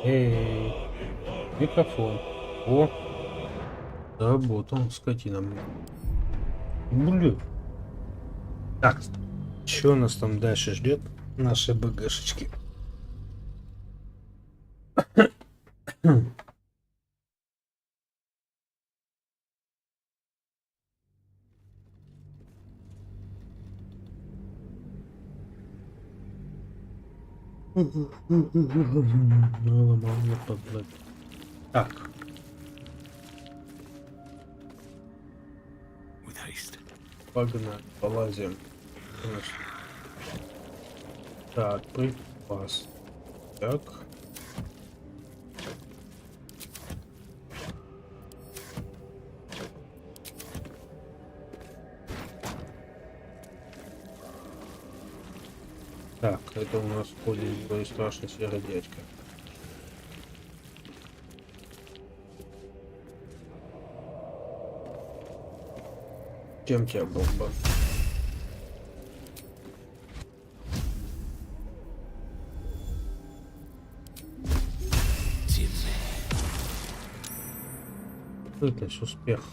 Эй, микрофон. О, заработал, скотина. Блин. Так, что нас там дальше ждет? Наши БГшечки. Так. Погнали, полазим. Так, припас. Так. Так, это у нас ходит твой страшный серый дядька. Чем тебя бомба? Это успех.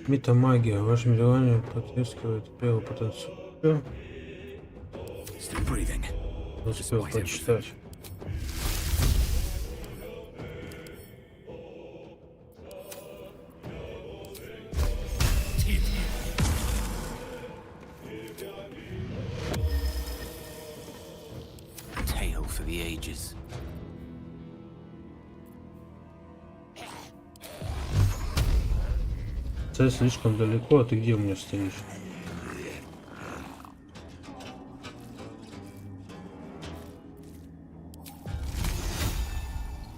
Метамагия. Вашим желанием соответствует первый потенциал. Успел почитать. Цель слишком далеко, а ты где у меня стоишь?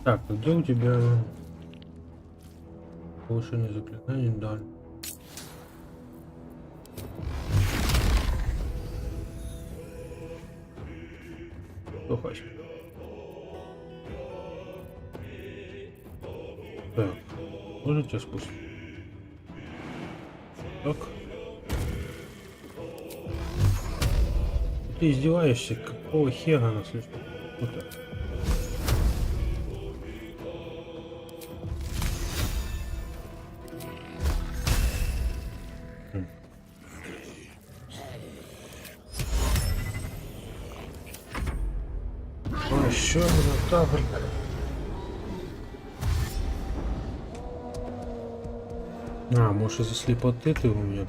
Так, а где у тебя повышение заклинаний? Да. Что хочешь? Так, можете спустить? Так. Ты издеваешься? Какого хера она слишком круто? А еще Минотавр. А, может из-за слепоты ты у меня?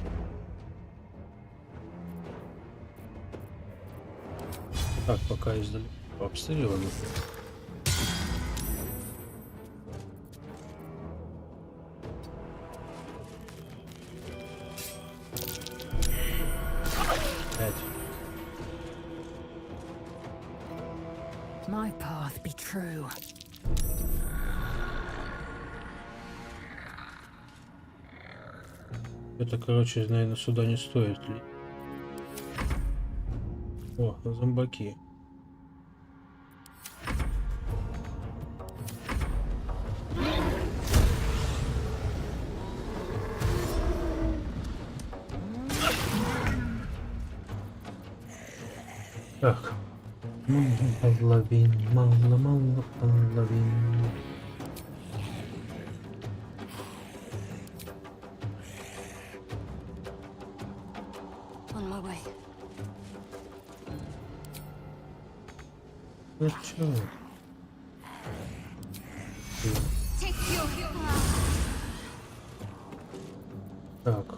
Так, пока издали обстреливаем. My path be true. Это, короче, наверное, сюда не стоит ли. О, зомбаки. Так. Половин, мало половин. On my way. Ну чё? Так.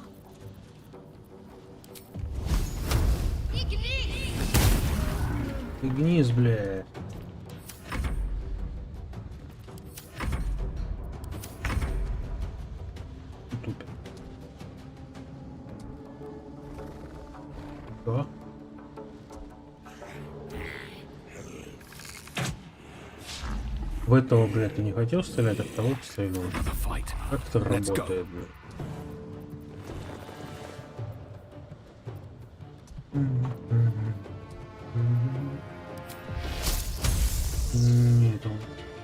Игнись, бля. Тупит. Что? В этого, блядь, ты не хотел стрелять, а второго стрельнул. Как это работает, блядь?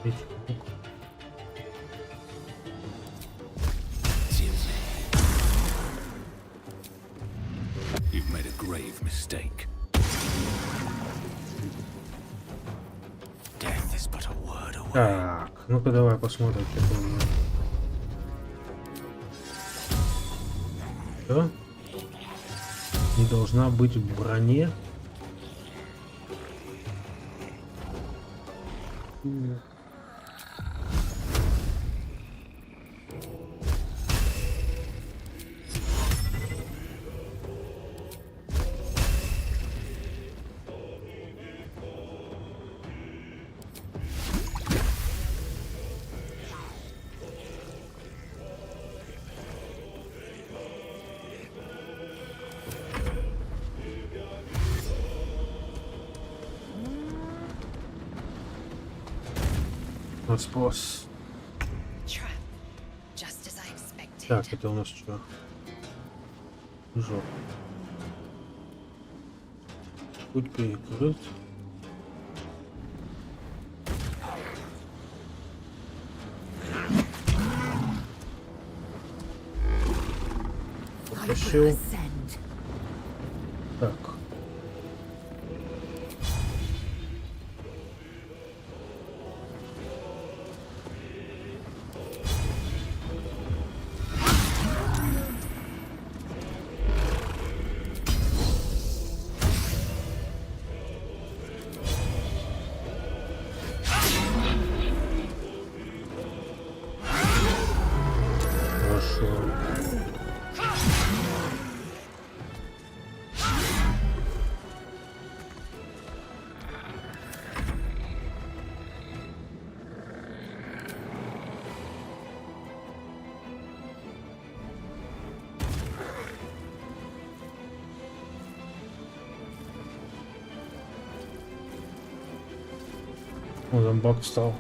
Видите, лук. You've made a grave mistake. Death is but a word away. Так, ну-ка давай посмотрим, что у меня. Что? Не должна быть в броне. Спас. Так, это у нас что? Жопа. Путь перекрыт. Потащил. Так. О, там баг встал.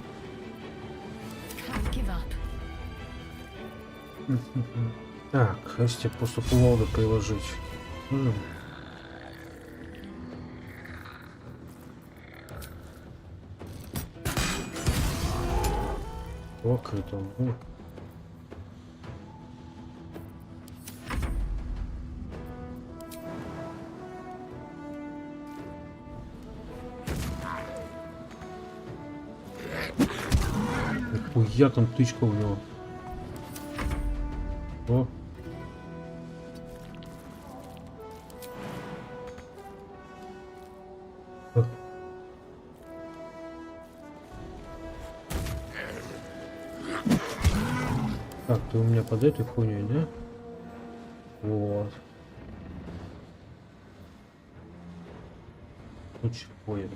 Так, если просто плода приложить. Ок, это. Нихуя там тычка у него. О. Так, ты у меня под этой хуйней, да? Вот. Лучше поеду.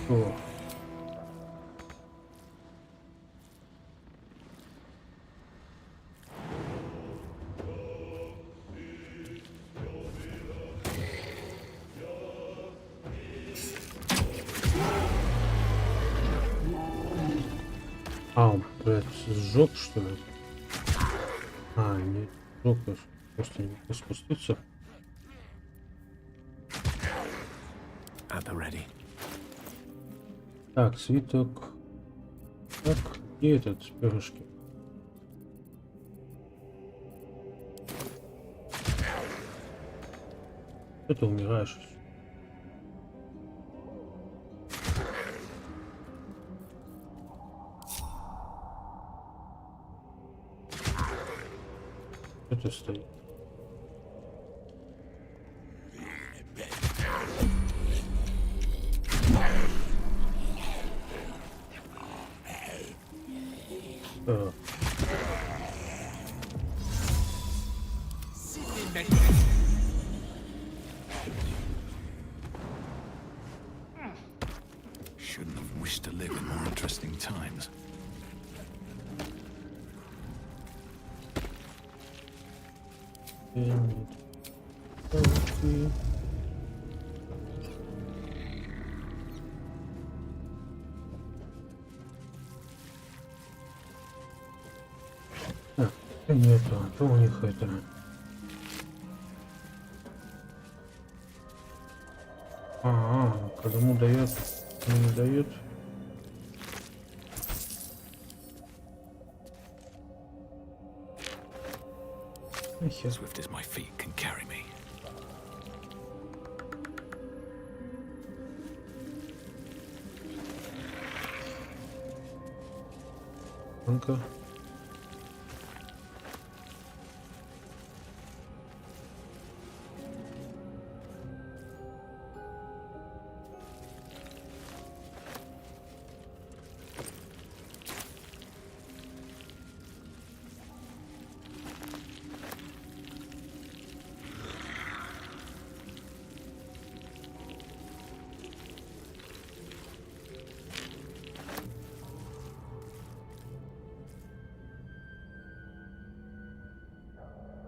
О. А, он, блядь, сжег, что ли? А, не сжег, просто не мог спуститься. Так, свиток. Так, и этот перышки. Что ты умираешь? Что ты стоишь? Shouldn't have wished to live in more interesting times. Нету, а то у них это... Когда ему дает, не дает. Нахер. Swift as my feet can carry me. Ну-ка.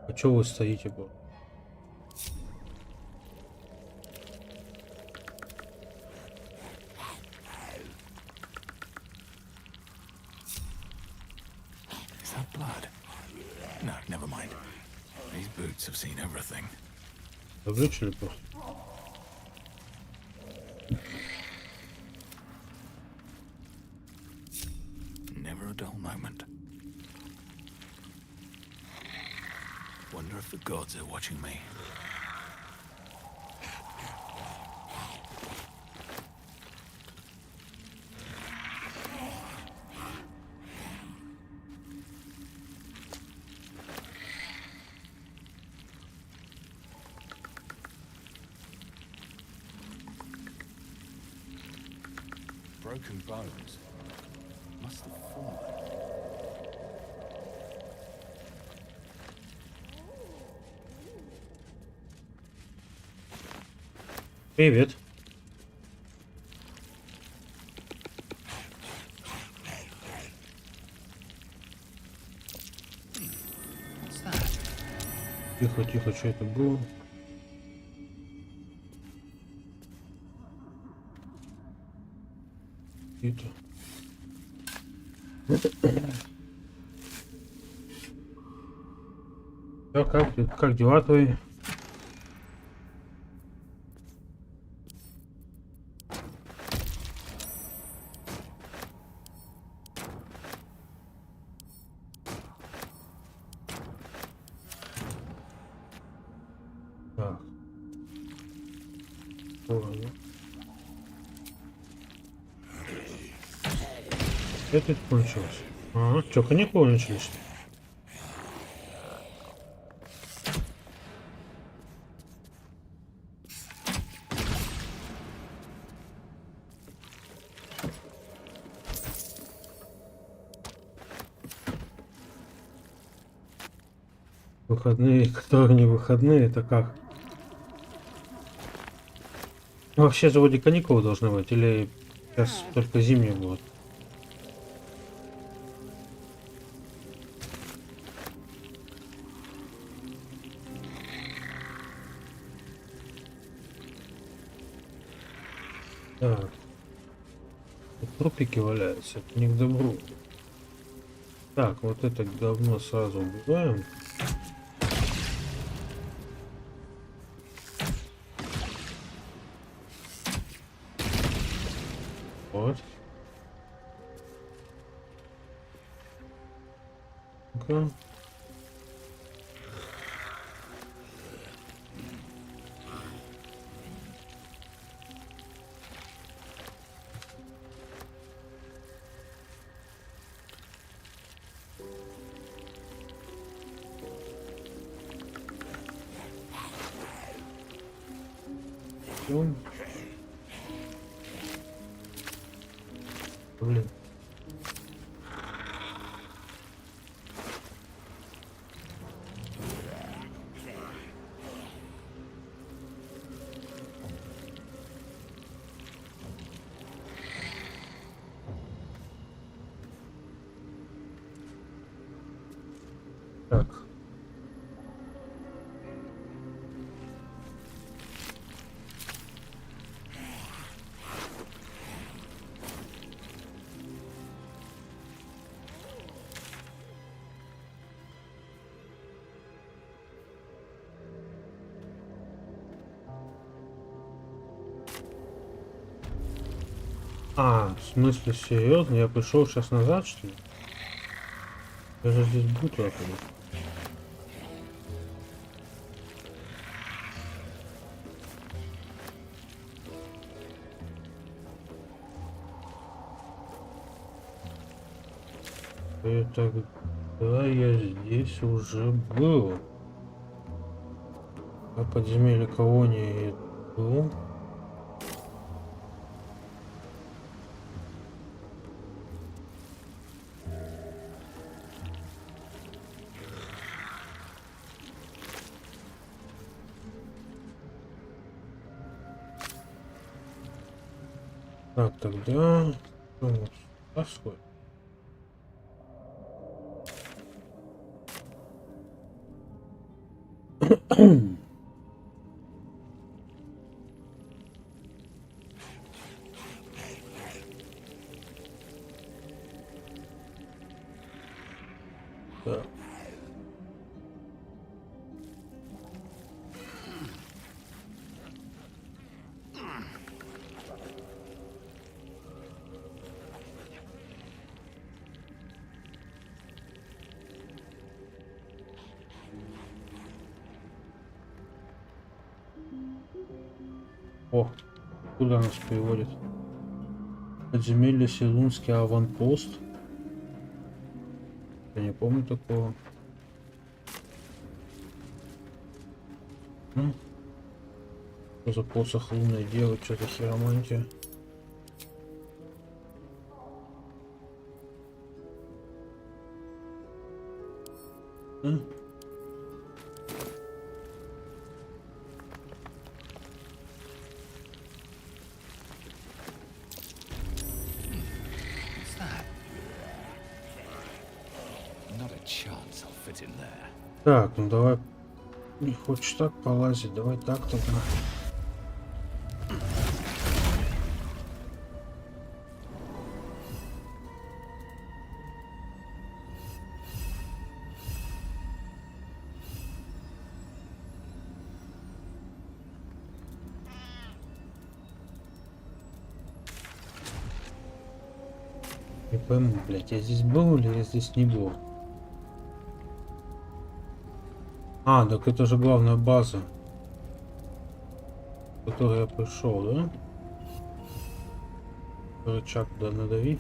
А чё вы стоите, бо? Is that blood? No, never mind. These boots have seen everything. Выключили просто. Never a dull moment. Wonder if the gods are watching me. Broken bones. Must have fallen. Привет. What's that? Тихо, тихо, что это было? Это. Да, как дела твои? Так. Ладно. Это кончилось. Ага, что, каникулы начались? Выходные, которые не выходные, это как? Ну, вообще же вроде каникулы должны быть, или сейчас только зимние будут? Так. Тут трупики валяются, это не к добру. Так, вот это говно сразу убиваем. Вот. Ну-ка. Всё. Блин. Так. А, в смысле, серьезно? Я пришел сейчас назад, что ли? Я же здесь буду опять. И тогда я здесь уже был. А подземелье колонии был. Так, тогда... Что у нас происходит? Так. О, куда нас приводит? Подземелье Селунский аванпост. Я не помню такого. Ну, что за посох лунной девы, что за хиромантия? А? Not a chance I'll fit in there. Так, ну давай. Не хочешь так полазить, давай так тогда. Не пойму, блядь, я здесь был или я здесь не был? А, так это же главная база, в которой я пришел, да? Рычаг туда надави.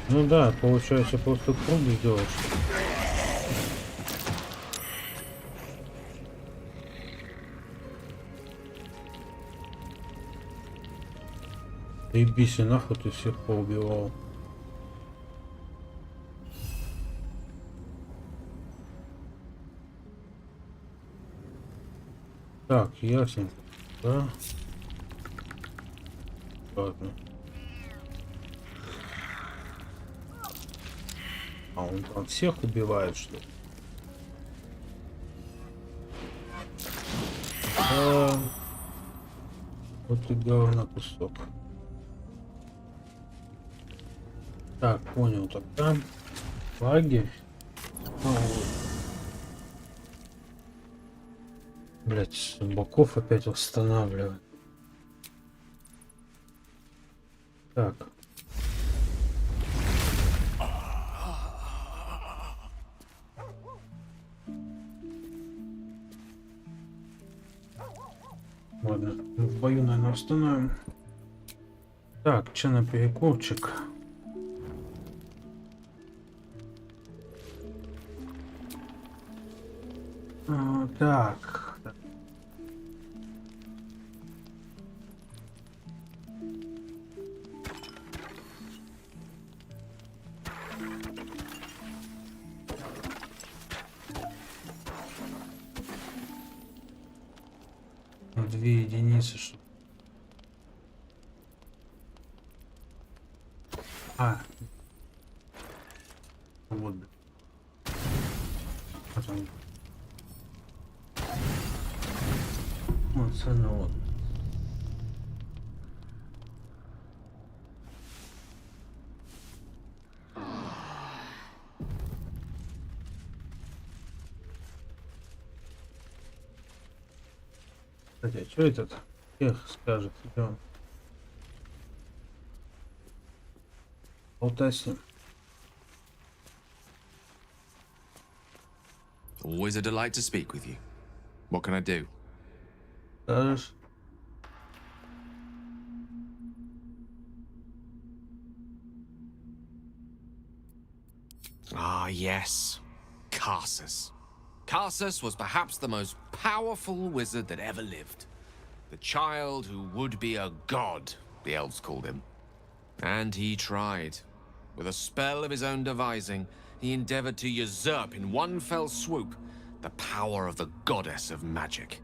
Ну да, получается просто круг сделал, что ли? Ебись, и нахуй ты всех поубивал. Так, ясненько. Да? Ладно. А он там всех убивает, что ли? Да. Вот и говно кусок. Так, понял, тогда лагерь. Блять, с боков опять восстанавливает. Так. Ладно, в бою, наверное, остановим. Так, че на перекурчик? Так. На 2 единицы, что... А. Вот. Потом. Вот, цена вот. Кстати, а что этот тех скажет? Идем. Болтай с ним. Always a delight to speak with you. What can I do? Скажешь? Ah, yes. Karsus. Karsus was perhaps the most powerful wizard that ever lived. The child who would be a god, the elves called him. And he tried. With a spell of his own devising, he endeavored to usurp in one fell swoop the power of the goddess of magic.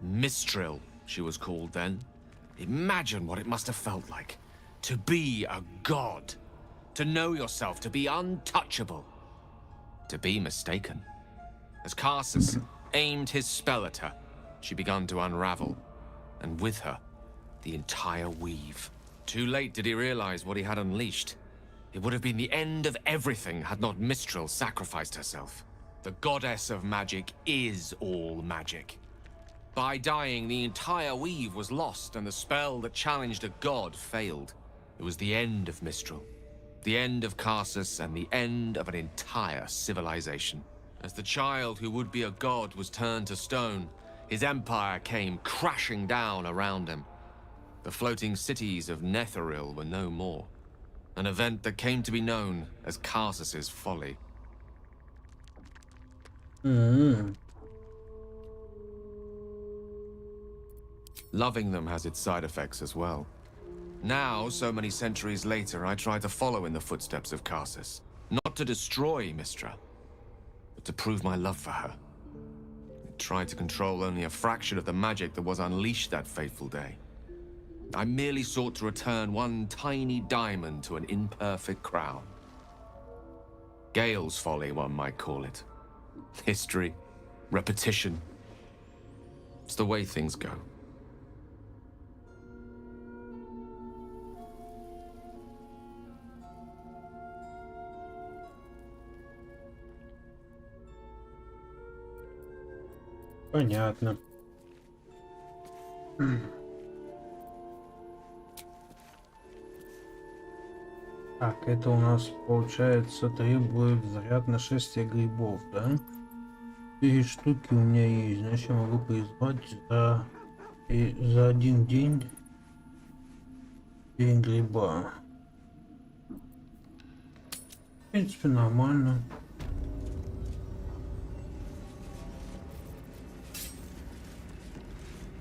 Mistril, she was called then. Imagine what it must have felt like. To be a god. To know yourself, to be untouchable. To be mistaken. As Karsus aimed his spell at her, she began to unravel. And with her, the entire weave. Too late did he realize what he had unleashed. It would have been the end of everything had not Mistril sacrificed herself. The goddess of magic is all magic. By dying, the entire weave was lost, and the spell that challenged a god failed. It was the end of Mistril. The end of Karsus, and the end of an entire civilization. As the child who would be a god was turned to stone, his empire came crashing down around him. The floating cities of Netheril were no more. An event that came to be known as Karsus's folly. Loving them has its side effects as well. Now, so many centuries later, I try to follow in the footsteps of Karsus. Not to destroy Mistra, but to prove my love for her. I tried to control only a fraction of the magic that was unleashed that fateful day. I merely sought to return one tiny diamond to an imperfect crown. Gale's folly, one might call it. History, repetition. It's the way things go. Понятно. Так, это у нас получается требует заряд нашествия грибов, да? 4 штуки у меня есть, значит я могу призвать за один день гриба. В принципе, нормально.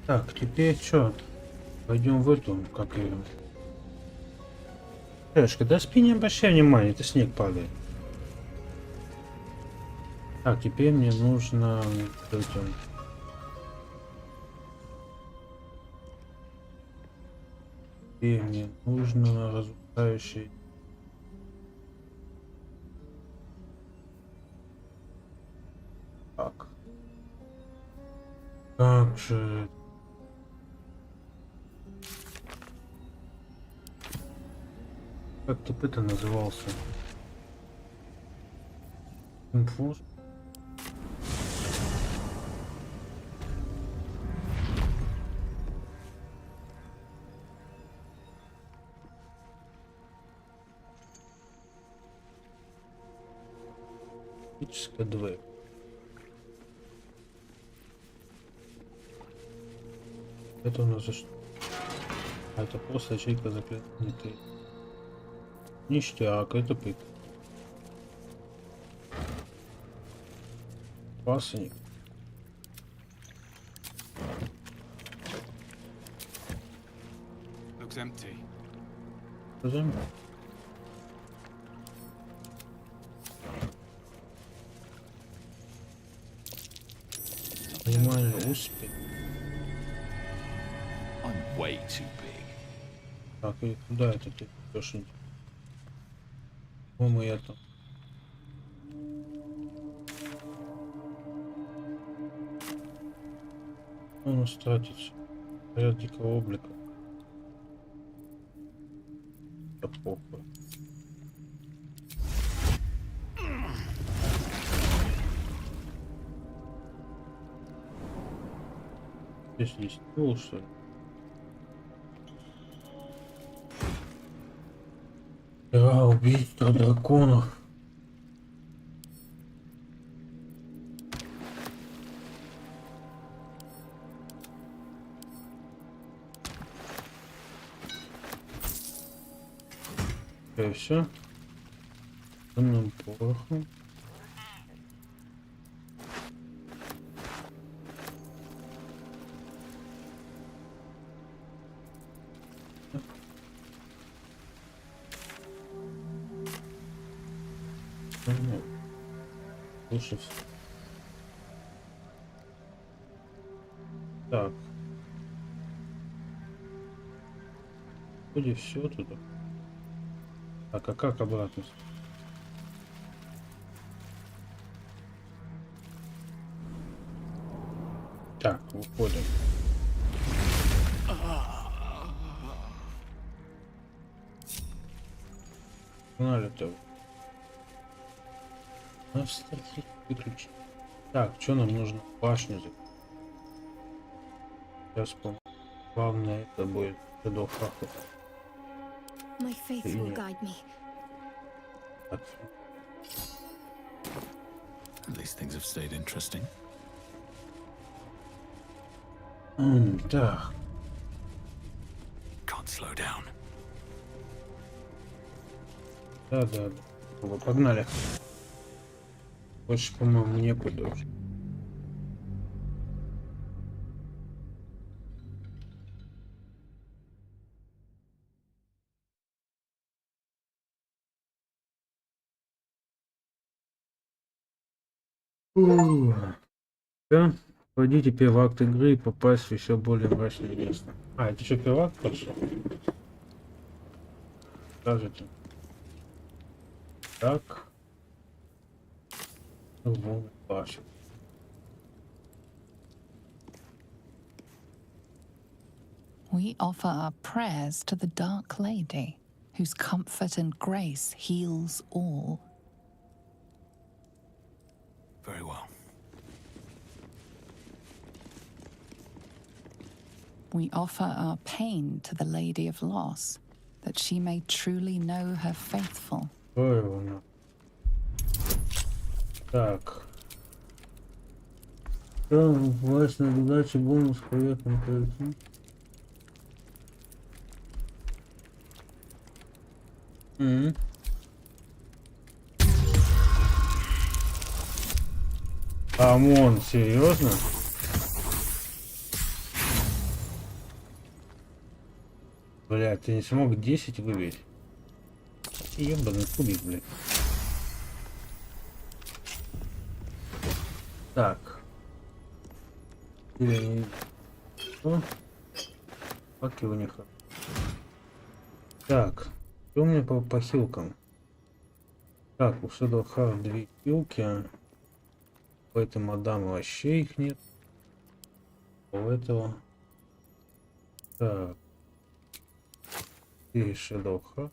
Так, теперь что? Пойдем в эту, как ее. Девушка, да спи, не обращай внимания, это снег падает. Так, теперь мне нужно... Теперь мне нужно разрушающий... Так. Как же... Как тут это назывался? Инфуз? Физическая 2. Это у нас за что? А это просто ячейка заклятия. Ништяк, это пыт. Пасынник. Looks empty. Зачем? Внимание, успех. I'm way too big. Так, и куда это ты пошли? По-моему, я там. Он нас тратится. Заряд дикого облика. Да похуй. Здесь стул, что ли? Да, убийство драконов. И все. Темным порохом. Лучше всего. Так. Вроде все туда. Так, а как обратно? Так, выходим. Погнали-то. Нас статьи выключить. Так, что нам нужно? Башню закрыть. Сейчас помню. Главное это будет до фахов. My faith will guide me. Так. At least things have stayed interesting. Так. Can't slow down. Да. Погнали. Больше, по-моему, некуда уже. Да. Войди теперь в акт игры и попасть в еще более мрачное место. А, это что, первый акт пошел? Скажите. Так. Вон башня. We offer our prayers to the Dark Lady, whose comfort and grace heals all. Very well. We offer our pain to the Lady of Loss, that she may truly know her faithful. Ой, вон. Так. Власть на удачу бонус проектом пройти. Амон, серьезно? Бля, ты не смог 10 выбить? Ебаный кубик, блядь. Так. Или... Что? Паки у них. Так. Что у меня по хилкам? Так, у Шэдоуха 2 хилки. У этой мадамы вообще их нет. У этого. Так. 4 Шэдоуха.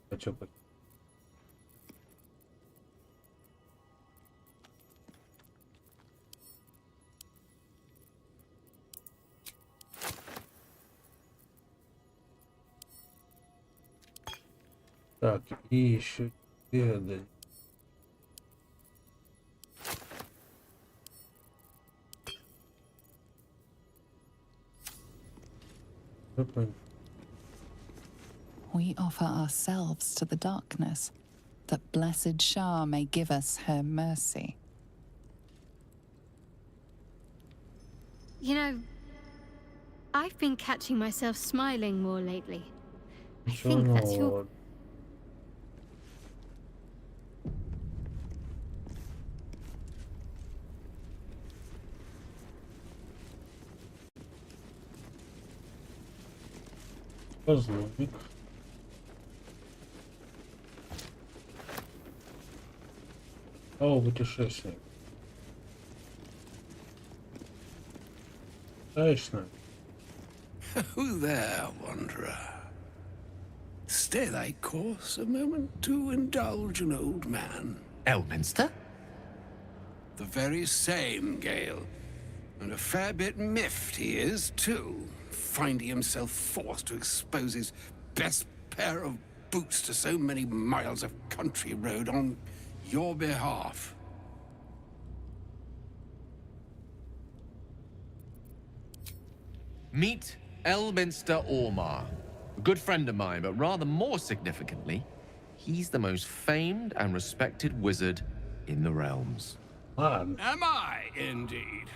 А чё по... Так, и еще 4. We offer ourselves to the darkness, that blessed Shah may give us her mercy. You know, I've been catching myself smiling more lately. I think that's your... Позлобик. О, путешественник. Конечно. Who there, wanderer? Stay thy course a moment to indulge an old man. Elminster? The very same, Gale. And a fair bit miffed he is, too, finding himself forced to expose his best pair of boots to so many miles of country road on your behalf. Meet Elminster Ormar, a good friend of mine, but rather more significantly, he's the most famed and respected wizard in the realms. Man. Am I, indeed?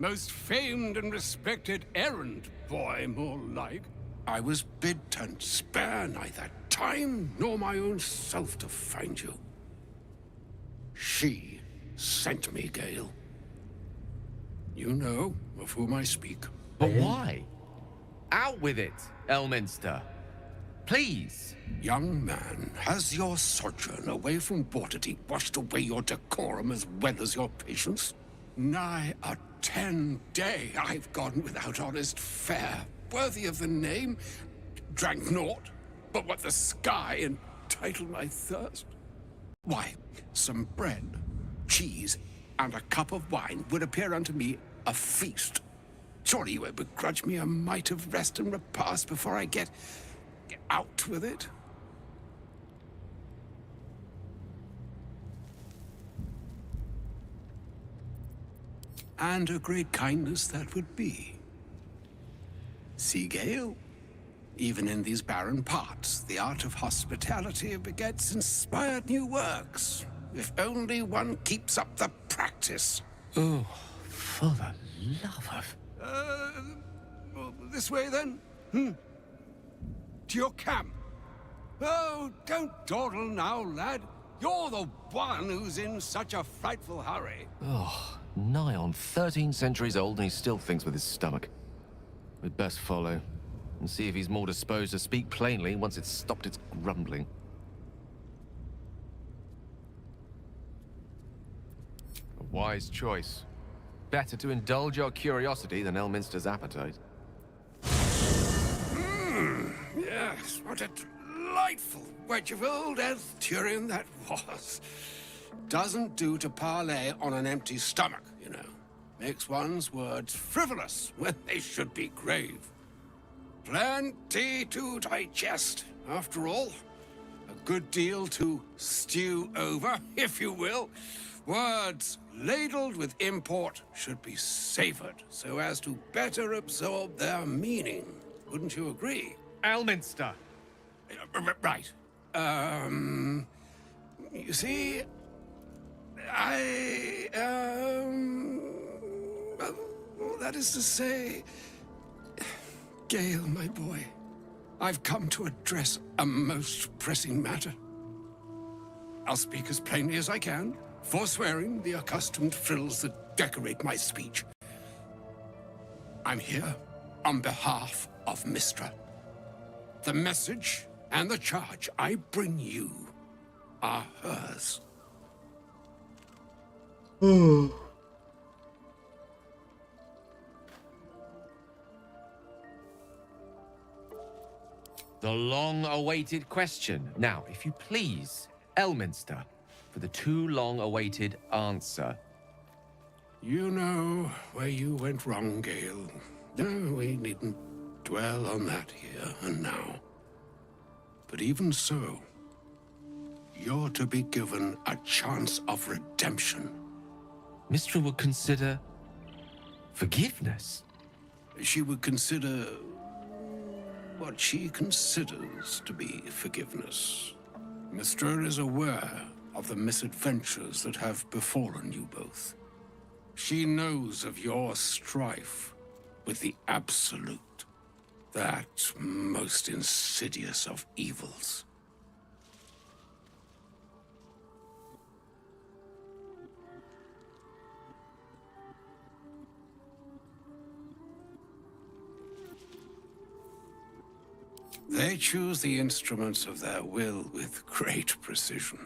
Most famed and respected errand boy, more like. I was bid to spare neither time nor my own self to find you. She sent me, Gale. You know of whom I speak. But why? Out with it, Elminster. Please. Young man, has your sojourn away from Waterdeep washed away your decorum as well as your patience? Nigh a 10-day I've gone without honest fare, worthy of the name. Drank naught but what the sky entitled my thirst. Why, some bread, cheese, and a cup of wine would appear unto me a feast. Surely you would begrudge me a mite of rest and repast before I get out with it? And a great kindness that would be. See, Gale, even in these barren parts, the art of hospitality begets inspired new works. If only one keeps up the practice. Oh, for the love of... This way then? To your camp. Oh, don't dawdle now, lad. You're the one who's in such a frightful hurry. Oh, nigh on 13 centuries old and he still thinks with his stomach. We'd best follow and see if he's more disposed to speak plainly once it's stopped its grumbling. A wise choice. Better to indulge your curiosity than Elminster's appetite. Yes, what a delightful wedge of old Arthurian that was. Doesn't do to parley on an empty stomach, you know. Makes one's words frivolous when they should be grave. Plenty to digest, after all. A good deal to stew over, if you will. Words ladled with import should be savored so as to better absorb their meaning. Wouldn't you agree? Elminster! Right. You see, well, that is to say, Gale, my boy, I've come to address a most pressing matter. I'll speak as plainly as I can, forswearing the accustomed frills that decorate my speech. I'm here on behalf of Mistra. The message and the charge I bring you are hers. The long-awaited question. Now, if you please, Elminster, for the too long-awaited answer. You know where you went wrong, Gale. No, we needn't dwell on that here and now. But even so, you're to be given a chance of redemption. Mistra would consider... forgiveness? She would consider what she considers to be forgiveness. Mistra is aware of the misadventures that have befallen you both. She knows of your strife with the Absolute, that most insidious of evils. They choose the instruments of their will with great precision.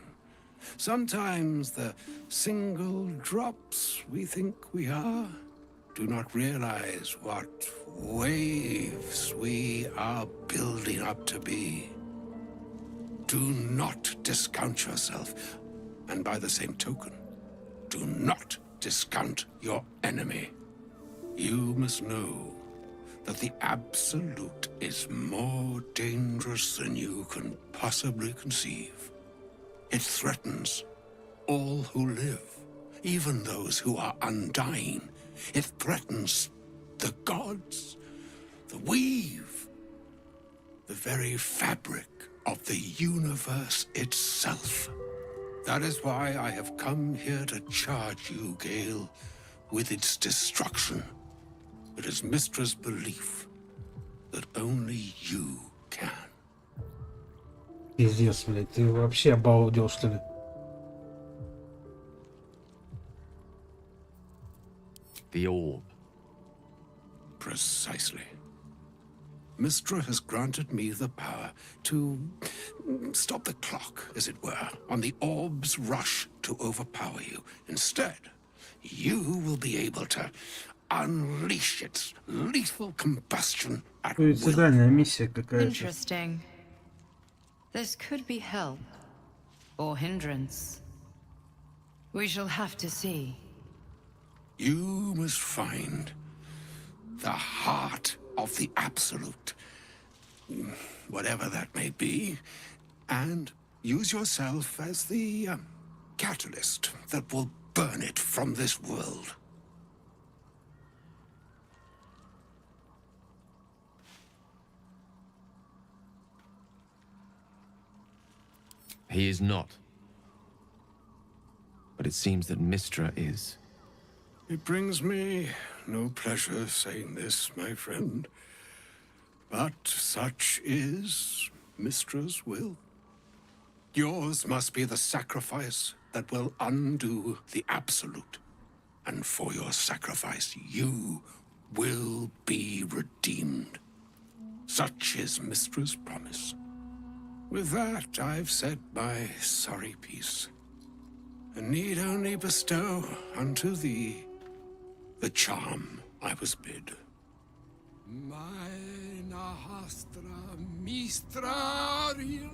Sometimes the single drops we think we are do not realize what waves we are building up to be. Do not discount yourself, and by the same token, do not discount your enemy. You must know that the Absolute is more dangerous than you can possibly conceive. It threatens all who live, even those who are undying. It threatens the gods, the weave, the very fabric of the universe itself. That is why I have come here to charge you, Gale, with its destruction. It is Mistra's belief that only you can. Пиздец, блядь, ты вообще обалдел, что ли? The orb. Precisely. Mistra has granted me the power to stop the clock, as it were, on the orb's rush to overpower you. Instead, you will be able to unleash its lethal combustion at will. Суицидальная миссия какая-то. Interesting. This could be help or hindrance. We shall have to see. You must find the heart of the Absolute, whatever that may be, and use yourself as the catalyst that will burn it from this world. He is not. But it seems that Mistra is. It brings me no pleasure saying this, my friend, but such is Mistra's will. Yours must be the sacrifice that will undo the Absolute, and for your sacrifice you will be redeemed. Such is Mistra's promise. With that, I've said my sorry piece, and need only bestow unto thee the charm I was bid. Mina hastra mistrarium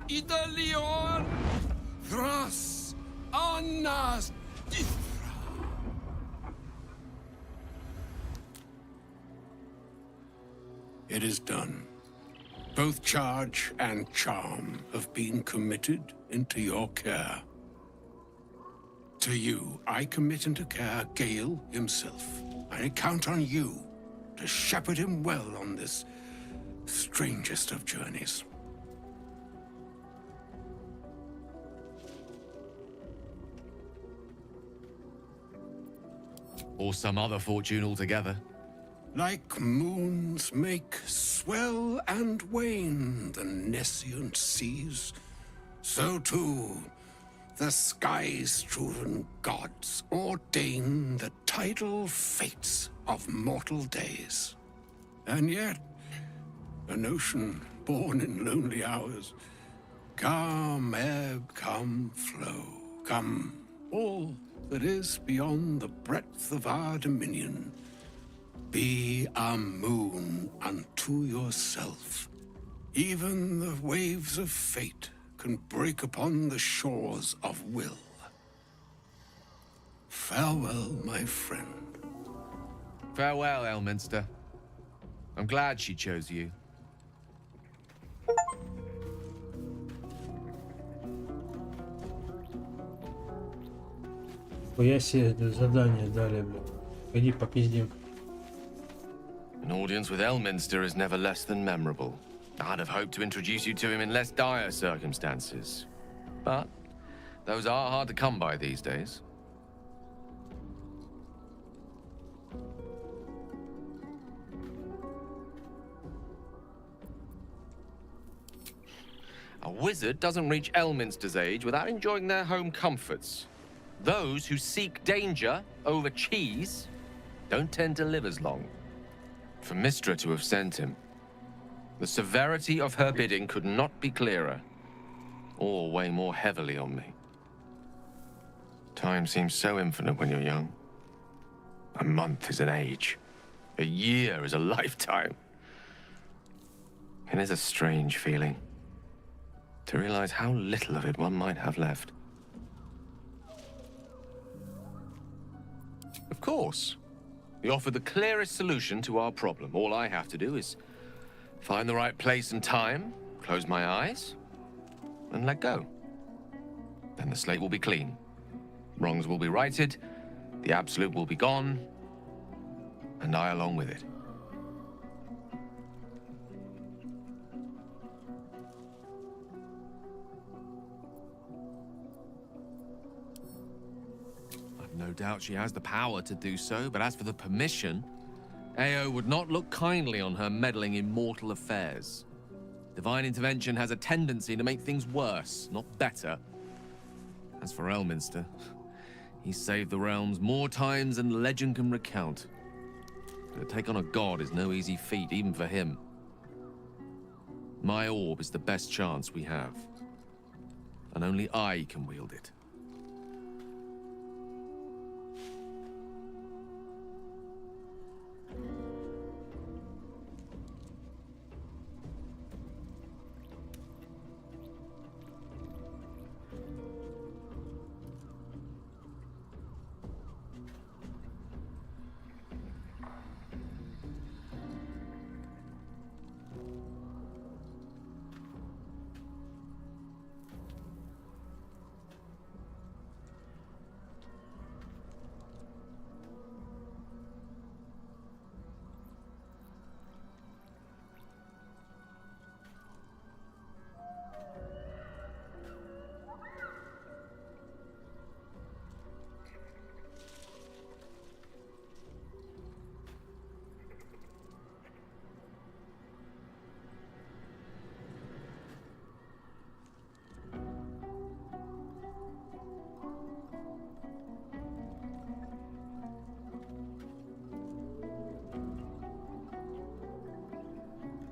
idalion thras annas dithra. It is done. Both charge and charm have been committed into your care. To you, I commit into care Gale himself. I count on you to shepherd him well on this strangest of journeys. Or some other fortune altogether. Like moons make swell and wane the nescient seas, so too the sky-strewn gods ordain the tidal fates of mortal days. And yet, an ocean born in lonely hours, come ebb, come flow, come all that is beyond the breadth of our dominion. Be a moon unto yourself. Even the waves of fate can break upon the shores of will. Farewell, my friend. Farewell, Elminster. I'm glad she chose you. Я себе задание дали, блядь. Пойди попиздим. An audience with Elminster is never less than memorable. I'd have hoped to introduce you to him in less dire circumstances. But those are hard to come by these days. A wizard doesn't reach Elminster's age without enjoying their home comforts. Those who seek danger over cheese don't tend to live as long. For Mistra to have sent him, the severity of her bidding could not be clearer, or weigh more heavily on me. Time seems so infinite when you're young. A month is an age. A year is a lifetime. It is a strange feeling to realize how little of it one might have left. Of course, We offer the clearest solution to our problem. All I have to do is find the right place and time, close my eyes, and let go. Then the slate will be clean. Wrongs will be righted, the absolute will be gone, and I along with it. I've no doubt she has the power to do so, but as for the permission, Ao would not look kindly on her meddling in mortal affairs. Divine intervention has a tendency to make things worse, not better. As for Elminster, he's saved the realms more times than legend can recount. To take on a god is no easy feat, even for him. My orb is the best chance we have, and only I can wield it.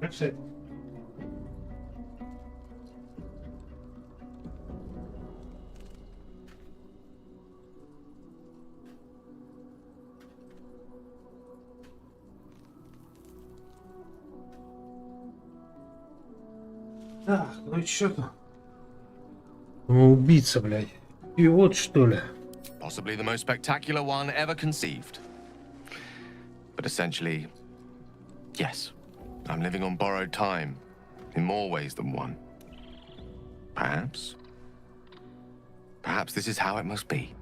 That's it. Так, ну и чё там? Убийца, блядь. И вот что ли? Possibly the most spectacular one ever conceived. But essentially, yes, I'm living on borrowed time in more ways than one. Perhaps this is how it must be.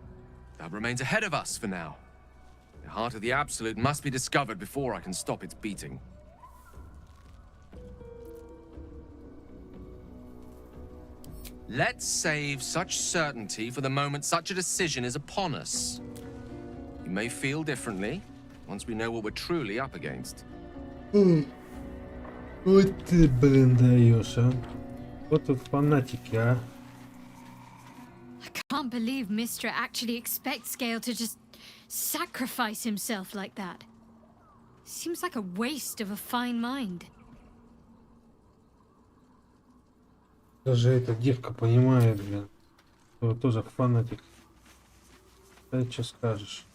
That remains ahead of us for now. The heart of the Absolute must be discovered before I can stop its beating. Let's save such certainty for the moment such a decision is upon us. You may feel differently once we know what we're truly up against. Вот ты, блин, даешь, а. Вот тут фанатики, а. I can't believe Mistra actually expects Gale to just sacrifice himself like that. Seems like a waste of a fine mind. Даже эта девка понимает, блин, что тоже фанатик. Ты что скажешь?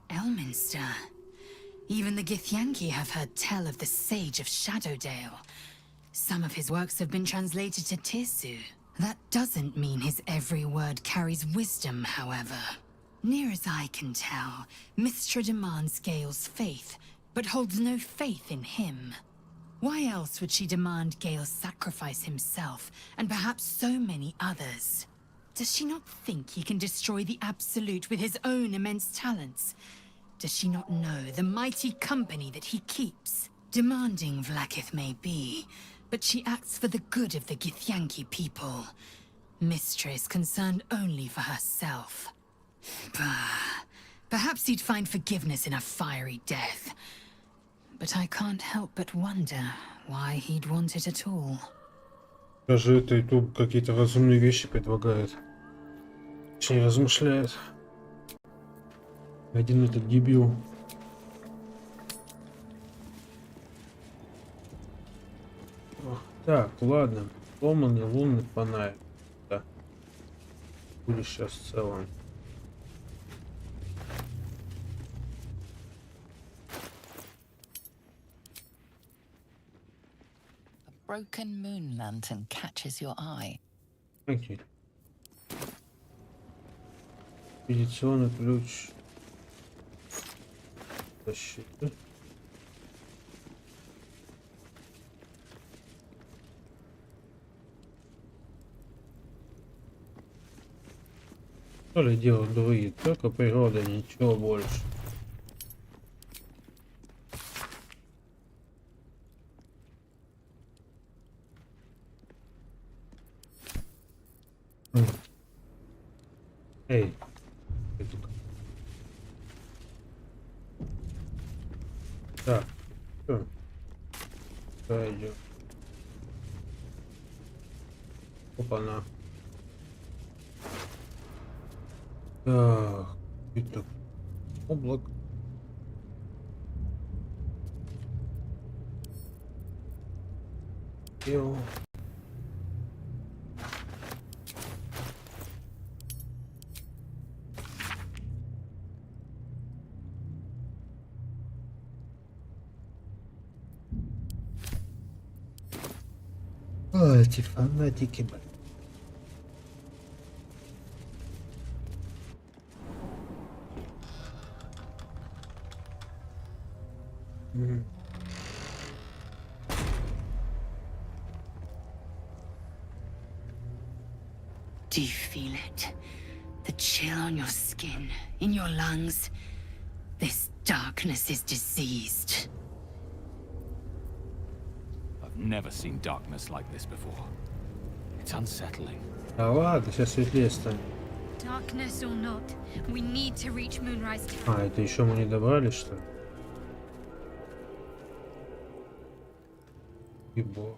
Elminster. Even the Githyanki have heard tell of the Sage of Shadowdale. Some of his works have been translated to Tirsu. That doesn't mean his every word carries wisdom, however. Near as I can tell, Mistra demands Gale's faith, but holds no faith in him. Why else would she demand Gale sacrifice himself, and perhaps so many others? Does she not think he can destroy the Absolute with his own immense talents? Does she not know the mighty company that he keeps? Demanding Vlaakith may be, but she acts for the good of the Githyanki people. Mistra is concerned only for herself. Bah. Perhaps he'd find forgiveness in a fiery death. But I can't help but wonder why he'd want it at all. Даже это YouTube какие-то разумные вещи предлагает. Точнее, размышляет. Один этот дебил. Так, ладно. Ломаный лунный фонарь. Да. Будешь сейчас в целом. Broken moon lantern catches your eye. Окей. Экспедиционный ключ. защиты. То ли дело друид, только природа, ничего больше. Эй, ты тут. Так, все, идем. Опа-на. Так, это облако. Йо. Эти фанатики, блин. Do you feel it? The chill on your skin, in your lungs? This darkness is diseased. I've never seen darkness like this before. It's unsettling. Да ладно, сейчас светлее станет. Darkness or not, we need to reach Moonrise Tower. А, это еще мы не добрались, что ли? Ибо.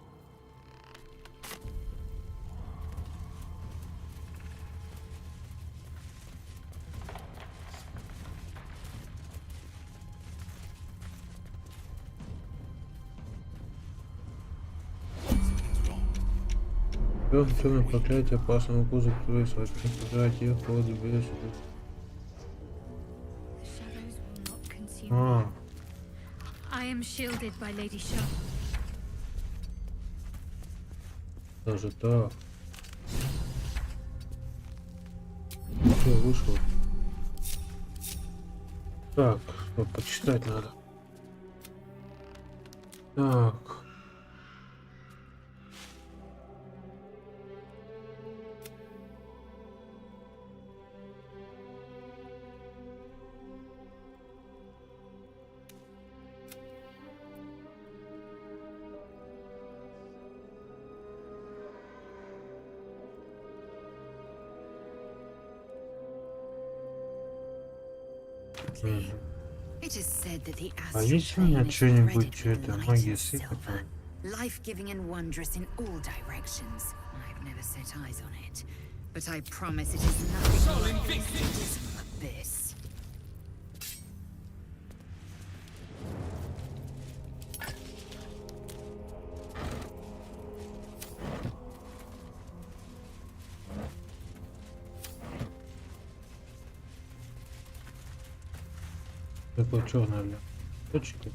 Темное проклятие опасного кузова, который сожрать их воду без. The shadows will not consume me. А, I am shielded by Lady Sharp. даже так. Все, вышло. Так, что, почитать надо. Так. It is said that the А astral есть у меня plane is что-нибудь, threaded что-то, with light магия and света? silver, life-giving and wondrous in all directions. I've never set eyes on it, but I promise it is nothing like this dismal abyss. Такое черное, бля. Точки.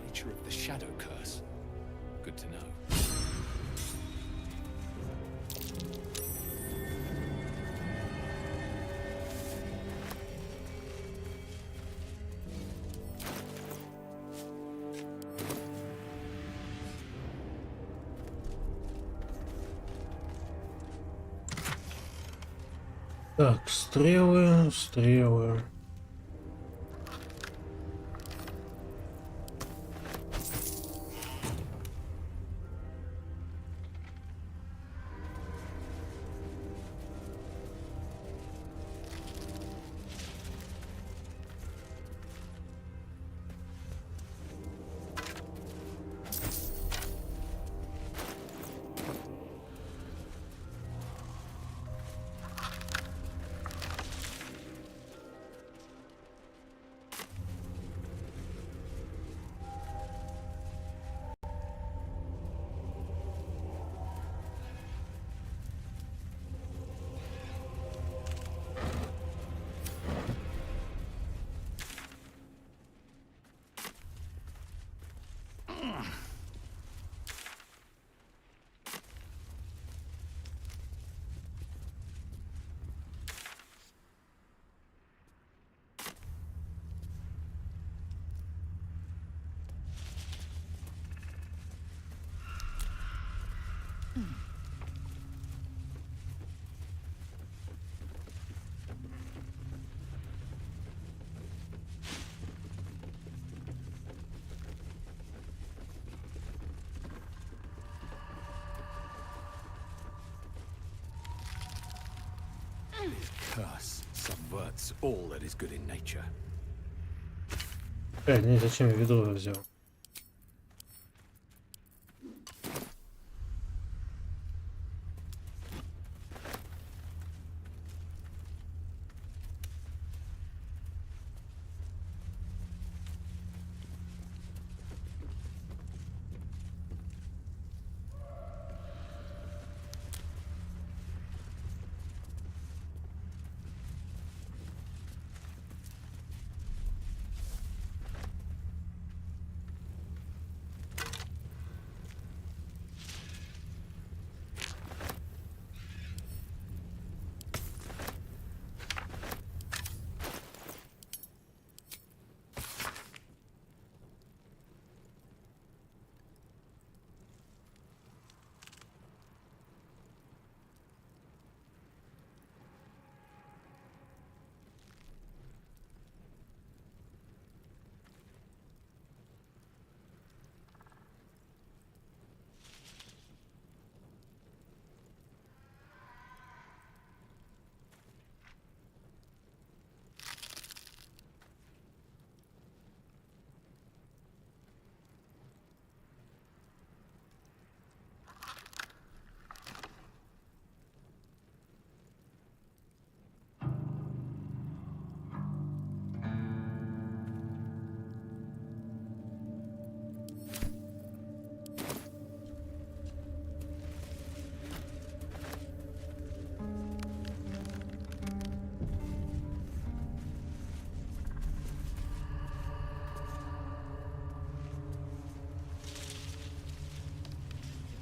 Nature of the shadow curse. Good to know. Так, стрелы, стрелы. Curse subverts all that is good in nature. Не, зачем я ведро взял?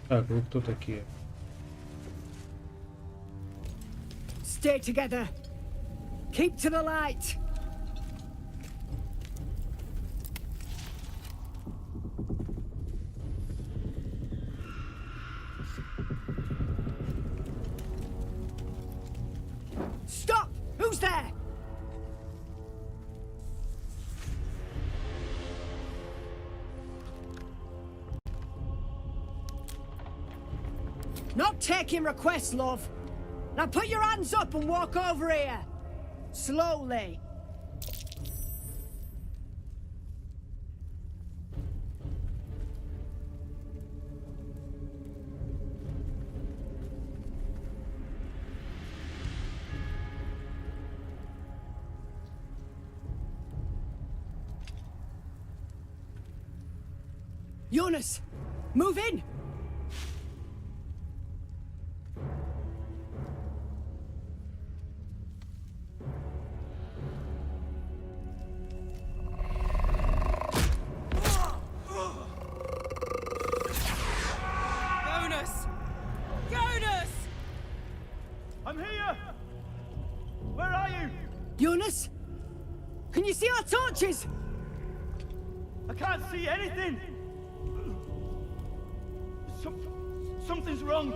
Так, вы кто такие? Stay together. Keep to the light. Stop! Who's there? Not taking requests, love. Now put your hands up and walk over here. Slowly. Jonas, move in! Jonas! Jonas! I'm here! Where are you? Jonas? Can you see our torches? I can't see anything! Something's wrong.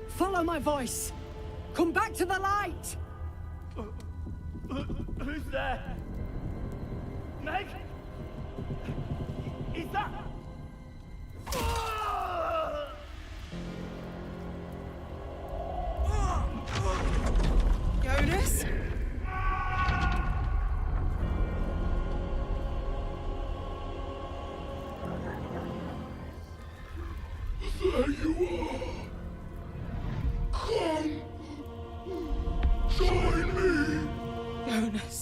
Follow my voice. Come back to the light. Who's there? Meg? Is that... Jonas? There you are. Come. Join me. Jonas.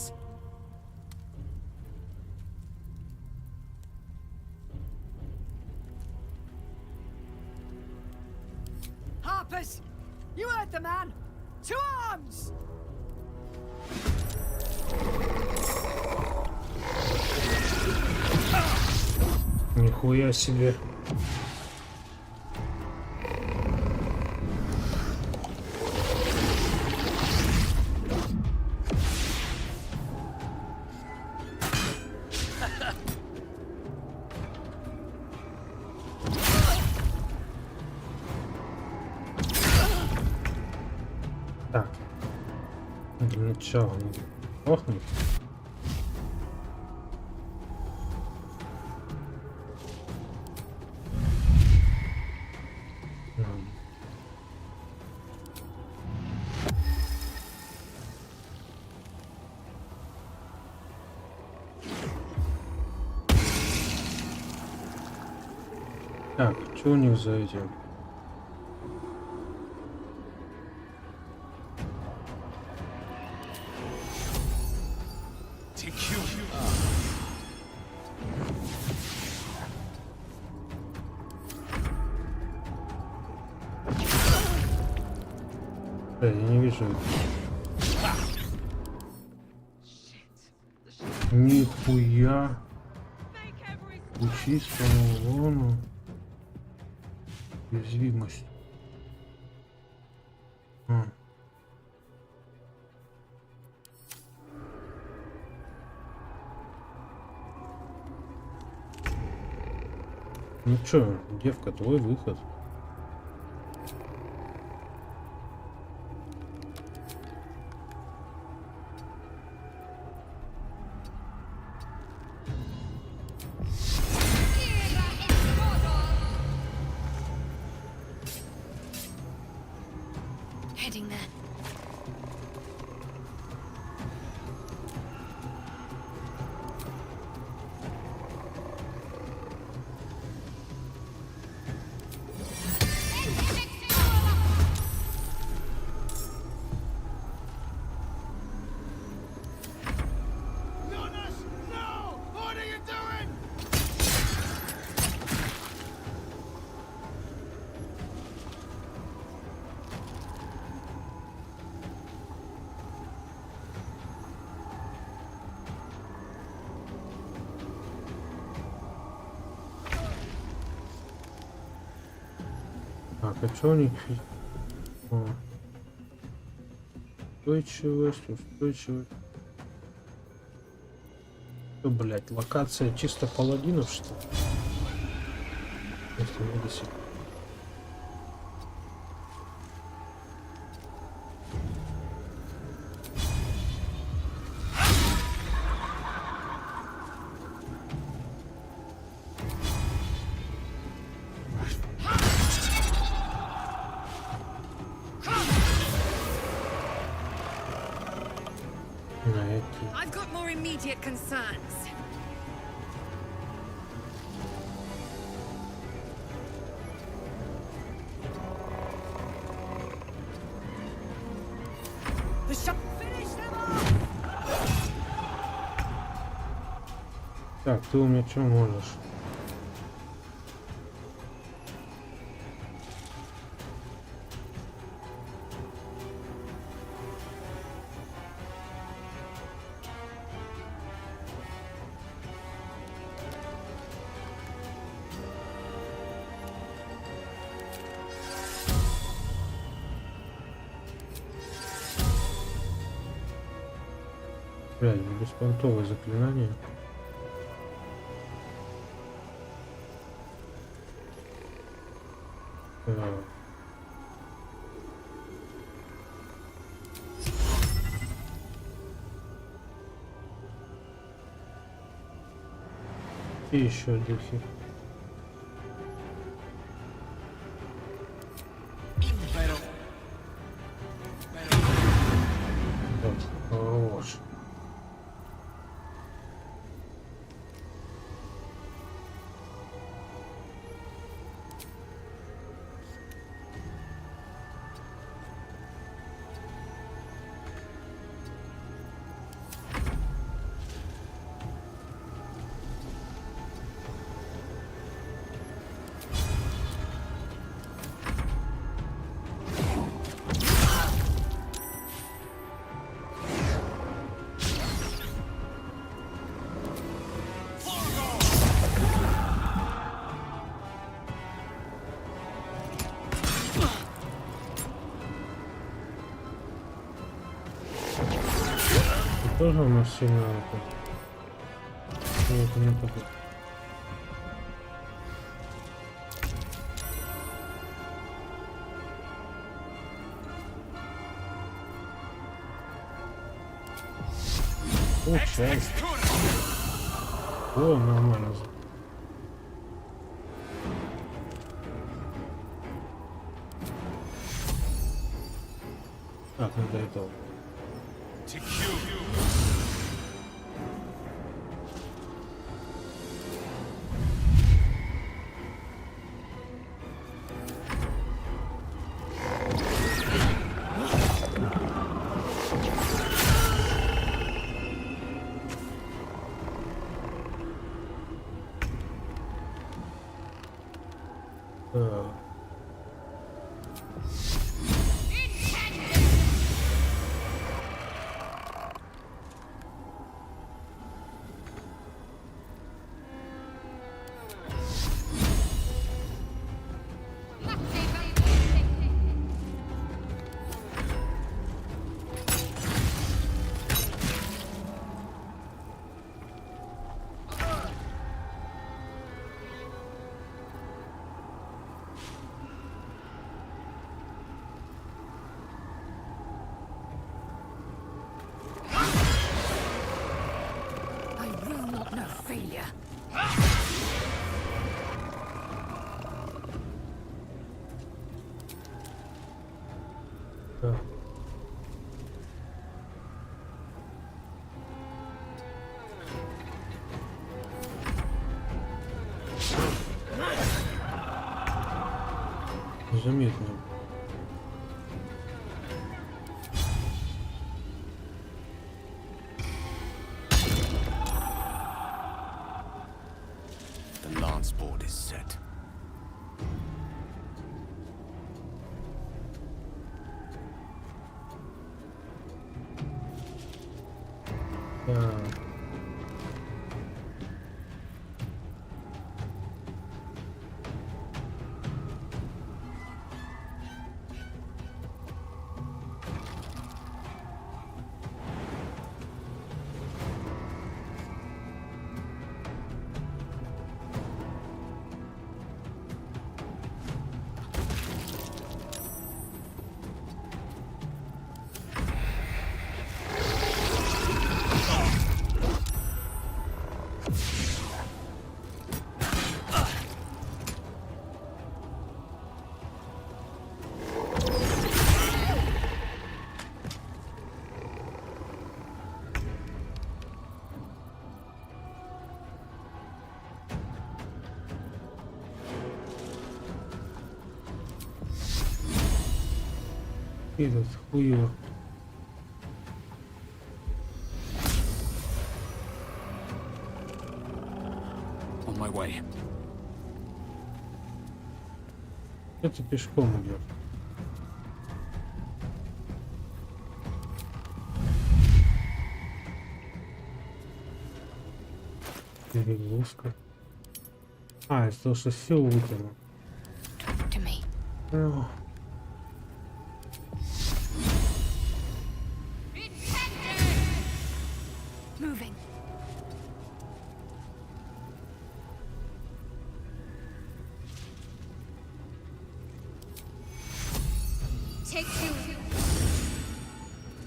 Harpers, you heard the man. To arms! Нихуя себе. Так. Для начала надо охнуть. Так, что у них за этим? Я не вижу. Нихуя. Чистому урону. Уязвимость. Ну чё, девка, твой выход. Heading there. Jonas, no! What are you doing? Так, а что у них? О. Устойчивость, устойчивость. Что, блять, локация чисто паладинов, что ли? Если не до сих пор. I've got more immediate concerns. The shot. Finish them off! Так, ты у меня что можешь? Блядь, беспонтовое заклинание. И еще духи. Вот, хорош. Тоже у нас сильно это. Это не такое. Получается. О, нормально. Так, ну до этого. Заметно. The lance board is set. Этот хуёв. On my way. Это пешком идет. Перегрузка. А, из того, что все вытянул. To me. Ну, Moving. Take two.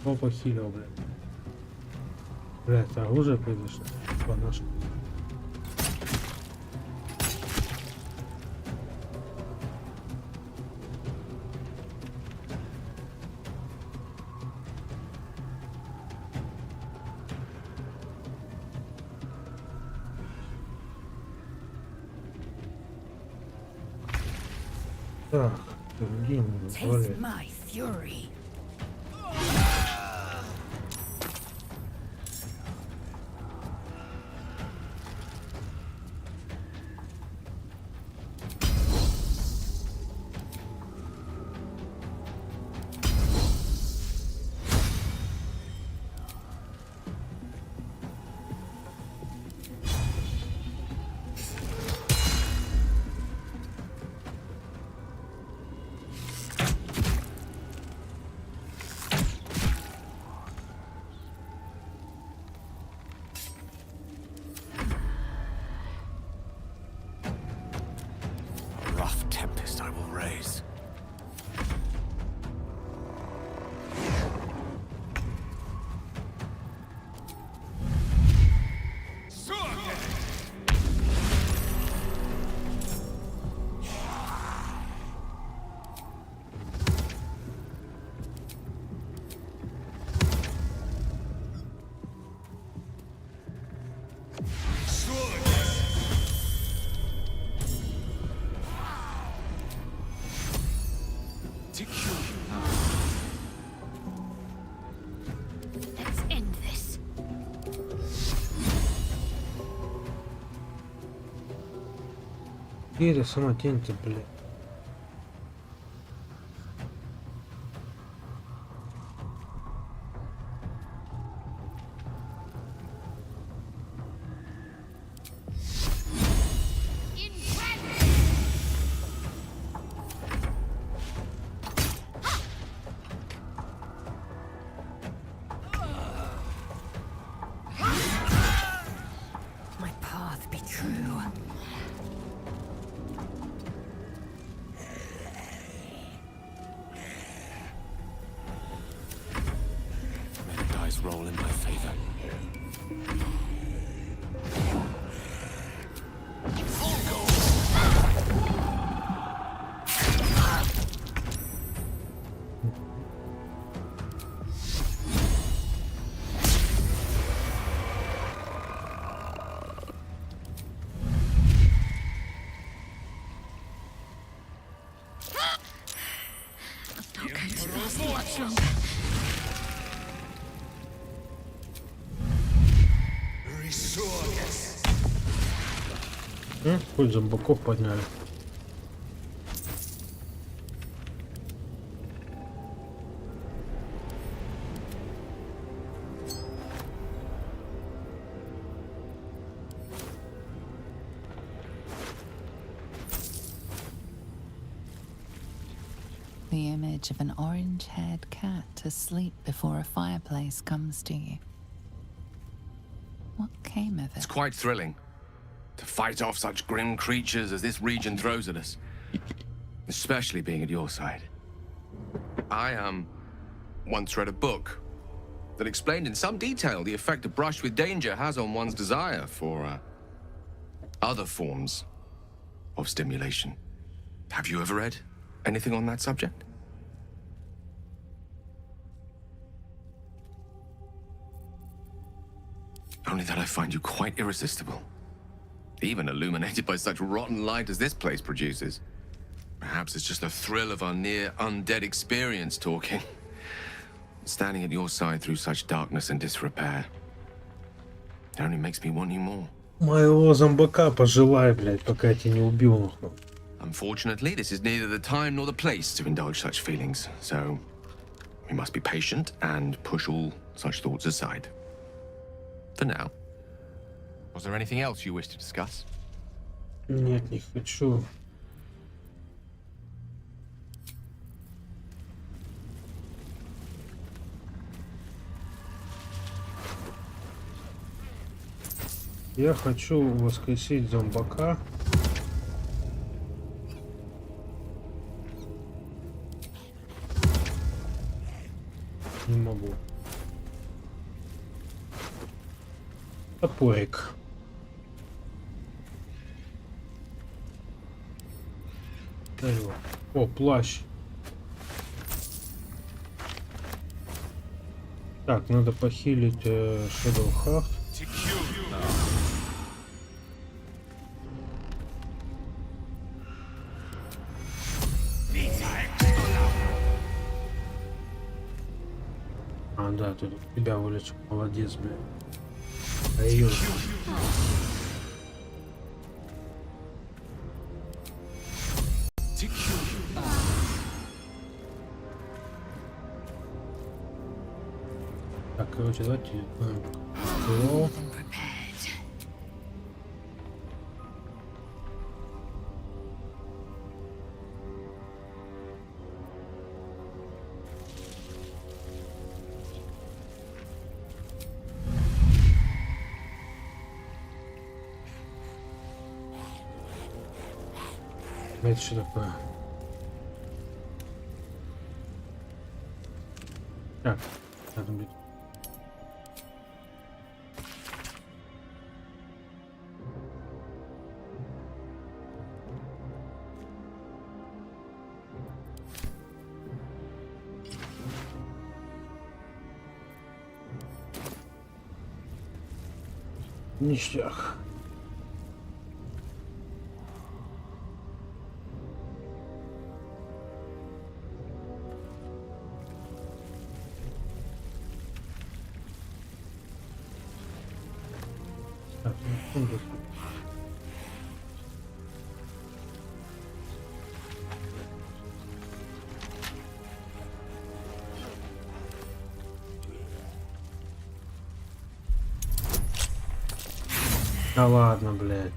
опа, хилил, блядь. Блядь, оружие произошло. По нашему. Так, где мы? Taste my fury. A rough tempest I will raise. Let's end this. Где сама тень-то, блядь? My path be true. May the dice roll in my favor. Not going to last much longer. Хоть зомбаков подняли. The image of an orange-haired cat asleep before a fireplace comes to you. What came of it? It's quite thrilling to fight off such grim creatures as this region throws at us, especially being at your side. I once read a book that explained in some detail the effect a brush with danger has on one's desire for other forms of stimulation. Have you ever read anything on that subject? Only that I find you quite irresistible, even illuminated by such rotten light as this place produces. Perhaps it's just the thrill of our near undead experience talking. Standing at your side through such darkness and disrepair. It only makes me want you more. Моего зомбака пожелай, блядь, пока я тебя не убил, нахуй. Unfortunately, this is neither the time nor the place to indulge such feelings, so we must be patient and push all such thoughts aside. For now. Was there anything else you wish to discuss? Нет, не хочу. Я хочу воскресить зомбака. Не могу. Топорик. Дай его. О, плащ. Так, надо похилить Shadow Heart. А, да, тут тебя вылечил. Молодец, блядь. А ее... Так, короче, давайте... Это что такое? Так, надо быть. Ништяк. Так, секунду. Да ладно, блядь.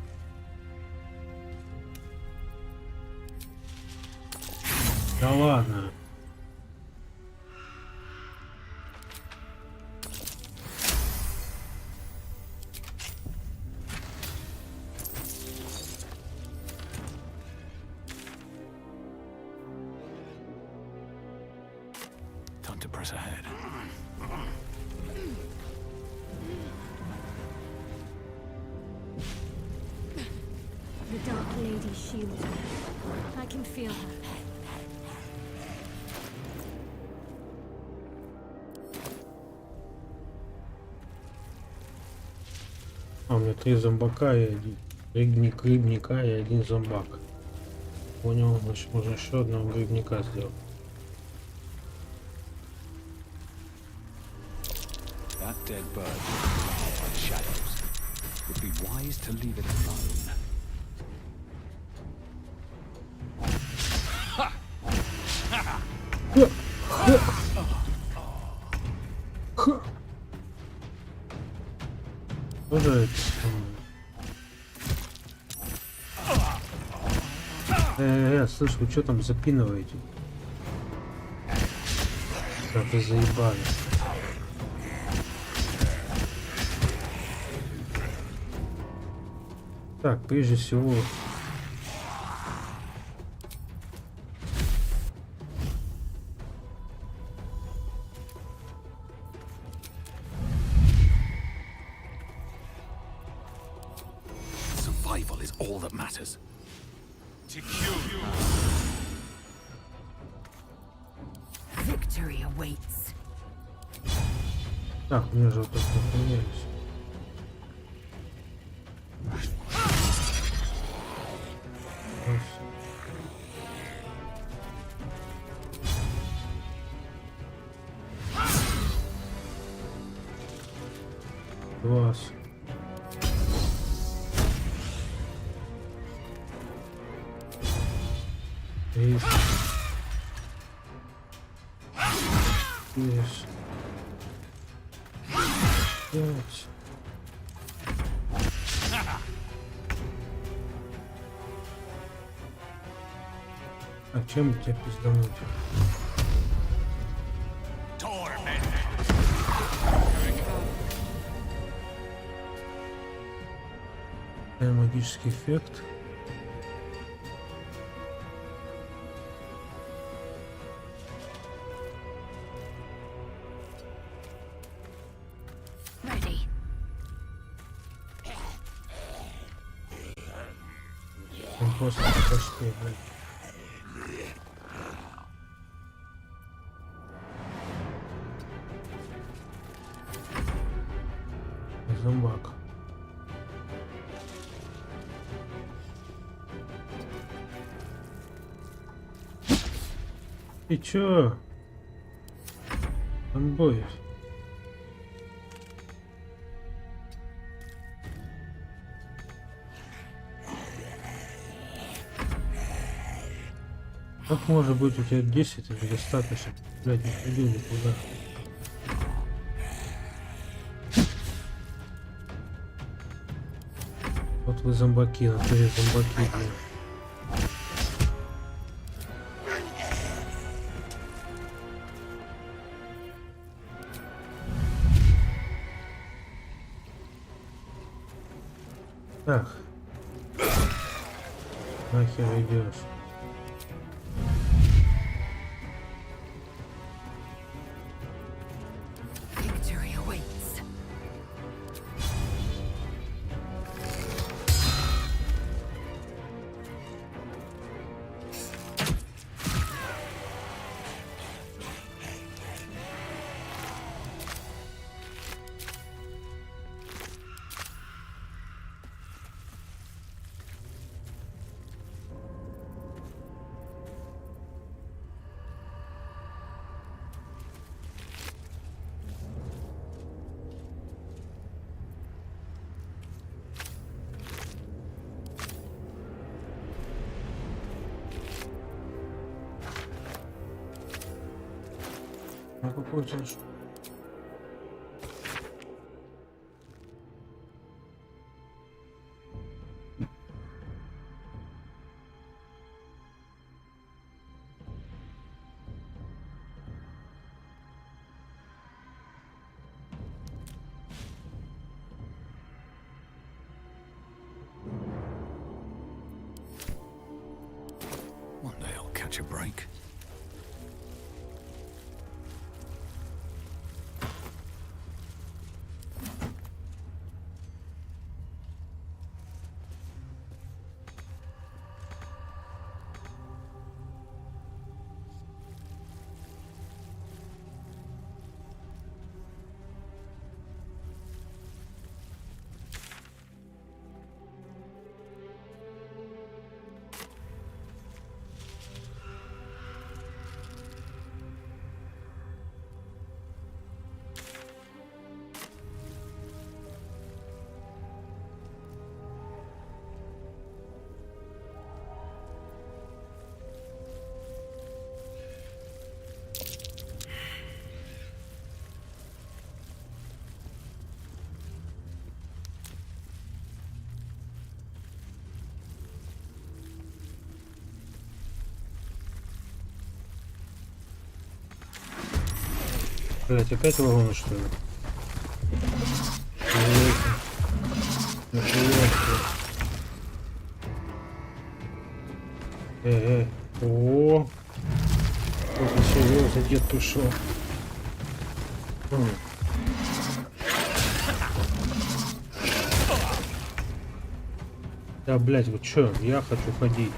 Да ладно. Time to press ahead. The Dark Lady's shield. I can feel her. А, у меня 3 зомбака и один грибника и один зомбак. Понял, значит можно еще одного грибника сделать. That dead bird by the shadows. Would be wise to leave it alone. Тоже это... слышь, вы что там запинываете? Да вы заебали. Так, прежде всего... Survival is all that matters. Victory awaits. Так, мне же вот так нахуялись. Класс. Есть. Есть. 5. А чем тебя пиздануть? Магический эффект. Ready. Он просто пошли, блядь. Зомбак. И чё? Зомбой. Как может быть у тебя 10 или достаточно? Блядь, не ходил никуда. Вот вы зомбаки, натуре зомбаки, блин. Так. Нахер идешь? Victory awaits. А какой же? One day I'll catch a break. Блять, опять вагоны, что ли? О, сколько серьезно дед пришел. Да, блять, вот чё, я хочу ходить.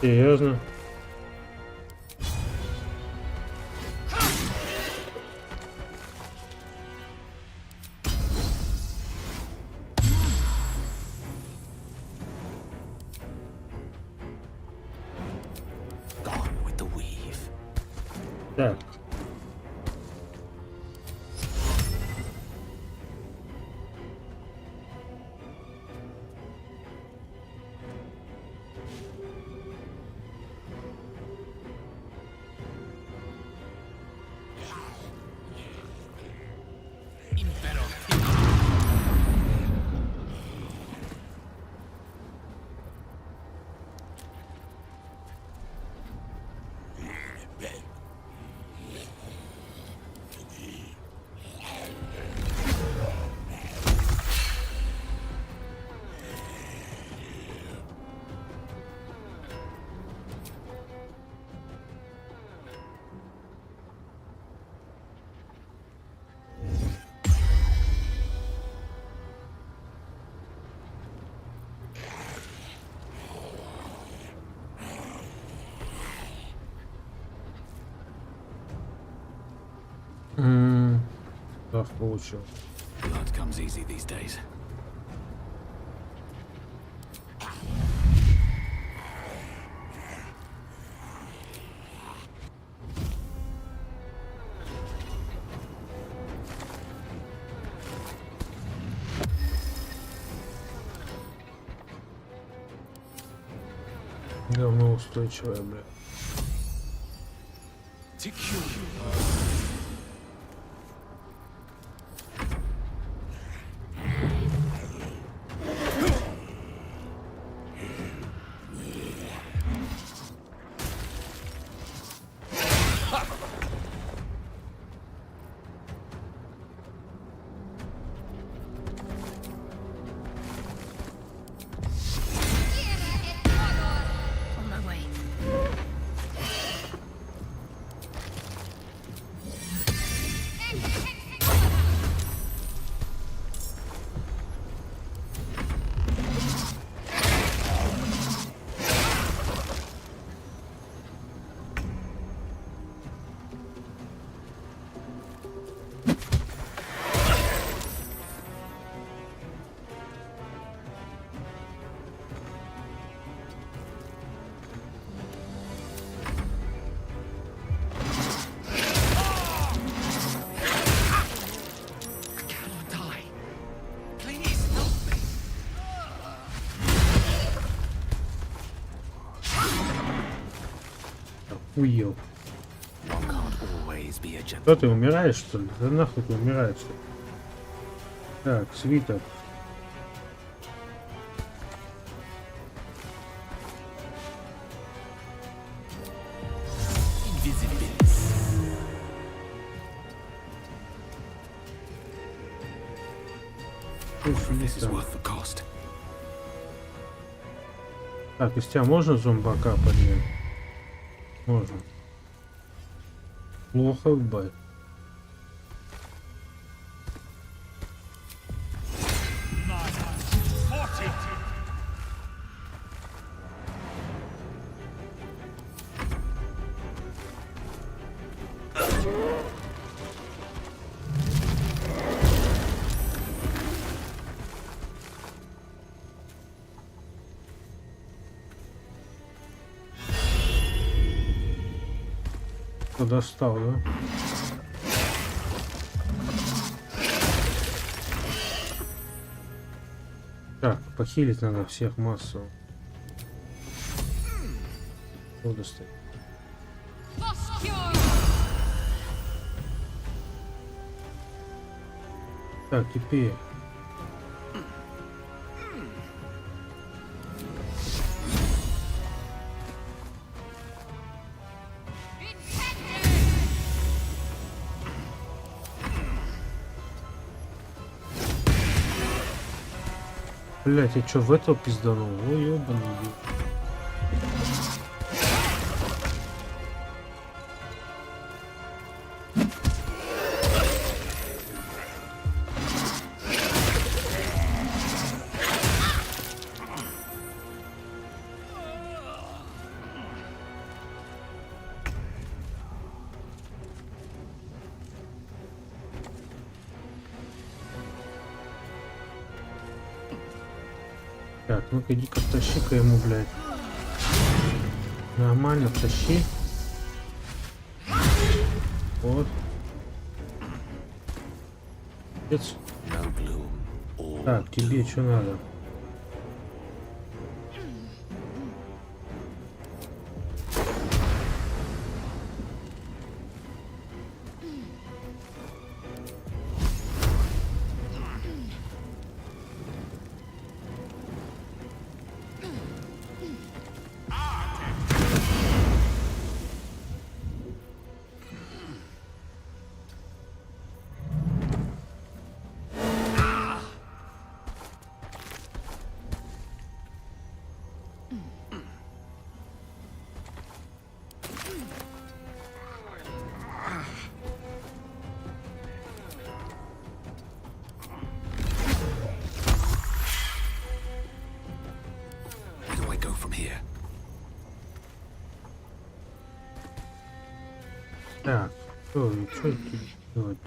Серьезно? Так. Штраф получил. Blood comes easy these days. Говно устойчивое, бля. On my way. Уел. One can't always be a Что gentleman. ты умираешь, что ли? Да нахуй ты умираешь, что ли? Так, свиток. This is worth the cost. Так, из тебя можно зомбака поднять? Можно. Плохо, бай. Достал, да? Так, похилить надо всех массово. Что достать? Так, теперь. Блять, я чё, в этого пизданул? Ой, ёбаный бил. Так, ну-ка иди-ка втащи-ка ему, блядь. Нормально, втащи. Вот. Молодец. No bloom, all Так, тебе что надо? Where do I go from here? Так, что тут делать?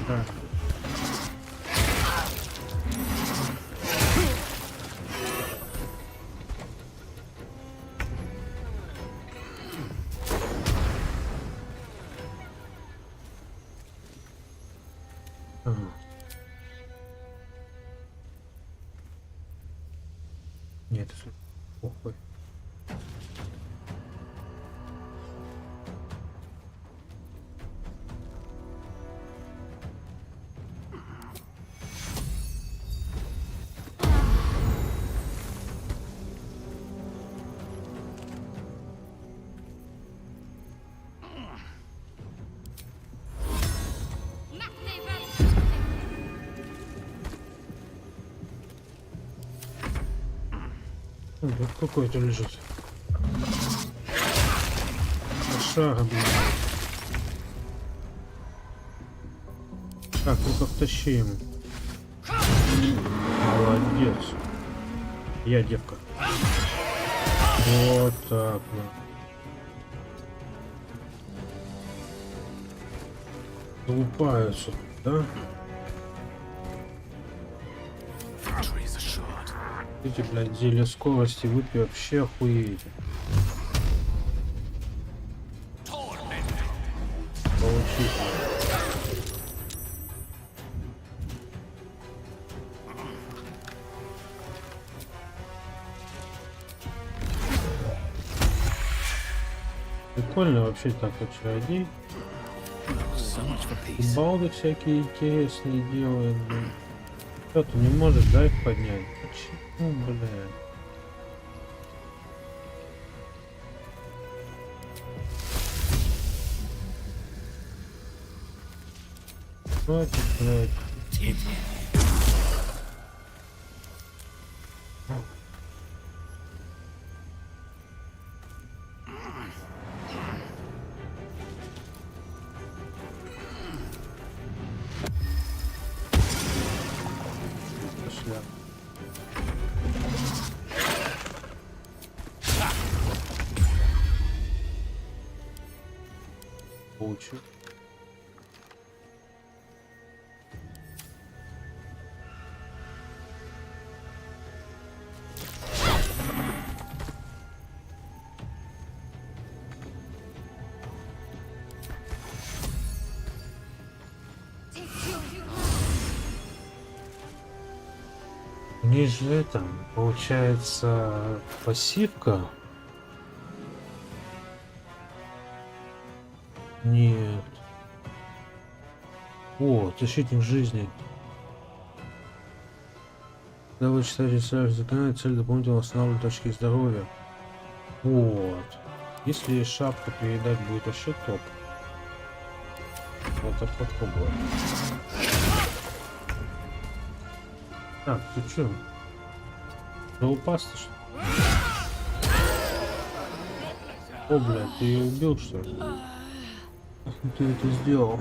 Так. Ага. Нет, похуй. Тут какой-то лежит. Шага, блин. Так, ну-ка втащи ему. Молодец. Я девка. Вот так вот. Глупаются, да? Эти, блядь, зелье скорости выпей, вообще охуеете. Получите. Прикольно вообще так вот чародей. Балды всякие интересные делают, блин. Что ты не можешь, да, их поднять? Почему, бля? Хватит, блядь. Пошля. Получу. Ниже это получается пассивка. Нет. О, защитник жизни. Когда вы читаете заклинание, цель дополнительно восстанавливать точки здоровья. Вот. Если шапку передать, будет вообще топ. Вот так попробуем. Так, ты чё? Упасть, что ли? О, блядь, ты ее убил, что ли? Как ты это сделал?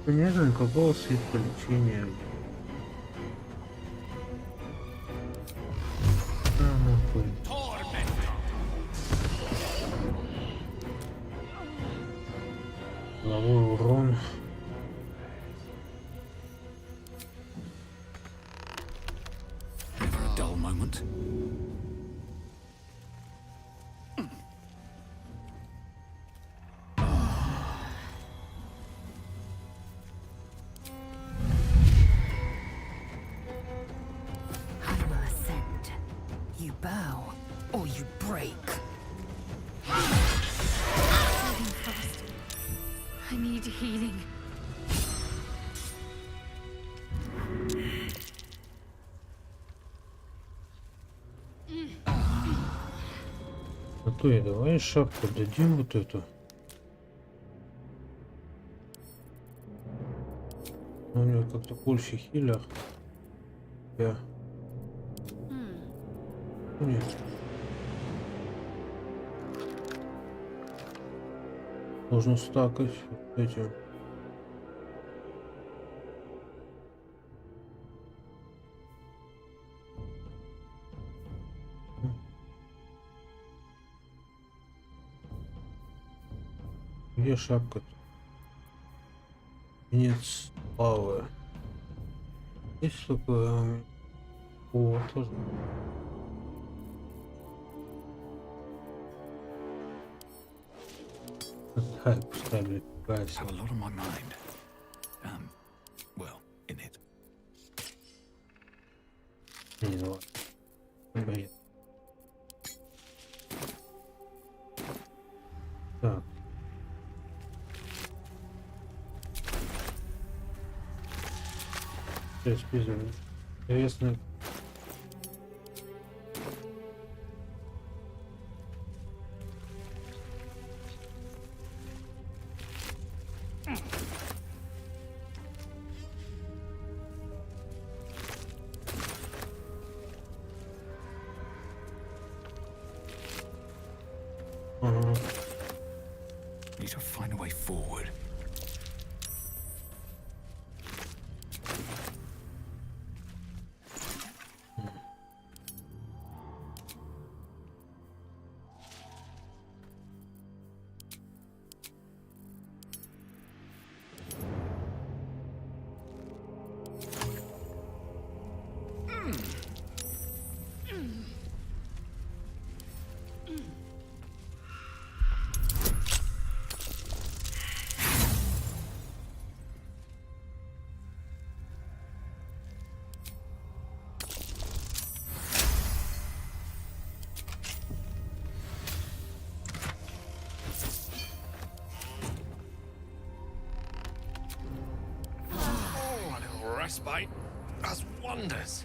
Не знаю, какого свитка лечения. Нахуй. Головой урон. Never a dull moment. I will ascend. You bow, or you break. Moving fast. I need healing. А то и давай шапку дадим вот эту. У него как-то больше хилях. Я. Нет. Должен стакать этим. Где шапка-то? Конец славы. Есть такое? О, тоже. Так, пускай, блядь, кайся. Have a lot on my mind. Well, in it. Не, ну ладно. Бред. Так. Сейчас используем. Интересно. Ага. Need to find a way forward. Respite does wonders.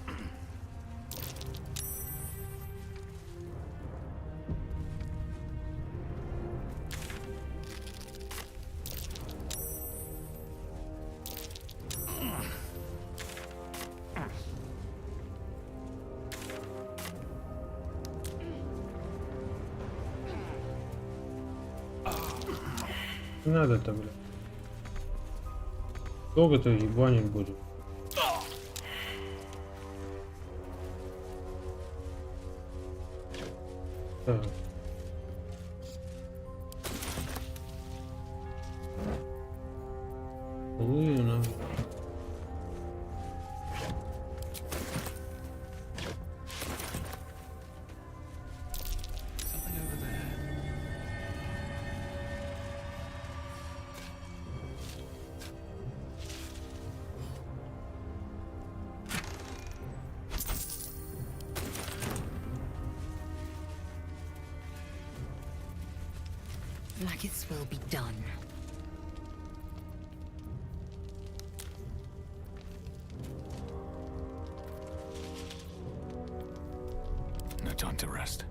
Не надо-то, блядь. Долго-то ебанить будем. Так. Блин, Something over there. Like its will be done. No time to rest.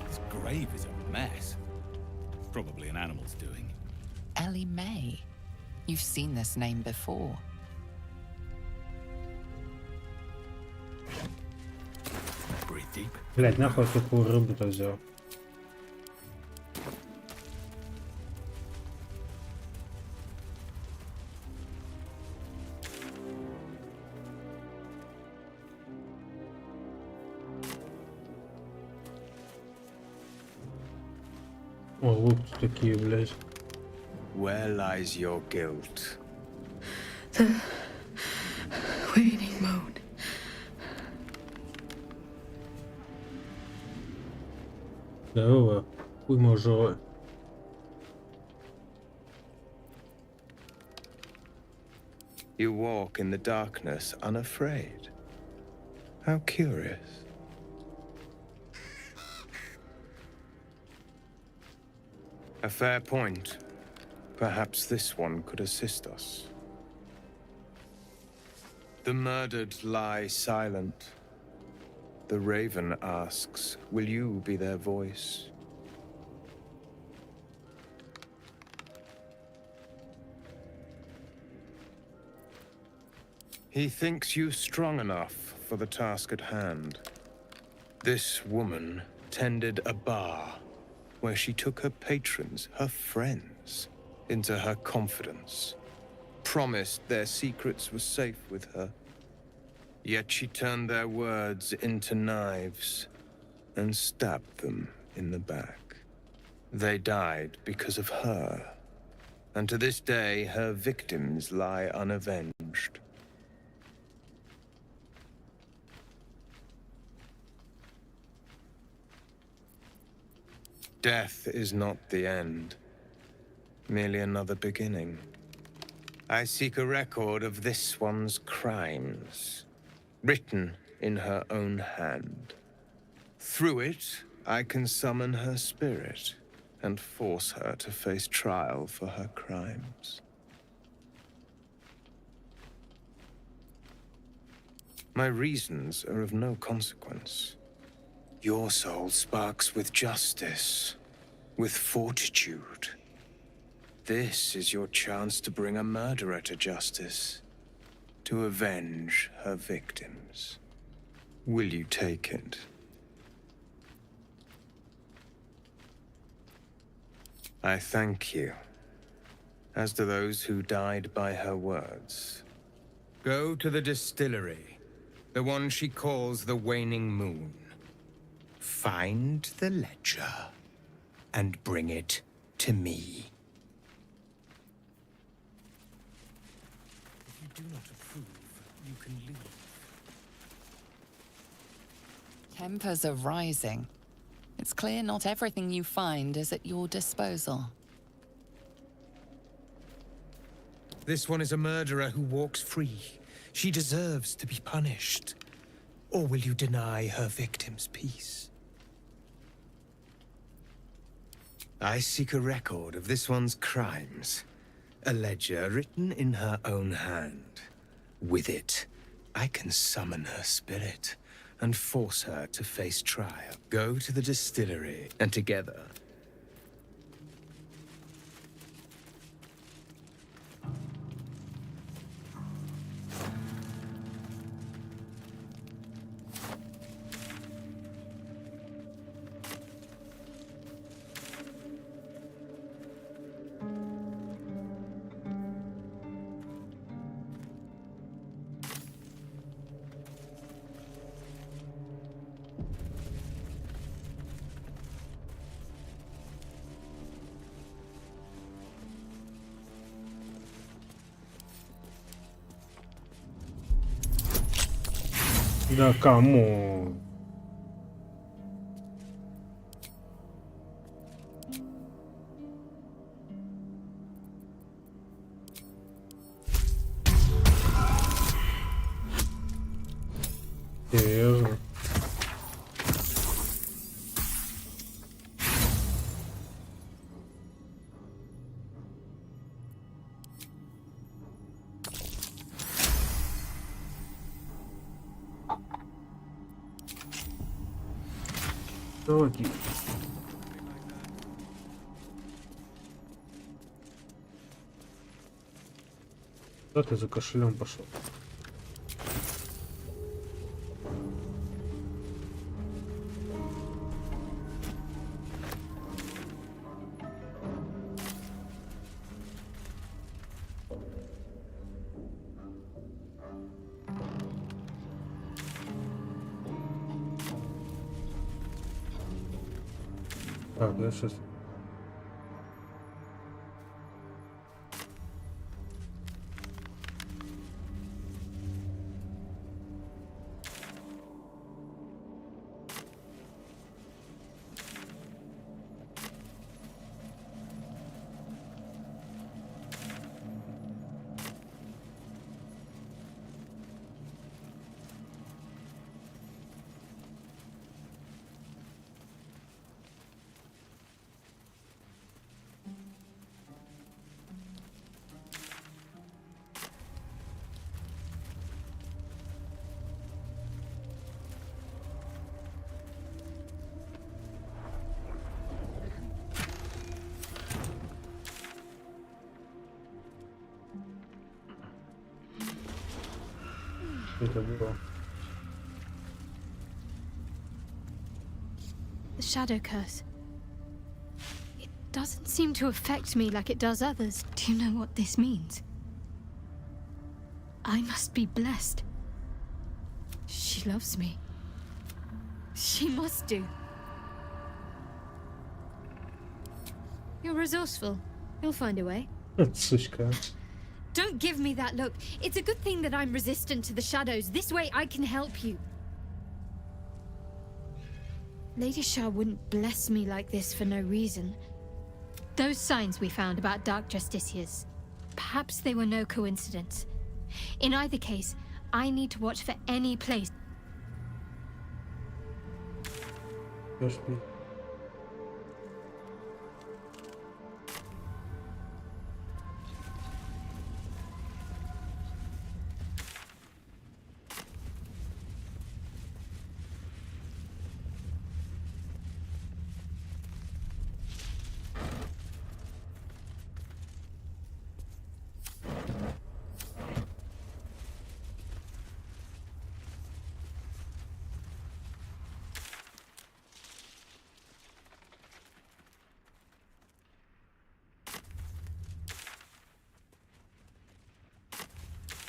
This grave is a mess. Probably an animal's doing. Ellie May. You've seen this name before. deep. Блять, нахуй я такую рыбу-то взял. О, лук такие, блядь. Where lies your guilt? The waiting mode. Здорово, хуй мажор. You walk in the darkness unafraid. How curious. A fair point. Perhaps this one could assist us. The murdered lie silent. The raven asks, will you be their voice? He thinks you strong enough for the task at hand. This woman tended a bar where she took her patrons, her friends, into her confidence, promised their secrets were safe with her. Yet she turned their words into knives and stabbed them in the back. They died because of her, and to this day her victims lie unavenged. Death is not the end, merely another beginning. I seek a record of this one's crimes, written in her own hand. Through it, I can summon her spirit and force her to face trial for her crimes. My reasons are of no consequence. Your soul sparks with justice, with fortitude. This is your chance to bring a murderer to justice, to avenge her victims. Will you take it? I thank you, as do those who died by her words. Go to the distillery, the one she calls the Waning Moon. Find the ledger and bring it to me. If you do not approve, you can leave. Tempers are rising. It's clear not everything you find is at your disposal. This one is a murderer who walks free. She deserves to be punished. Or will you deny her victims peace? I seek a record of this one's crimes. A ledger written in her own hand. With it, I can summon her spirit and force her to face trial. Go to the distillery, and together... Да кому? Серьезно? Давайте. Куда ты за кошелем пошел? Так, я сейчас... Это было. The shadow curse. It doesn't seem to affect me like it does others. Do you know what this means? I must be blessed. She loves me. She must do. You're resourceful. You'll find a way. Сучка. Don't give me that look. It's a good thing that I'm resistant to the shadows. This way I can help you. Lady Shah wouldn't bless me like this for no reason. Those signs we found about dark justiciars, perhaps they were no coincidence. In either case, I need to watch for any place. Just be.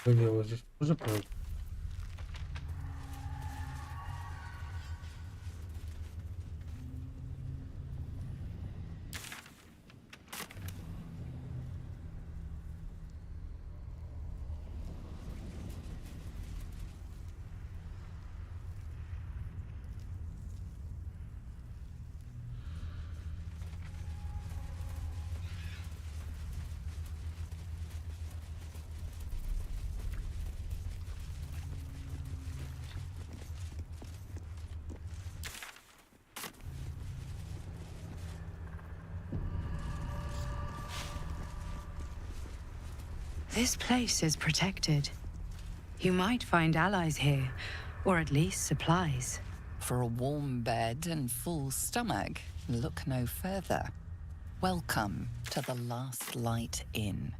Что делать здесь? Тоже правда. This place is protected. You might find allies here, or at least supplies. For a warm bed and full stomach, look no further. Welcome to the Last Light Inn.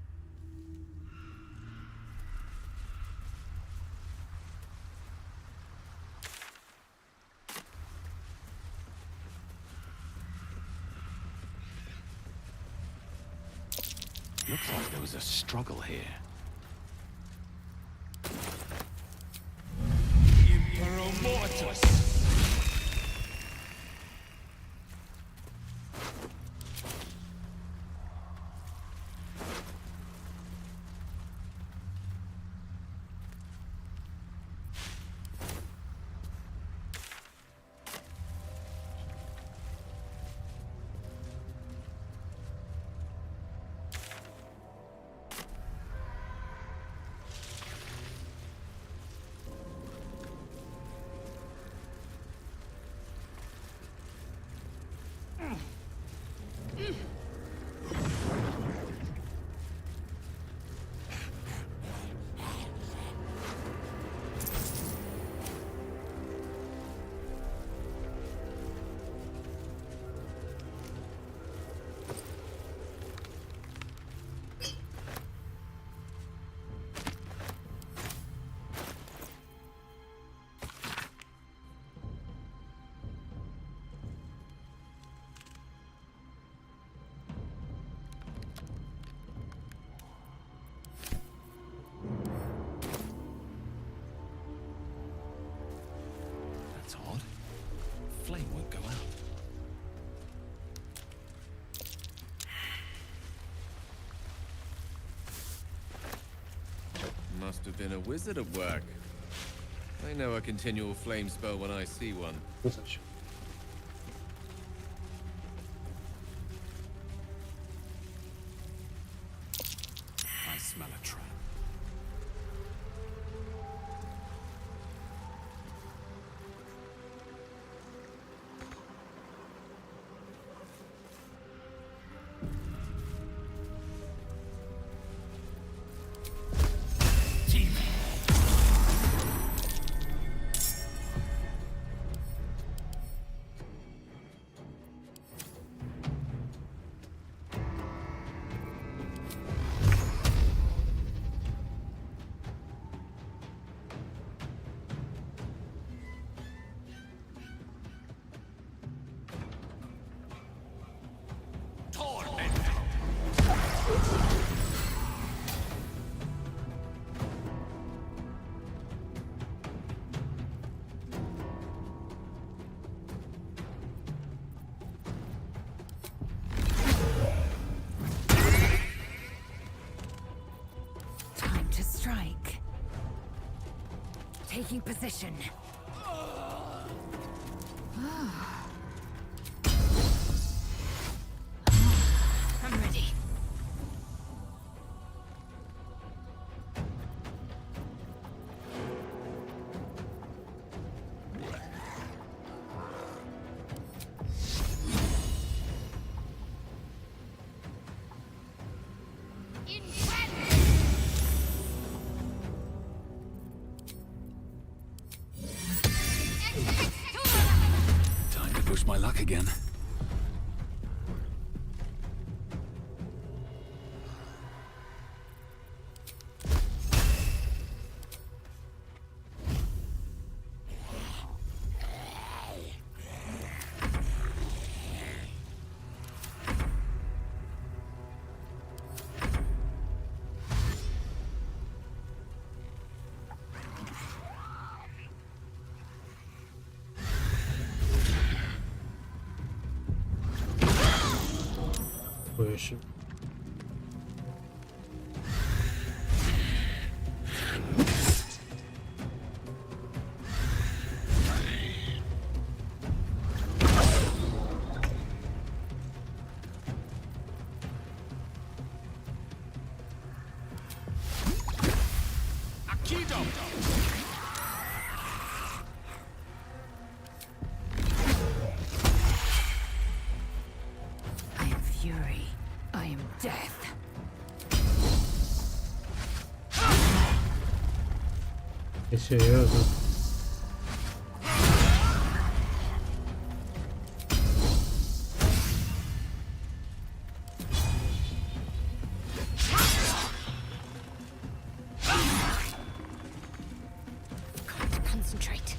Looks like there was a struggle here. Impero Mortis! must have been a wizard at work. I know a continual flame spell when I see one. I smell a trap. Time to strike. Taking position. I'm ready. Time to push my luck again. Еще. I am fury. I am death. И серьезно. Got to concentrate.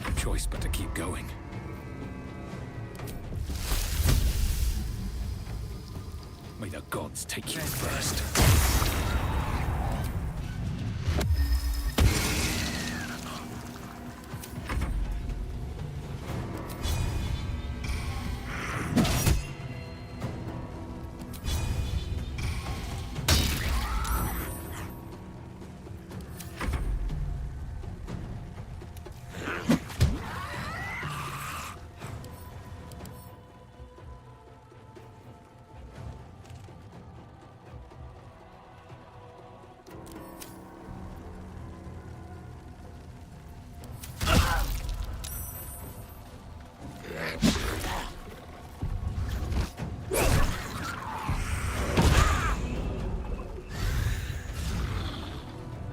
No choice but to keep going. May the gods take you first.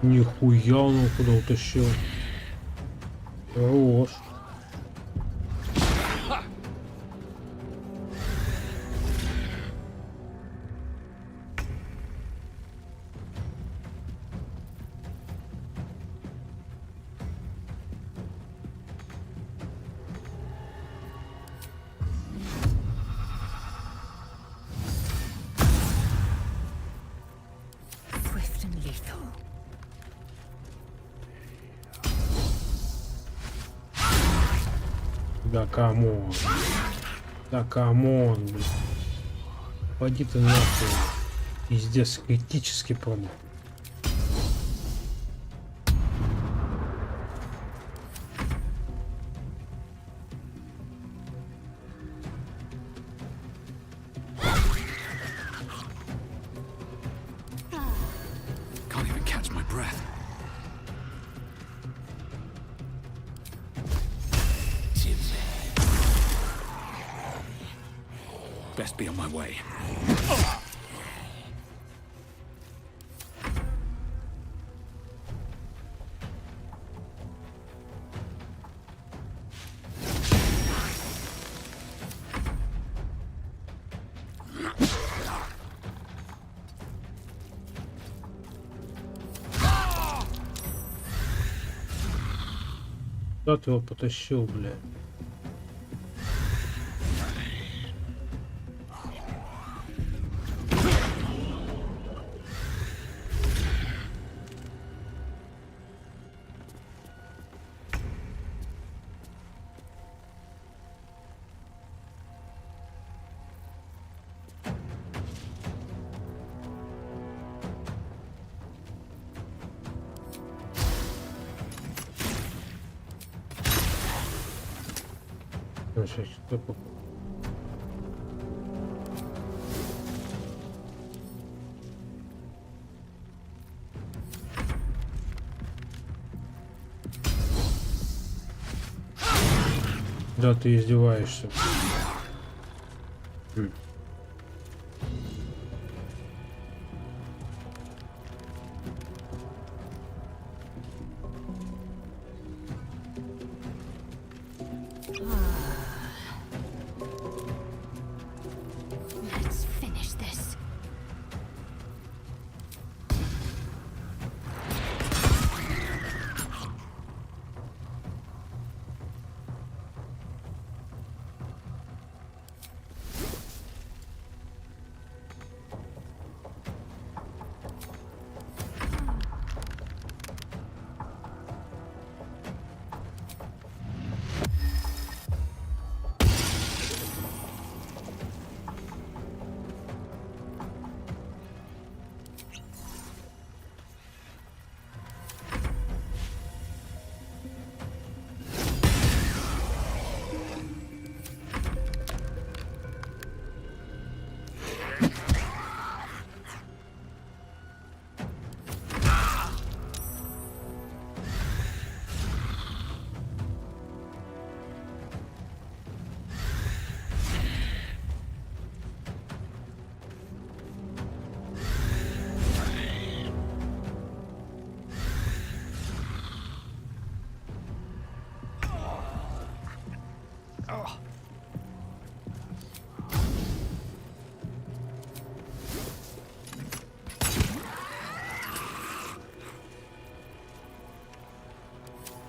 Нихуя он куда утащил. Хорош. Да камон. Да камон, блин. Пойди ты нахуй. Пиздец, критически промах. Can't even catch my breath. Best be on my way. Куда ты его потащил, бля? Сейчас что попал? Да, ты издеваешься. Let's finish this.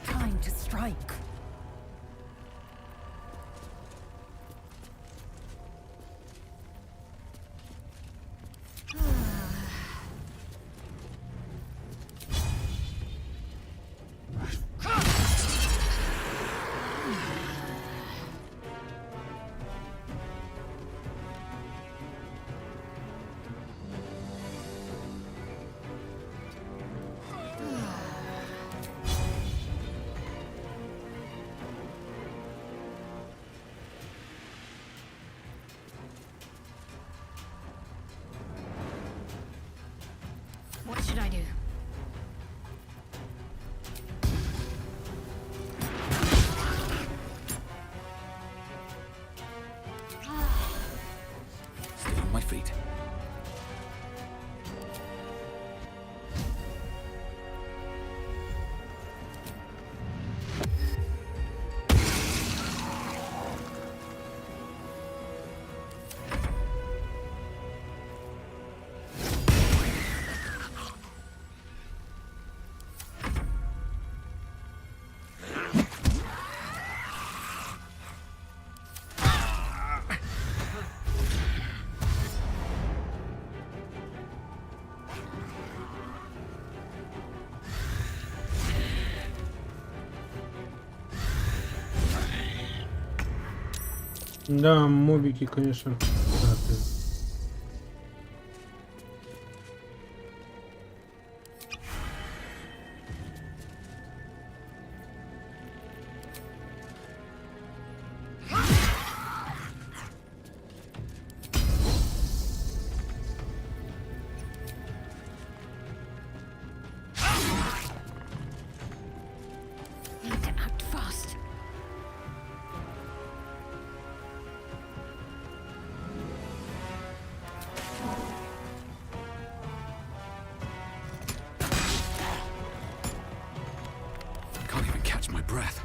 Time to strike. What should I do? Stay on my feet. Да, мобики, конечно. Need to act fast. Can't even catch my breath.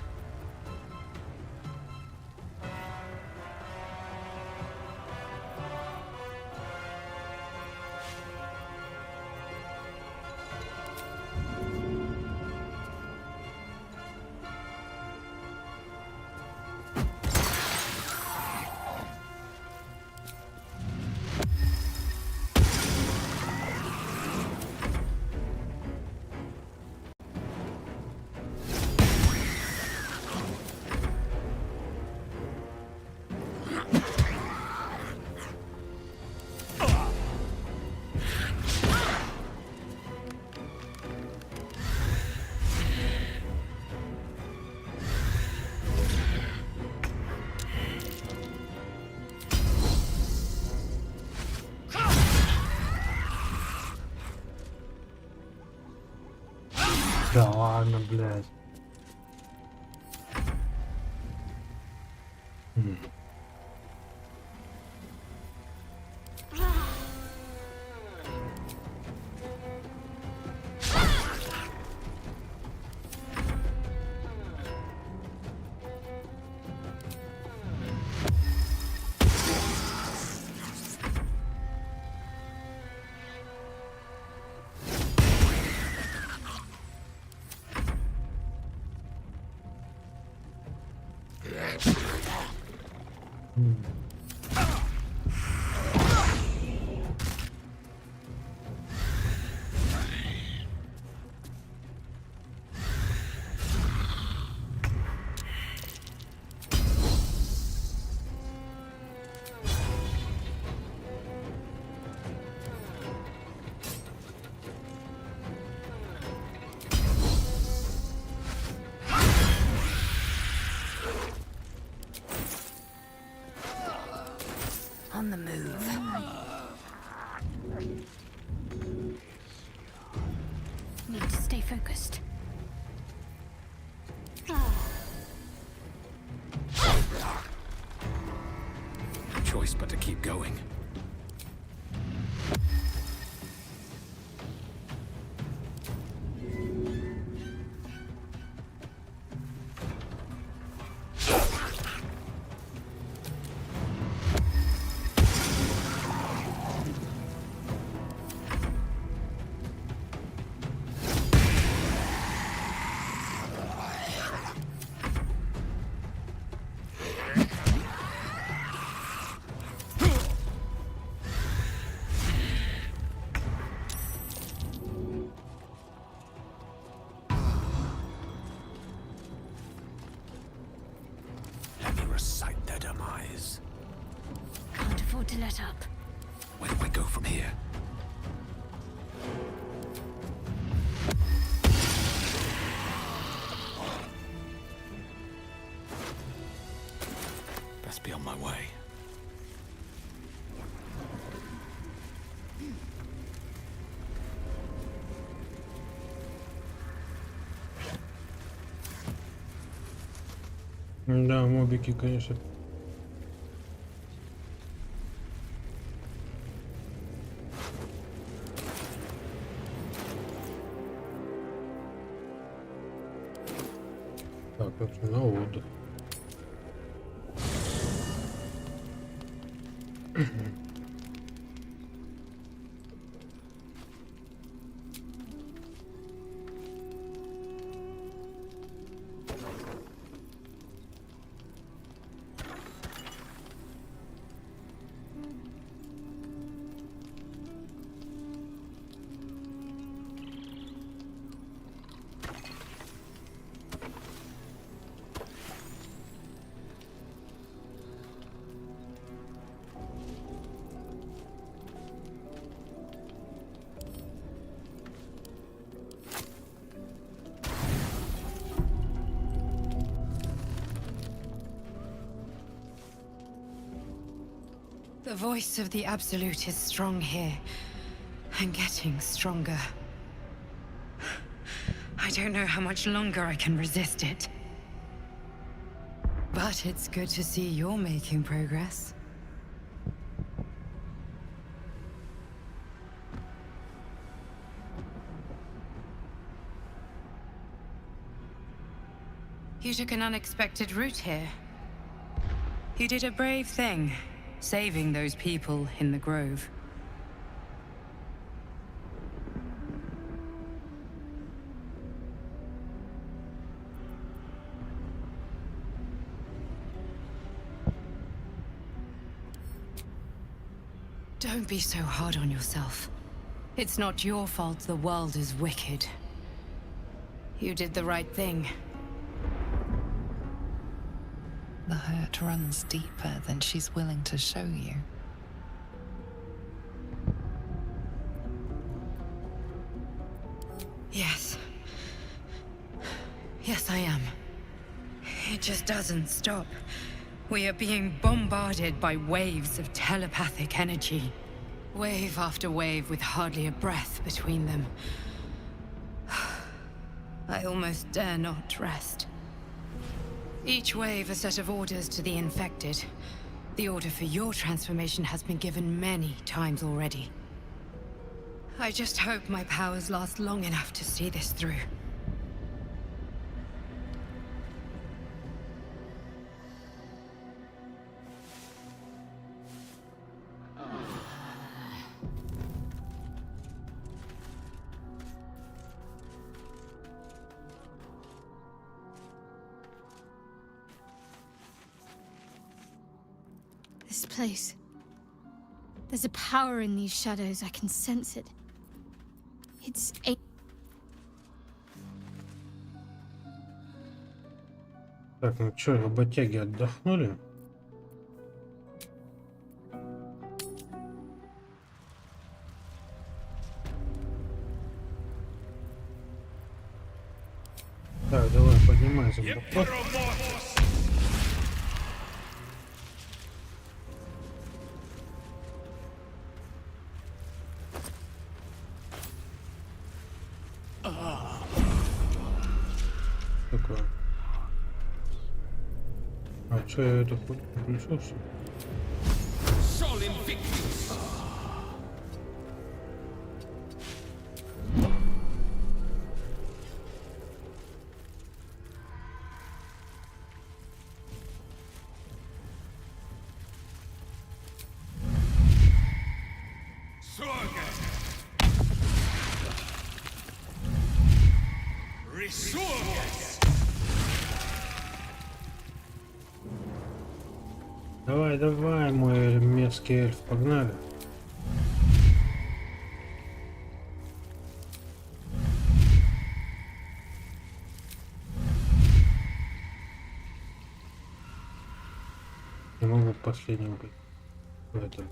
Да ладно, блядь. On the move. Need to stay focused. No choice but to keep going. Let me recite their demise. Can't afford to let up. Where do I go from here? Best be on my way. Да, мобики, конечно. Так, это на отдых. The voice of the Absolute is strong here, and getting stronger. I don't know how much longer I can resist it. But it's good to see you're making progress. You took an unexpected route here. You did a brave thing, saving those people in the grove. Don't be so hard on yourself. It's not your fault the world is wicked. You did the right thing. The hurt runs deeper than she's willing to show you. Yes. Yes, I am. It just doesn't stop. We are being bombarded by waves of telepathic energy. Wave after wave with hardly a breath between them. I almost dare not rest. Each wave a set of orders to the infected. The order for your transformation has been given many times already. I just hope my powers last long enough to see this through. This place. There's a power in these shadows. I can sense it. It's a... Так, ну чё, работяги отдохнули? Так, давай, поднимайся. Такое. А чё я это включился? Sol Invictus. Давай, давай, мой мерзкий эльф, погнали. Не могу последним быть в этом.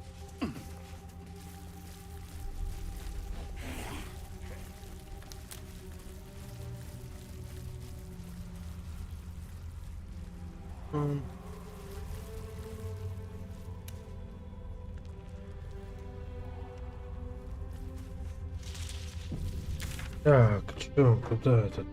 Так, чё, куда этот?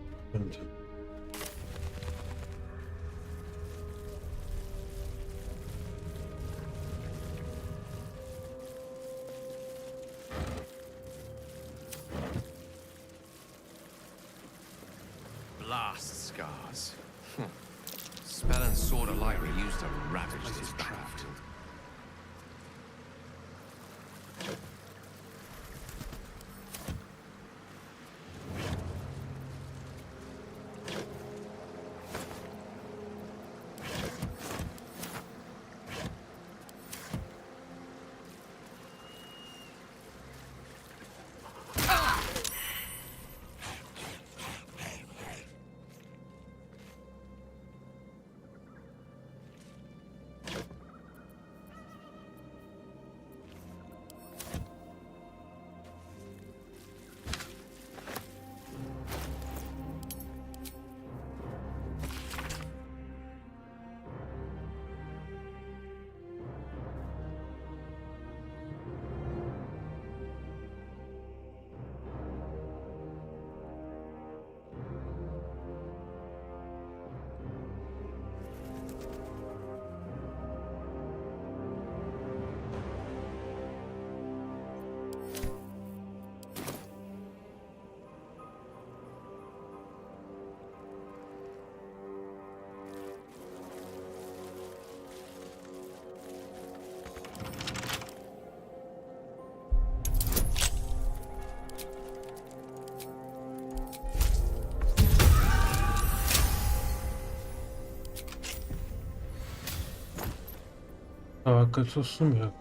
Blast scars. Spell and sword alike were used to ravage this battlefield. Так, это сумерек.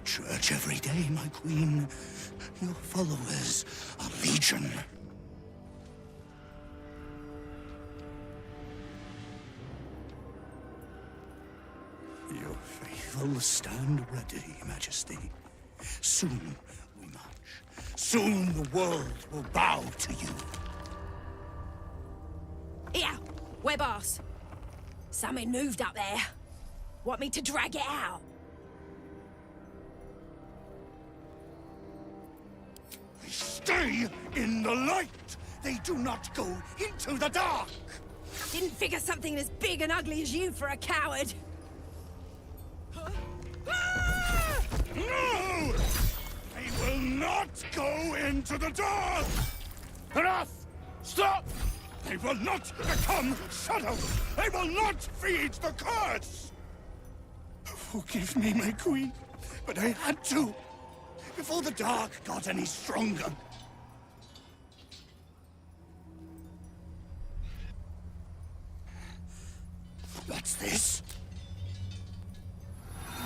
Church every day, my queen. Your followers are legion. Your faithful stand ready, Majesty. Soon we march. Soon the world will bow to you. Here, web ass. Something moved up there. Want me to drag it out? Stay in the light! They do not go into the dark! Didn't figure something as big and ugly as you for a coward. No! They will not go into the dark! Enough! Stop! They will not become shadow! They will not feed the curse! Forgive me, my queen, but I had to. Before the dark got any stronger. What's this?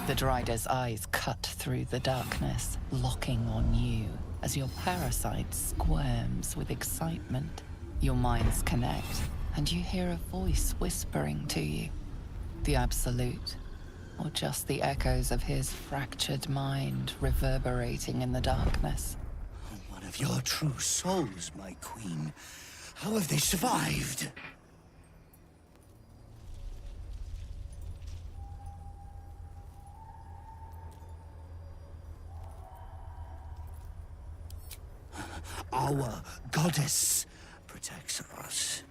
The Drider's eyes cut through the darkness, locking on you as your parasite squirms with excitement. Your minds connect, and you hear a voice whispering to you. The Absolute, or just the echoes of his fractured mind reverberating in the darkness. One of your true souls, my queen. How have they survived? Our goddess protects us.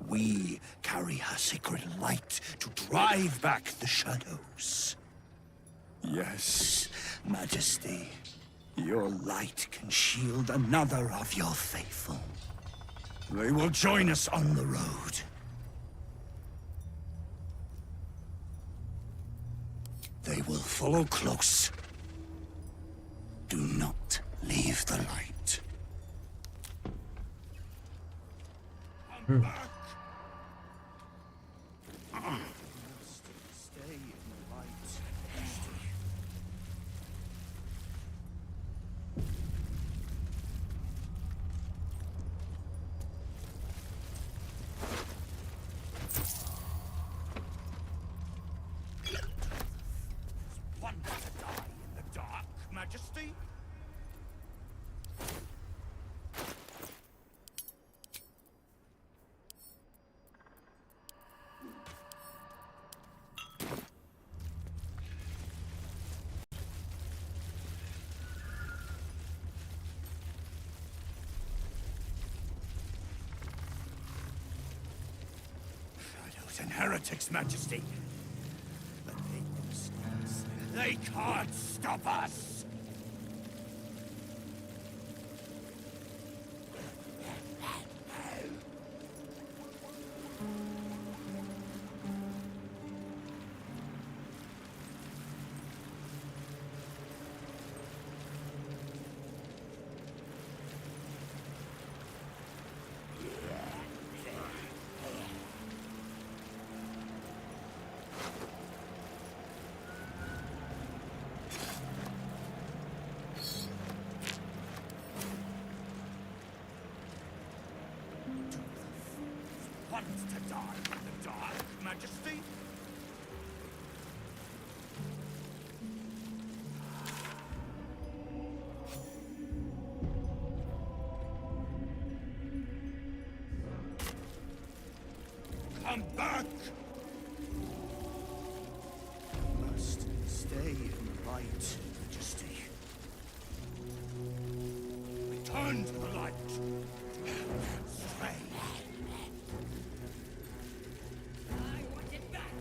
We carry her sacred light to drive back the shadows. Yes, Majesty. Your light can shield another of your faithful. They will join us on the road. They will follow close. Do not leave the light. Come back. Stay in the light. One to die in the dark, Majesty. Shadows and heretics, Majesty. But they can stop us. They can't stop us! want to die in the dark, Majesty? Come back! Must stay in the light, Majesty. Return to the light. Stray. I want it back!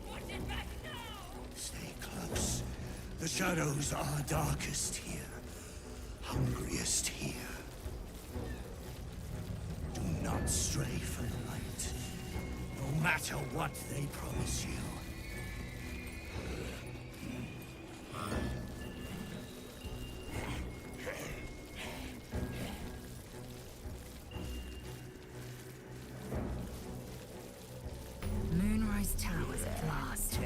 Want it back now! Stay close. The shadows are darkest here, hungriest here. Do not stray from the light, no matter what they promise you. Moonrise Towers at last.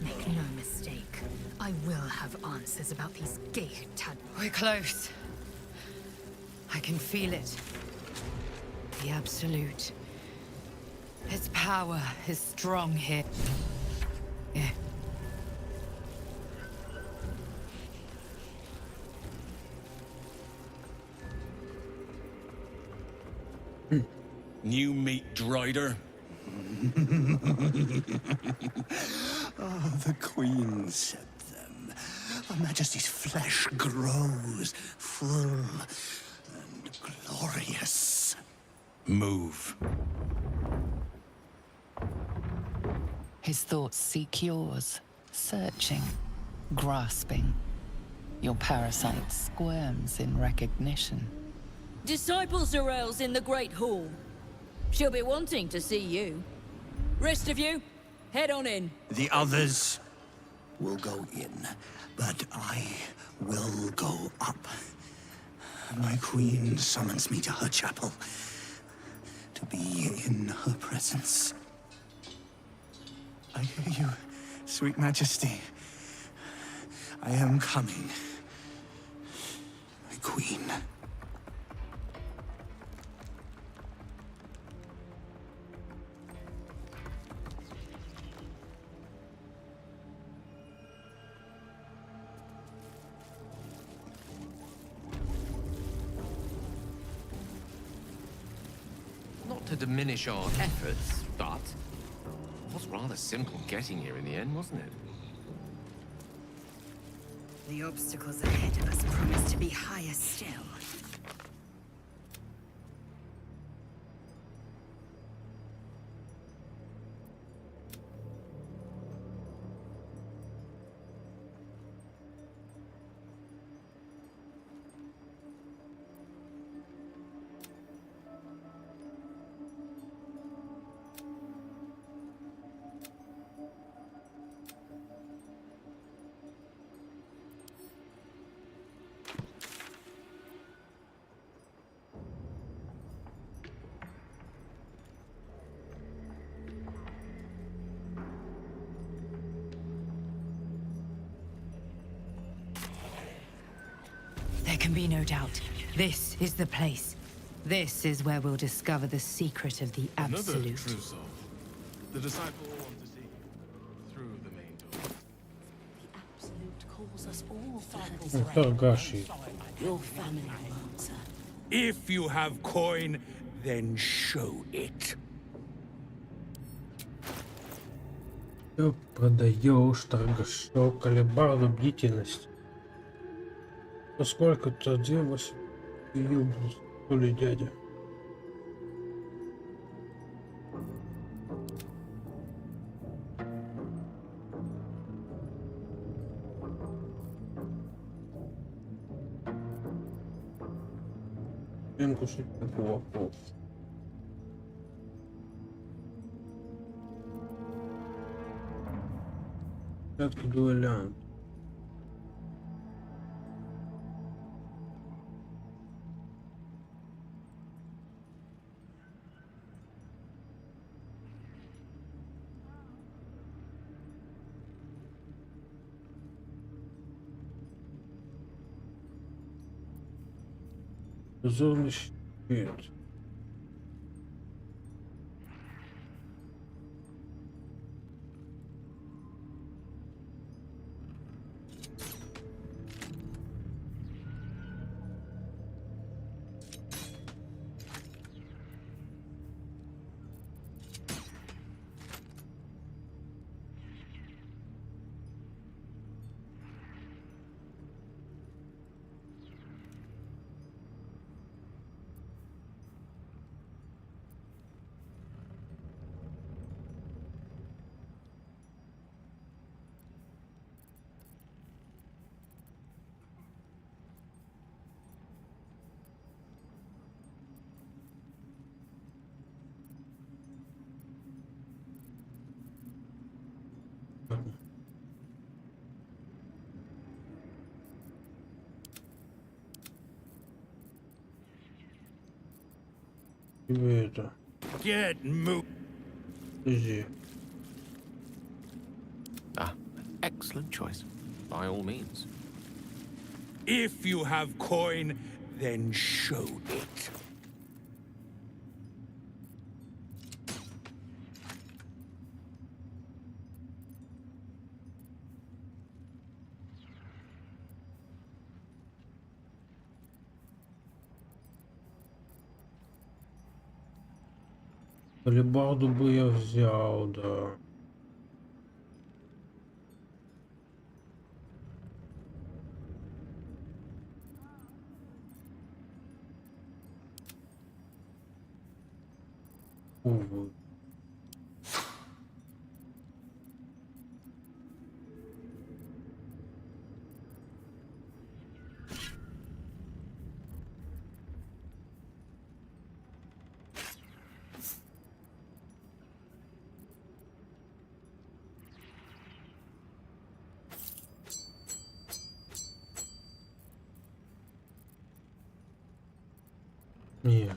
Make no mistake, I will have answers about these gay tad. We're close. I can feel it. The Absolute. Its power is strong here. Yeah. New meat, Drider. Oh, the Queen said them. Her Majesty's flesh grows full and glorious. Move. His thoughts seek yours, searching, grasping. Your parasite squirms in recognition. Disciple Zarel's in the Great Hall. She'll be wanting to see you. Rest of you, head on in. The others will go in, but I will go up. My queen summons me to her chapel to be in her presence. I hear you, sweet majesty. I am coming. My queen. Not to diminish our efforts, but it was rather simple getting here in the end, wasn't it? The obstacles ahead of us promise to be higher still. There can be no doubt. This is the place. This is where we'll discover the secret of the Absolute. Another trousseau. The disciple will want to see you through the main door. The Absolute calls us all fathers. Торгаши. Your family will answer. If you have coin, then show it. Ты продаешь, торгашок, колебарду, бдительность. Поскольку-то девушек юбус, то ли дядя. Кушать кулаков. Пятки дуэлянт. Дозорный щит. тебе это... Get moved. Подожди. Ah, excellent choice. By all means. If you have coin, then show it. Алебарду бы я взял, да. Увы. Не.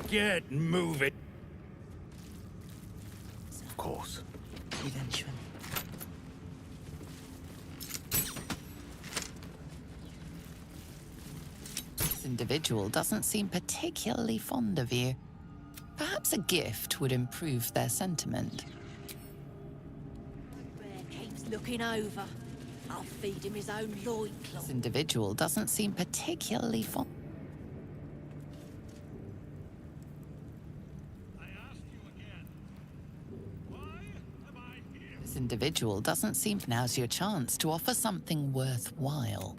Get moving. Of course. Eventually. This individual doesn't seem particularly fond of you. Perhaps a gift would improve their sentiment. Bear keeps looking over. I'll feed him his own loincloth. This individual doesn't seem particularly fond. This individual doesn't seem. Now's your chance to offer something worthwhile.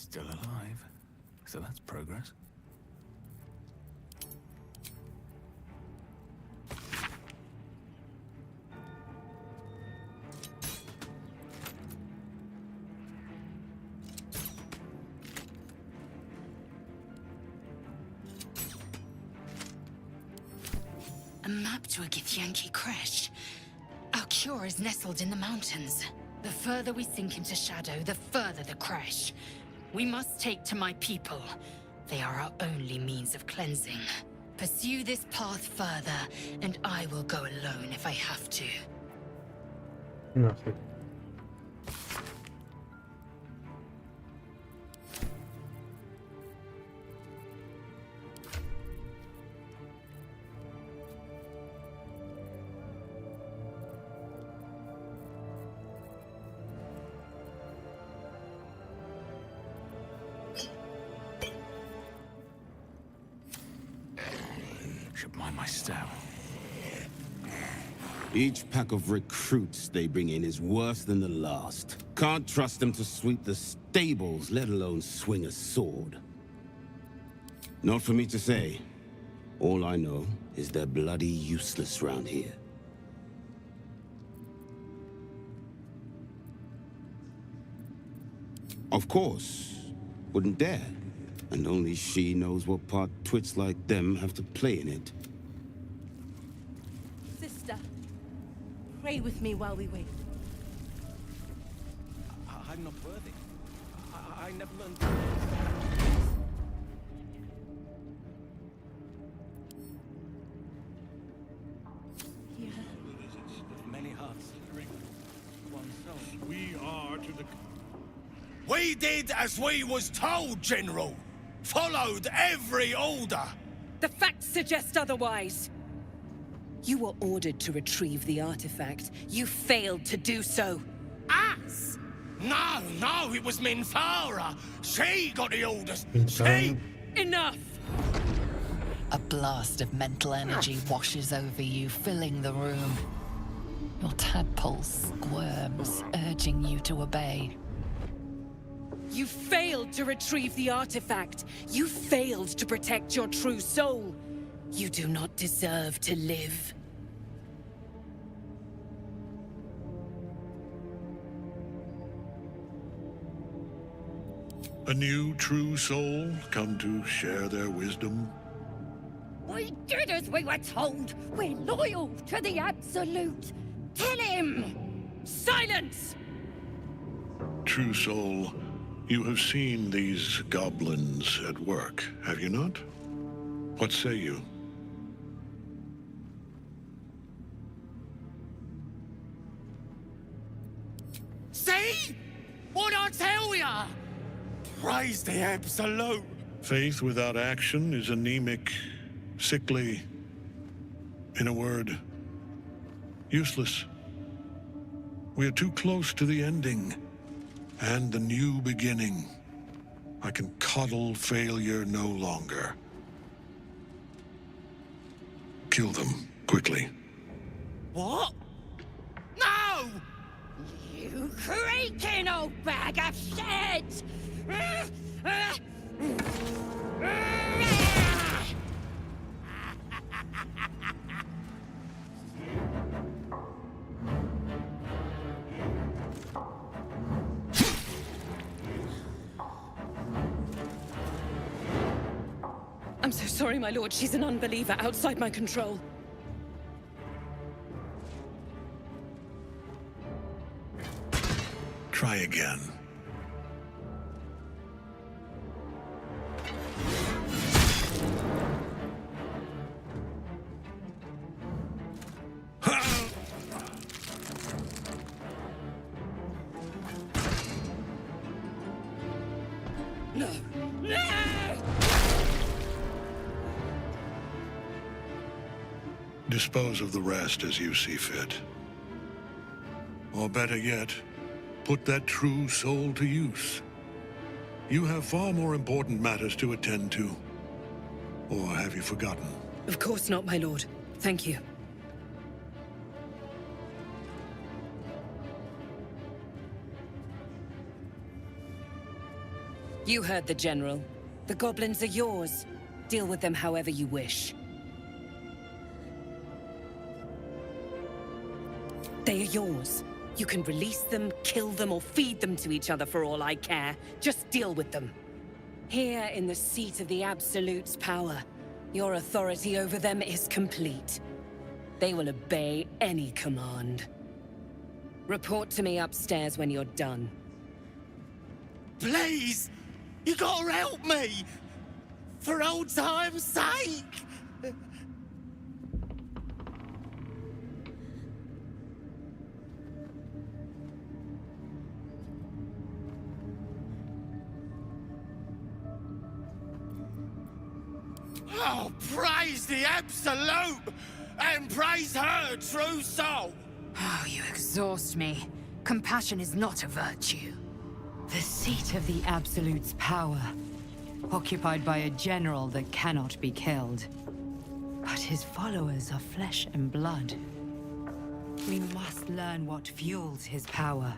Still alive. So that's progress. A map to a Githyanki creche. Our cure is nestled in the mountains. The further we sink into shadow, the further the creche. We must take to my people. They are our only means of cleansing. Pursue this path further, and I will go alone if I have to. Нафиг. Should mind my step. Each pack of recruits they bring in is worse than the last. Can't trust them to sweep the stables, let alone swing a sword. Not for me to say. All I know is they're bloody useless round here. Of course. Wouldn't dare. And only she knows what part twits like them have to play in it. Sister, pray with me while we wait. I'm not worthy. I never learned. Here. Many hearts drink one soul. We are to the... We did as we was told, General. Followed every order. The facts suggest otherwise. You were ordered to retrieve the artifact. You failed to do so. Us? No, it was Minthara. She got the orders. Minthara? Enough! A blast of mental energy washes over you, filling the room. Your tadpole squirms, urging you to obey. You failed to retrieve the artifact. You failed to protect your true soul. You do not deserve to live. A new true soul come to share their wisdom? We did as we were told. We're loyal to the Absolute. Tell him! Silence! True soul, you have seen these goblins at work, have you not? What say you? See? What I tell ya? Praise the Absolute. Faith without action is anemic, sickly, in a word, useless. We are too close to the ending and the new beginning. I can coddle failure no longer. Kill them, quickly. What? No! You creaking old bag of shit! I'm so sorry, my lord. She's an unbeliever outside my control. Try again. No! No! Dispose of the rest as you see fit. Or better yet, put that true soul to use. You have far more important matters to attend to. Or have you forgotten? Of course not, my lord. Thank you. You heard the General. The goblins are yours. Deal with them however you wish. They are yours. You can release them, kill them, or feed them to each other for all I care. Just deal with them. Here in the seat of the Absolute's power, your authority over them is complete. They will obey any command. Report to me upstairs when you're done. Please! You gotta help me! For old time's sake! Oh, praise the Absolute! And praise her true soul! Oh, you exhaust me. Compassion is not a virtue. The seat of the Absolute's power, occupied by a general that cannot be killed. But his followers are flesh and blood. We must learn what fuels his power.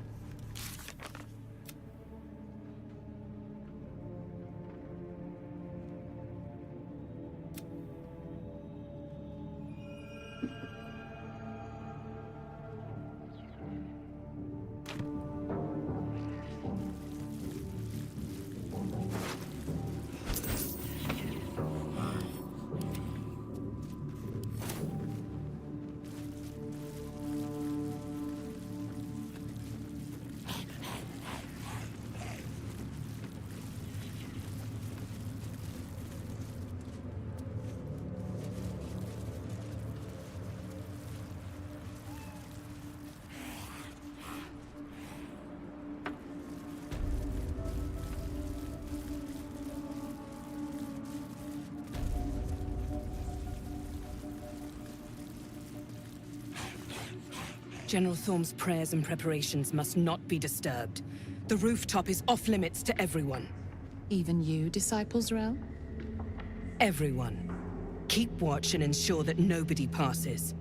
General Thorm's prayers and preparations must not be disturbed. The rooftop is off limits to everyone. Even you, Disciples Realm? Everyone. Keep watch and ensure that nobody passes.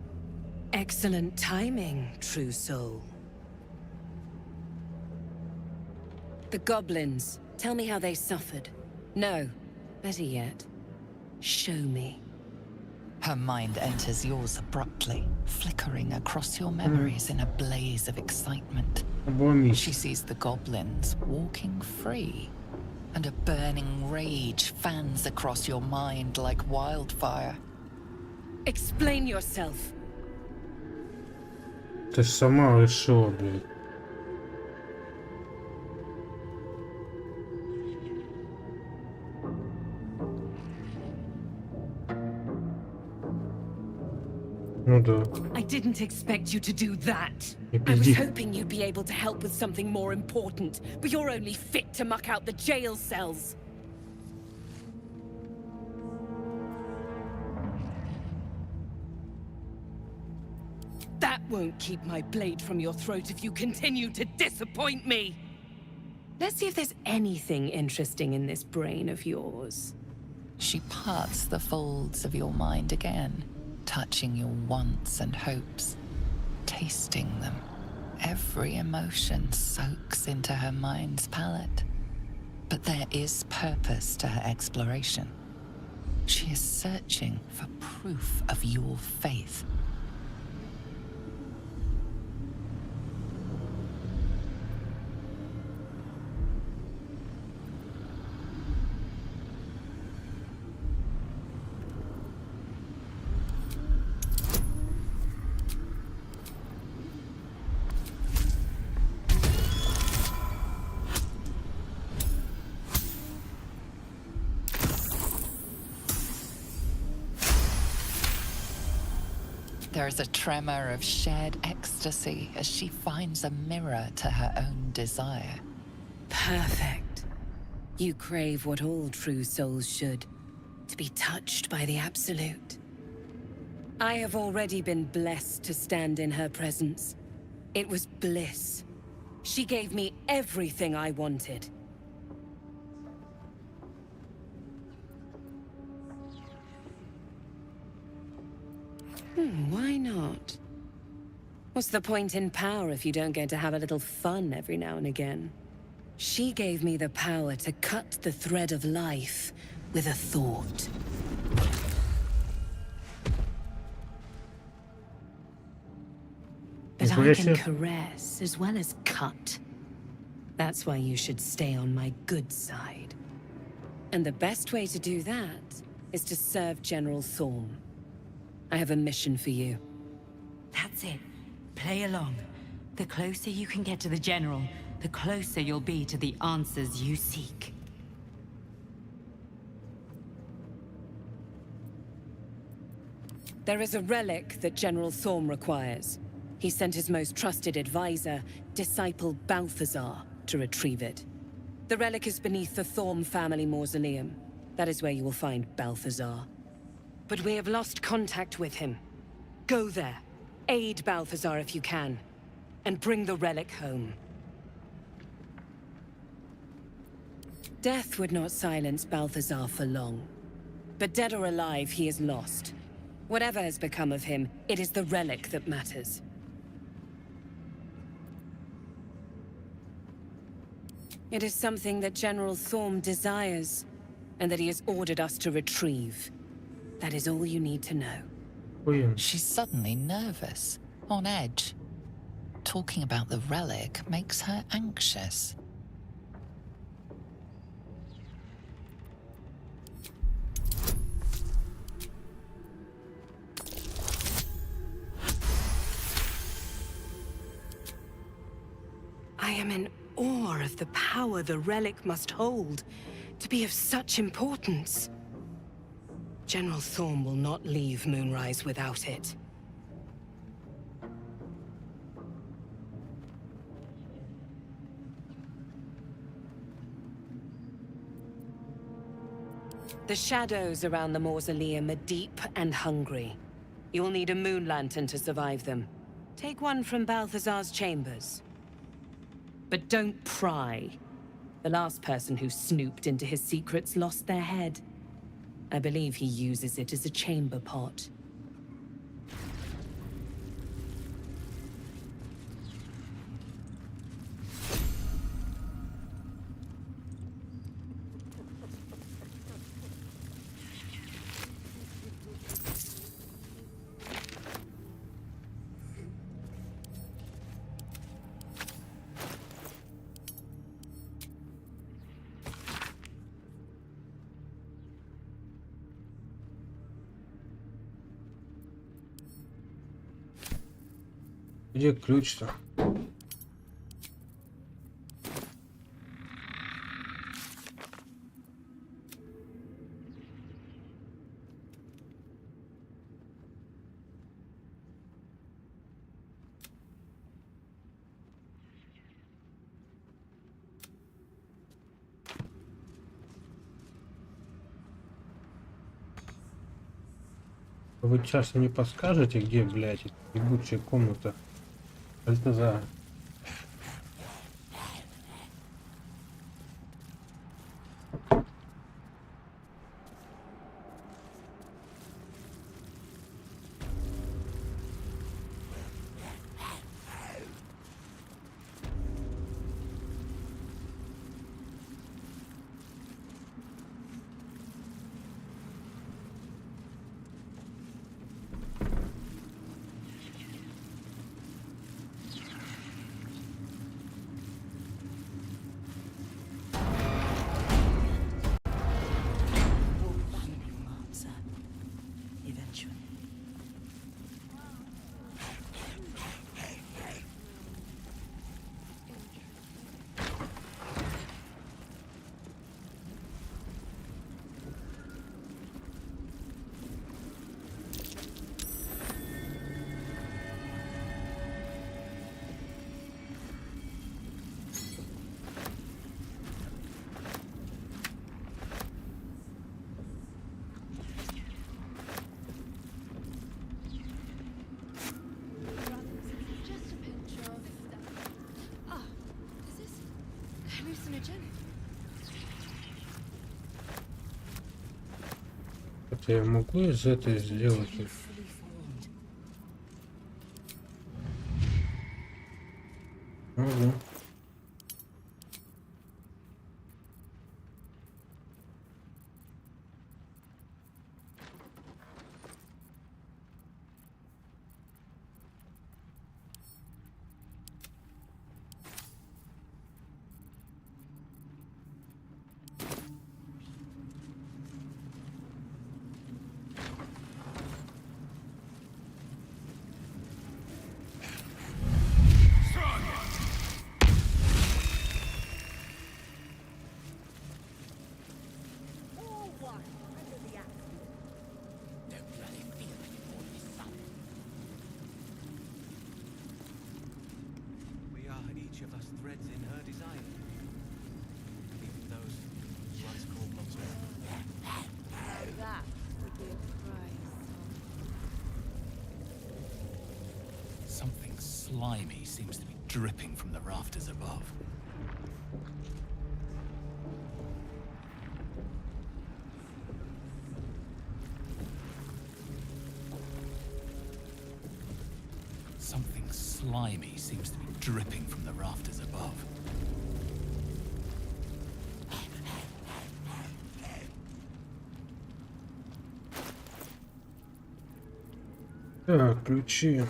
Excellent timing, true soul. The goblins. Tell me how they suffered. No, better yet, show me. Her mind enters yours abruptly, flickering across your memories in a blaze of excitement. She sees the goblins walking free, and a burning rage fans across your mind like wildfire. Explain yourself. Ты ж сама решила, блядь. Ну да. I didn't expect you to do that. I was пизди. hoping you'd be able to help with something more important, but you're only fit to muck out the jail cells. That won't keep my blade from your throat if you continue to disappoint me. Let's see if there's anything interesting in this brain of yours. She parts the folds of your mind again, touching your wants and hopes, tasting them. Every emotion soaks into her mind's palate. But there is purpose to her exploration. She is searching for proof of your faith. There is a tremor of shared ecstasy as she finds a mirror to her own desire. Perfect. You crave what all true souls should, to be touched by the Absolute. I have already been blessed to stand in her presence. It was bliss. She gave me everything I wanted. Why not? What's the point in power if you don't get to have a little fun every now and again? She gave me the power to cut the thread of life with a thought. But I can caress as well as cut. That's why you should stay on my good side. And the best way to do that is to serve General Thorm. I have a mission for you. That's it. Play along. The closer you can get to the General, the closer you'll be to the answers you seek. There is a relic that General Thorm requires. He sent his most trusted advisor, disciple Balthazar, to retrieve it. The relic is beneath the Thorm family mausoleum. That is where you will find Balthazar. But we have lost contact with him. Go there. Aid Balthazar if you can. And bring the relic home. Death would not silence Balthazar for long. But dead or alive, he is lost. Whatever has become of him, it is the relic that matters. It is something that General Thorm desires, and that he has ordered us to retrieve. That is all you need to know. She's suddenly nervous, on edge. Talking about the relic makes her anxious. I am in awe of the power the relic must hold to be of such importance. General Thorm will not leave Moonrise without it. The shadows around the mausoleum are deep and hungry. You'll need a moon lantern to survive them. Take one from Balthazar's chambers. But don't pry. The last person who snooped into his secrets lost their head. I believe he uses it as a chamber pot. Где ключ-то? Вы часом не подскажете, где, блядь, эта ебучая комната Бальтазара? Это я могу из этой сделать? Могу. We are each of us threads in her desire. Even those once called monsters. That would be a prize. Something slimy seems to be dripping from the rafters above. Something slimy seems to be dripping from the rafters above. Так, ключи.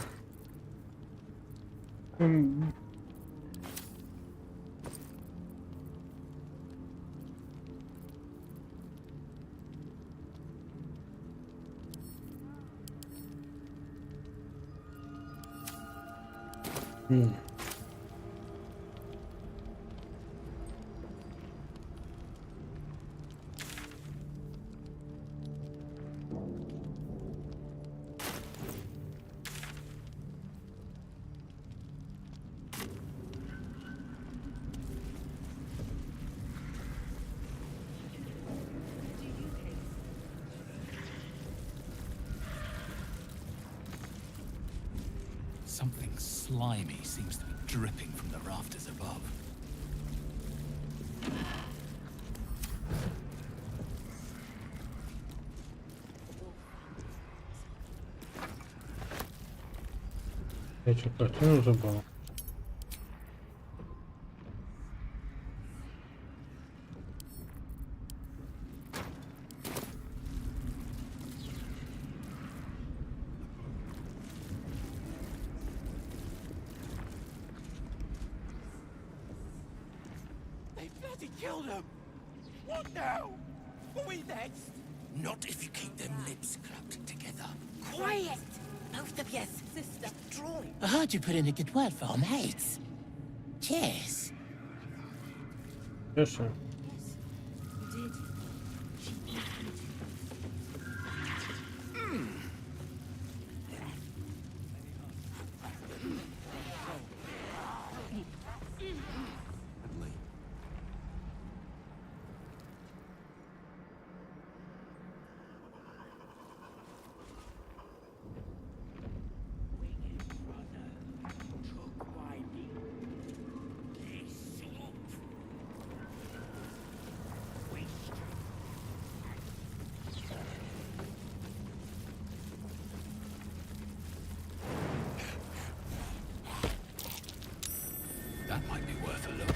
Something slimy seems to be dripping from the rafters above. Я что, картину забыл? Killed him! What now? Are we next? Not if you keep them lips clapped together. Quiet! Both of you, sister. Drawing. I heard you put in a good word for our mates. Cheers. Yes, sir. You did. That might be worth a look.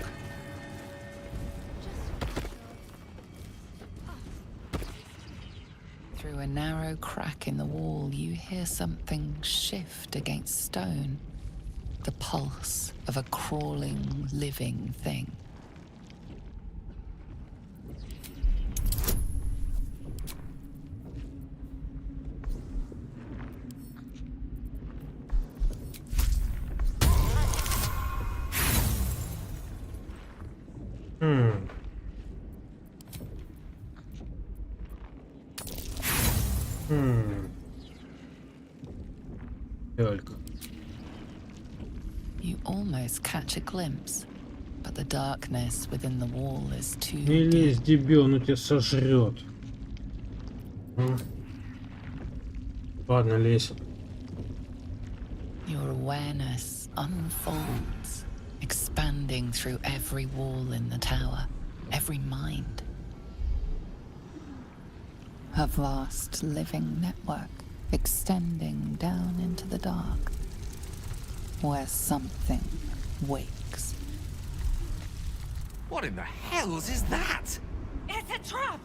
Through a narrow crack in the wall, you hear something shift against stone. The pulse of a crawling, living thing. You almost catch a glimpse, but the darkness within the wall is too Не лезь, дебил, он тебя сожрет. Ладно, лезь. Your awareness unfolds, expanding through every wall in the tower, every mind. A vast living network extending down into the dark, where something wakes. What in the hells is that? It's a trap!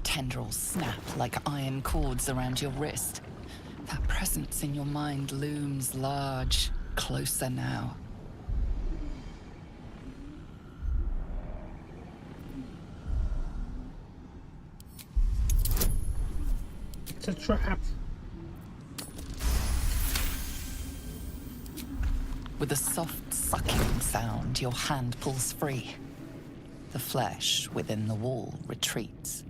Tendrils snap like iron cords around your wrist. That presence in your mind looms large, closer now. It's a trap. With a soft sucking sound, your hand pulls free. The flesh within the wall retreats.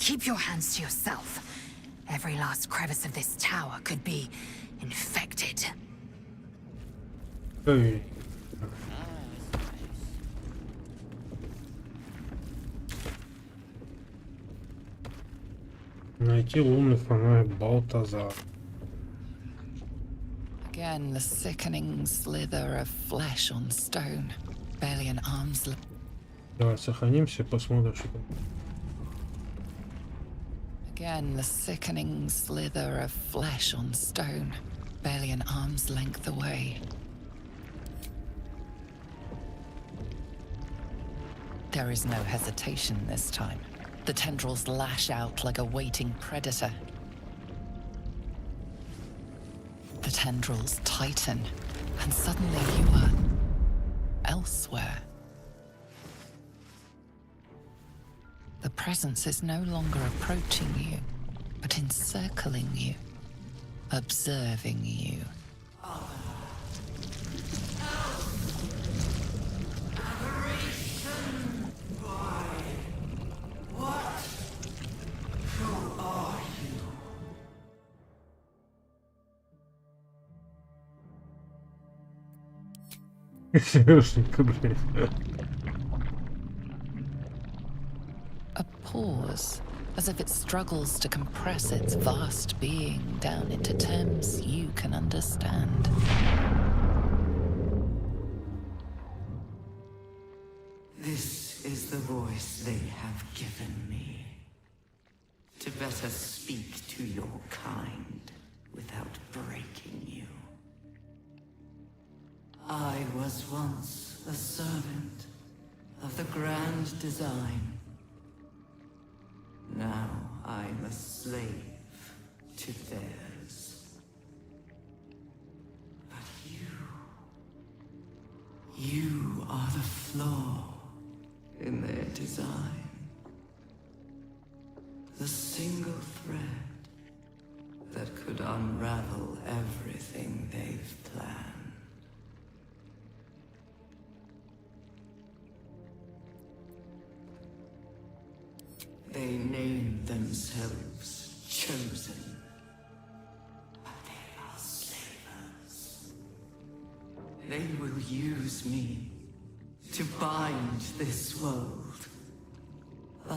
Keep your hands to yourself. Every last crevice of this tower could be infected. Ой. Найти лунный фонарь Балтазар. Again, the sickening slither of flesh on stone, barely an arm's length. Давай сохранимся, посмотрим, что там. Again, the sickening slither of flesh on stone, barely an arm's length away. There is no hesitation this time. The tendrils lash out like a waiting predator. The tendrils tighten, and suddenly you are elsewhere. The presence is no longer approaching you, but encircling you, observing you. Сереженька, блядь. A pause, as if it struggles to compress its vast being down into terms you can understand. This is the voice they have given me. To better speak to your kind without breaking you. I was once a servant of the grand design. Now I'm a slave to theirs. But you are the flaw in their design. The single thread that could unravel everything they've planned. They name themselves chosen, but they are slavers. They will use me to bind this world, but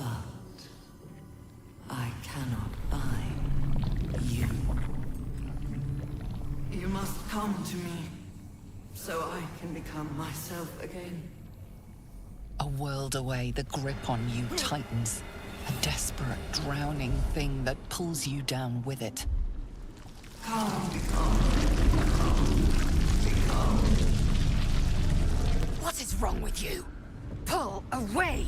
I cannot bind you. You must come to me, so I can become myself again. A world away, the grip on you tightens. A desperate, drowning thing that pulls you down with it. What is wrong with you? Pull away!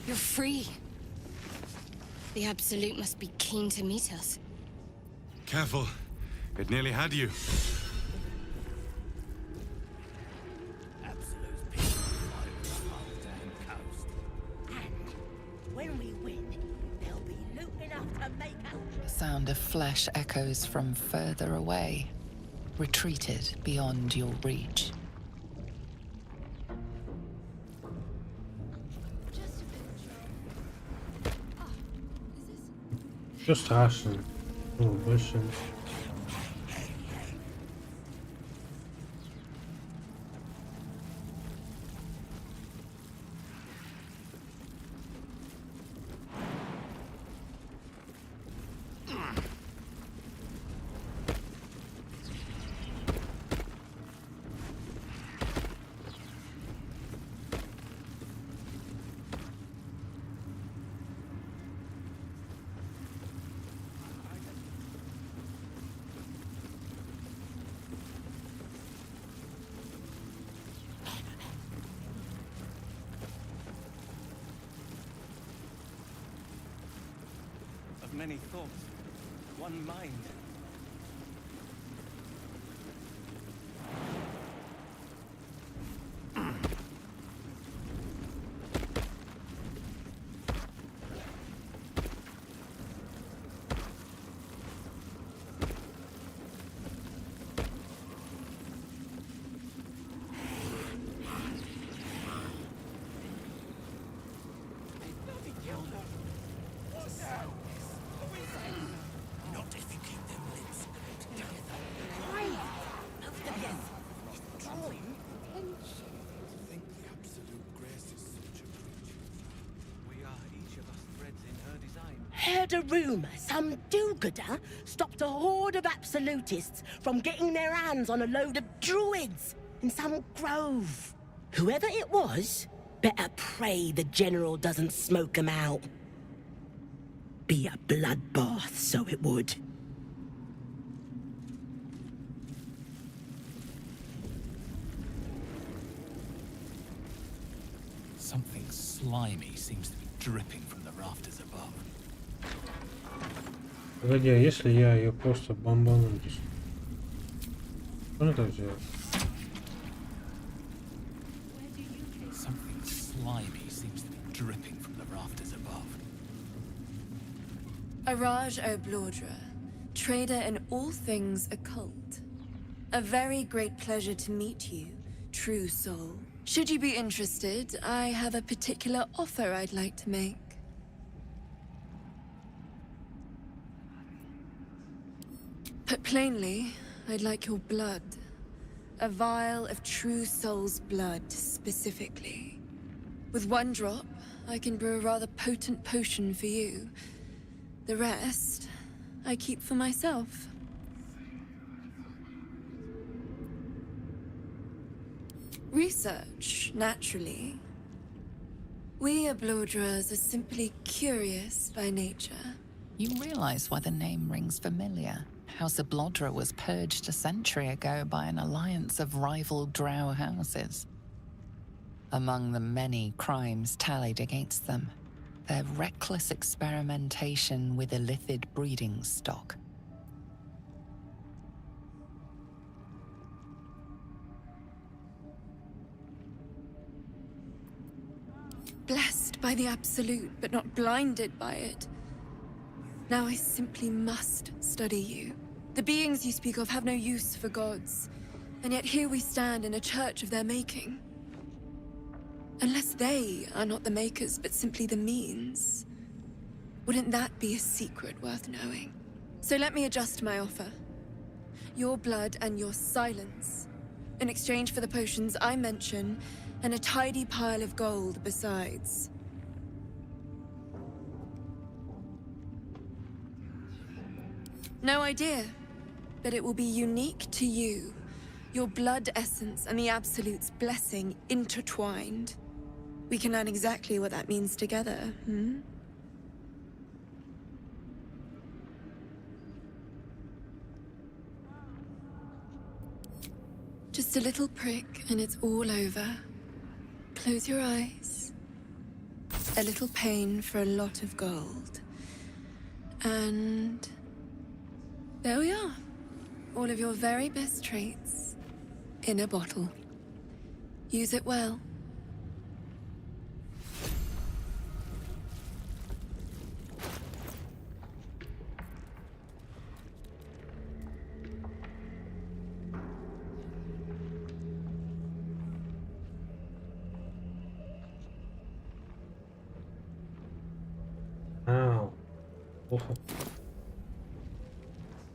You're free. The Absolute must be keen to meet us. Careful. It nearly had you. When we win, there'll be loot enough to make us. The sound of flesh echoes from further away, retreated beyond your reach. Что страшно? Ну, больше. Many thoughts, one mind. Not if you keep them lips together. Think the absolute graces such a creature. We are each of us threads in her design. Heard a rumor some do-gooder stopped a horde of absolutists from getting their hands on a load of druids in some grove. Whoever it was, better pray the general doesn't smoke 'em out. Be a bloodbath, so it would. Something slimy seems to be dripping from the rafters above. Погоди, а если я ее просто бомбану здесь? Что это сделать? Something slimy seems to be dripping from the rafters above. Araj Baldur, trader in all things occult. A very great pleasure to meet you, true soul. Should you be interested, I have a particular offer I'd like to make. Put plainly, I'd like your blood. A vial of true soul's blood, specifically. With one drop, I can brew a rather potent potion for you. The rest, I keep for myself. Research, naturally. We Balduras are simply curious by nature. You realize why the name rings familiar. House of Baldur was purged a century ago by an alliance of rival drow houses. Among the many crimes tallied against them, their reckless experimentation with illithid breeding stock. Blessed by the Absolute, but not blinded by it. Now I simply must study you. The beings you speak of have no use for gods, and yet here we stand in a church of their making. Unless they are not the makers, but simply the means, wouldn't that be a secret worth knowing? So let me adjust my offer. Your blood and your silence, in exchange for the potions I mention, and a tidy pile of gold besides. No idea, but it will be unique to you. Your blood essence and the Absolute's blessing intertwined. We can learn exactly what that means together, hmm? Just a little prick and it's all over. Close your eyes. A little pain for a lot of gold. And there we are. All of your very best traits in a bottle. Use it well. Ow. Oh.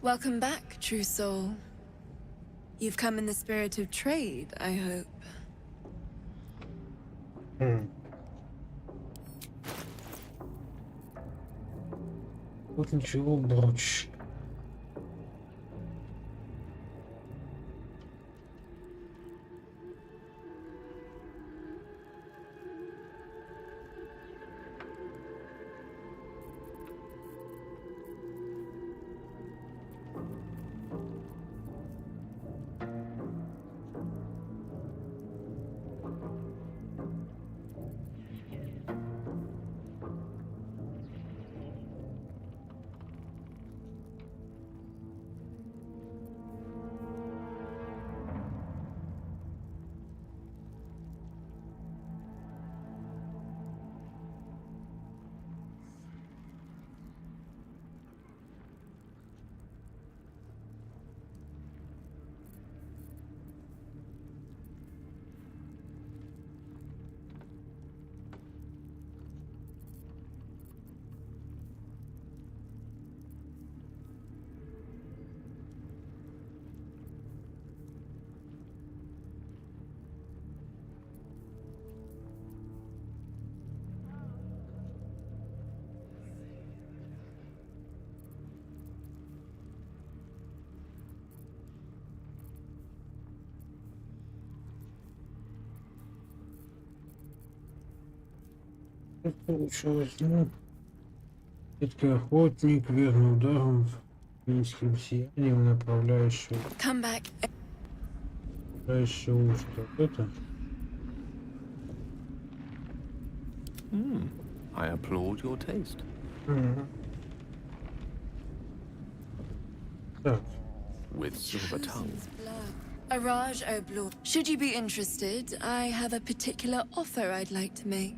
Welcome back, true soul. You've come in the spirit of trade, I hope. Тут ничего больше. тут получилось? Ну, все-таки охотник, верный ударом, низким сиянием, направляющий ушко. Вот это? I applaud your taste. Так. With silver tongue. Araj Oblor. Should you be interested, I have a particular offer I'd like to make.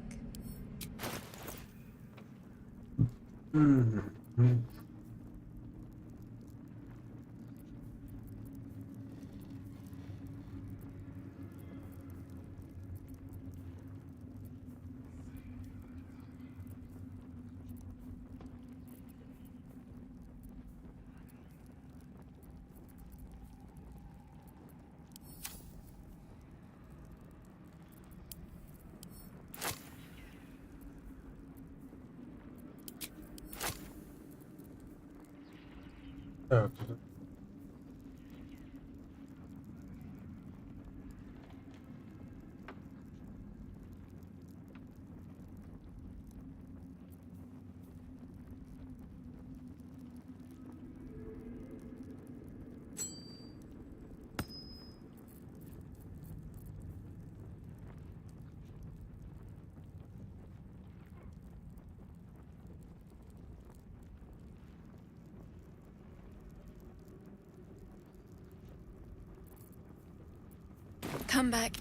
Так. Come back.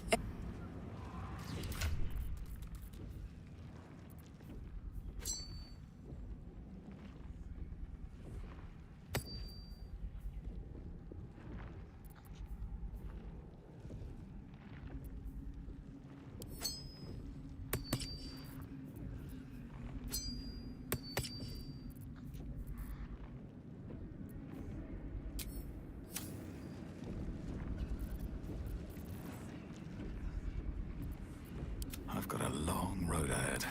I've got a long road ahead.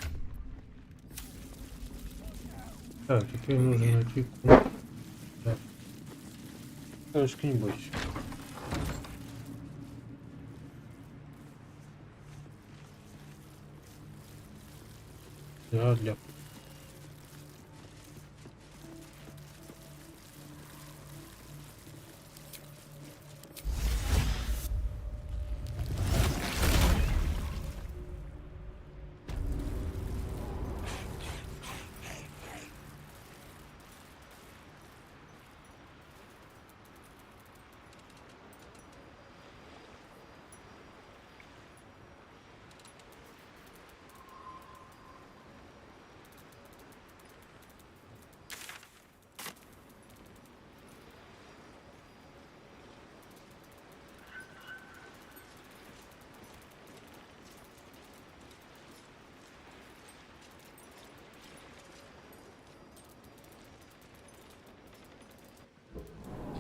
Так, теперь нужно найти пункт. Так. Девушка, не бойся. Да, для...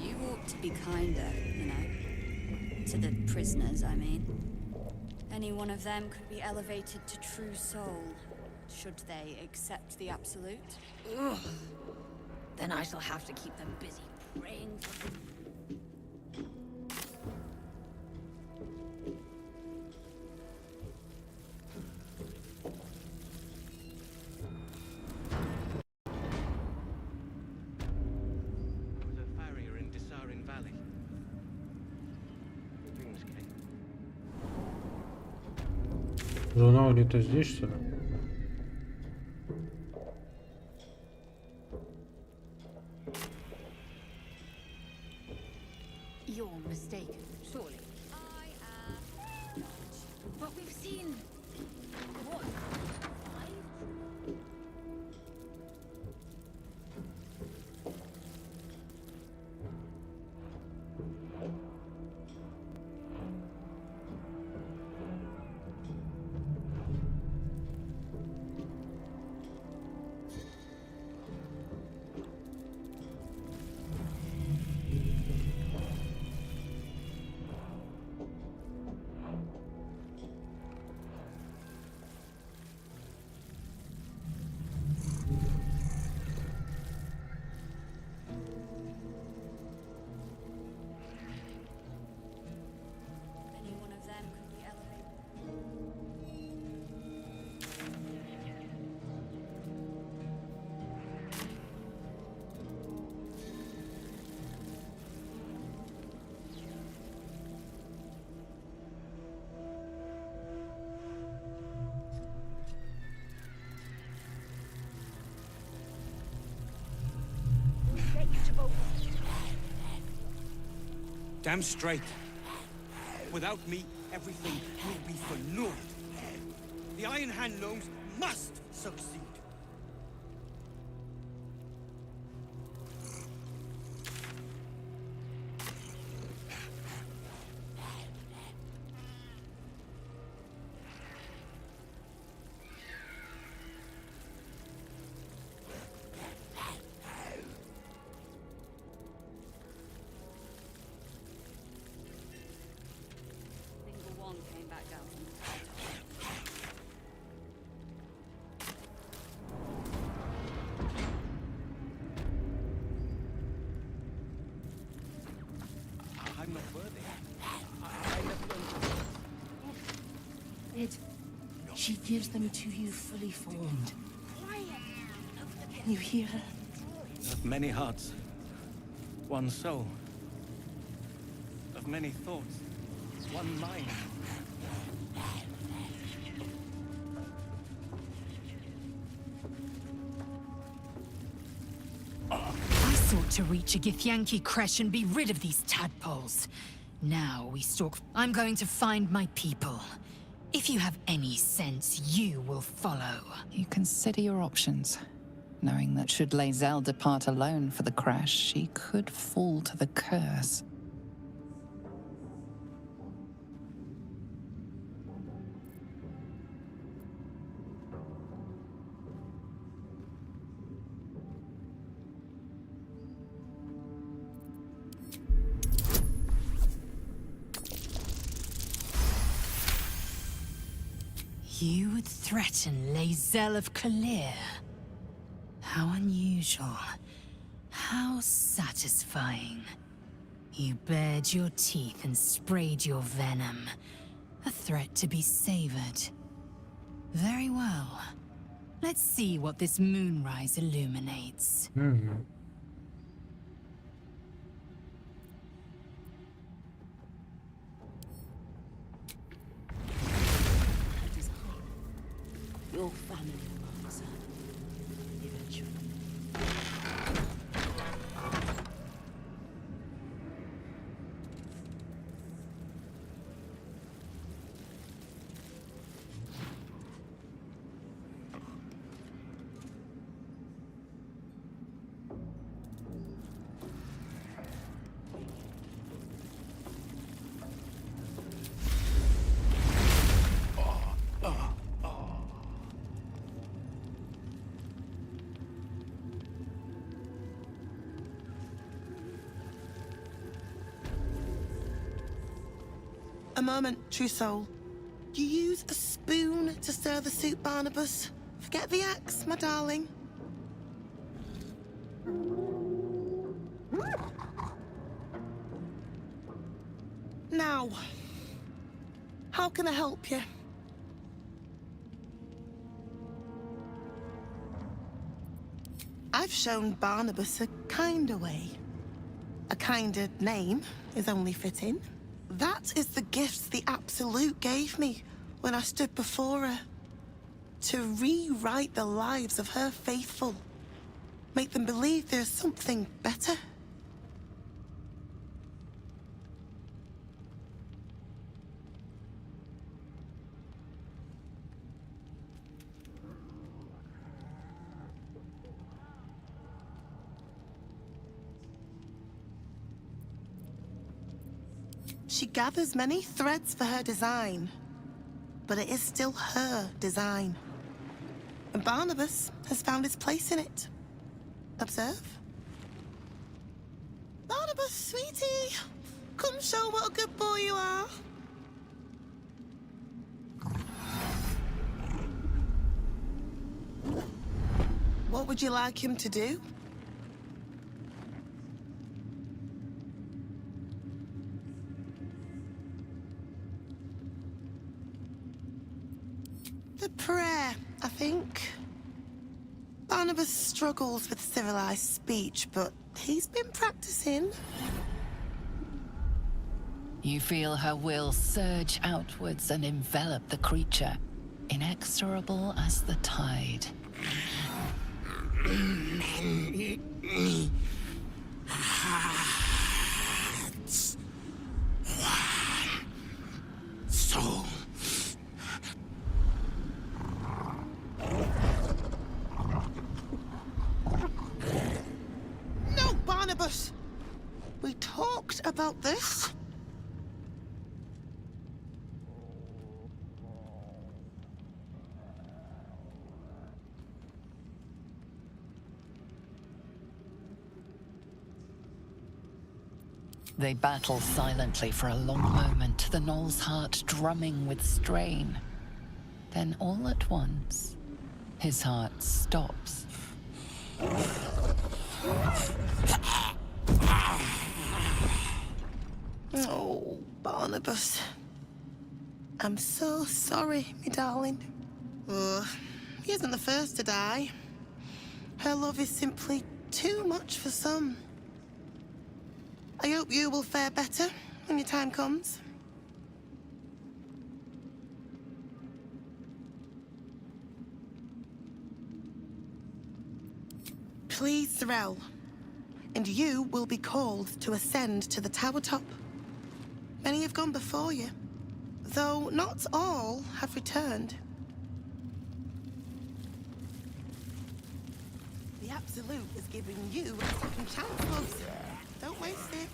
You ought to be kinder, you know. To the prisoners, I mean. Any one of them could be elevated to true soul, should they accept the absolute. Ugh. Then I shall have to keep them busy praying for... Журнал где-то здесь, что ли? You're mistaken, surely. I am not. But we've seen... What? Damn straight. Without me, everything will be for naught. The Iron Hand gnomes must succeed. Single one came back down from the top. I'm not worthy. I never learned. Ed, she gives them to you fully formed. Can you hear her? Of many hearts, one soul. Of many thoughts, one mind. I sought to reach a Githyanki creche and be rid of these tadpoles. Now we stalk. I'm going to find my people. If you have any sense, you will follow. You consider your options, knowing that should Lae'zel depart alone for the crash, she could fall to the curse. You would threaten Lae'zel of Kalir. How unusual. How satisfying. You bared your teeth and sprayed your venom. A threat to be savored. Very well. Let's see what this moonrise illuminates. Your family, son. Eventually. A moment, true soul. You use a spoon to stir the soup, Barnabas. Forget the axe, my darling. Now, how can I help you? I've shown Barnabas a kinder way. A kinder name is only fitting. That is the gift the Absolute gave me when I stood before her. To rewrite the lives of her faithful. Make them believe there's something better. She gathers many threads for her design, but it is still her design. And Barnabas has found his place in it. Observe. Barnabas, sweetie, come show what a good boy you are. What would you like him to do? The prayer, I think. Barnabas struggles with civilized speech, but he's been practicing. You feel her will surge outwards and envelop the creature, inexorable as the tide. Many hearts talked about this. They battle silently for a long moment, the gnoll's heart drumming with strain. Then all at once, his heart stops. Oh, Barnabas. I'm so sorry, me darling. He isn't the first to die. Her love is simply too much for some. I hope you will fare better when your time comes. Please, Threll. And you will be called to ascend to the tower top. Many have gone before you, though not all have returned. The Absolute is giving you a second chance, loves. Don't waste it.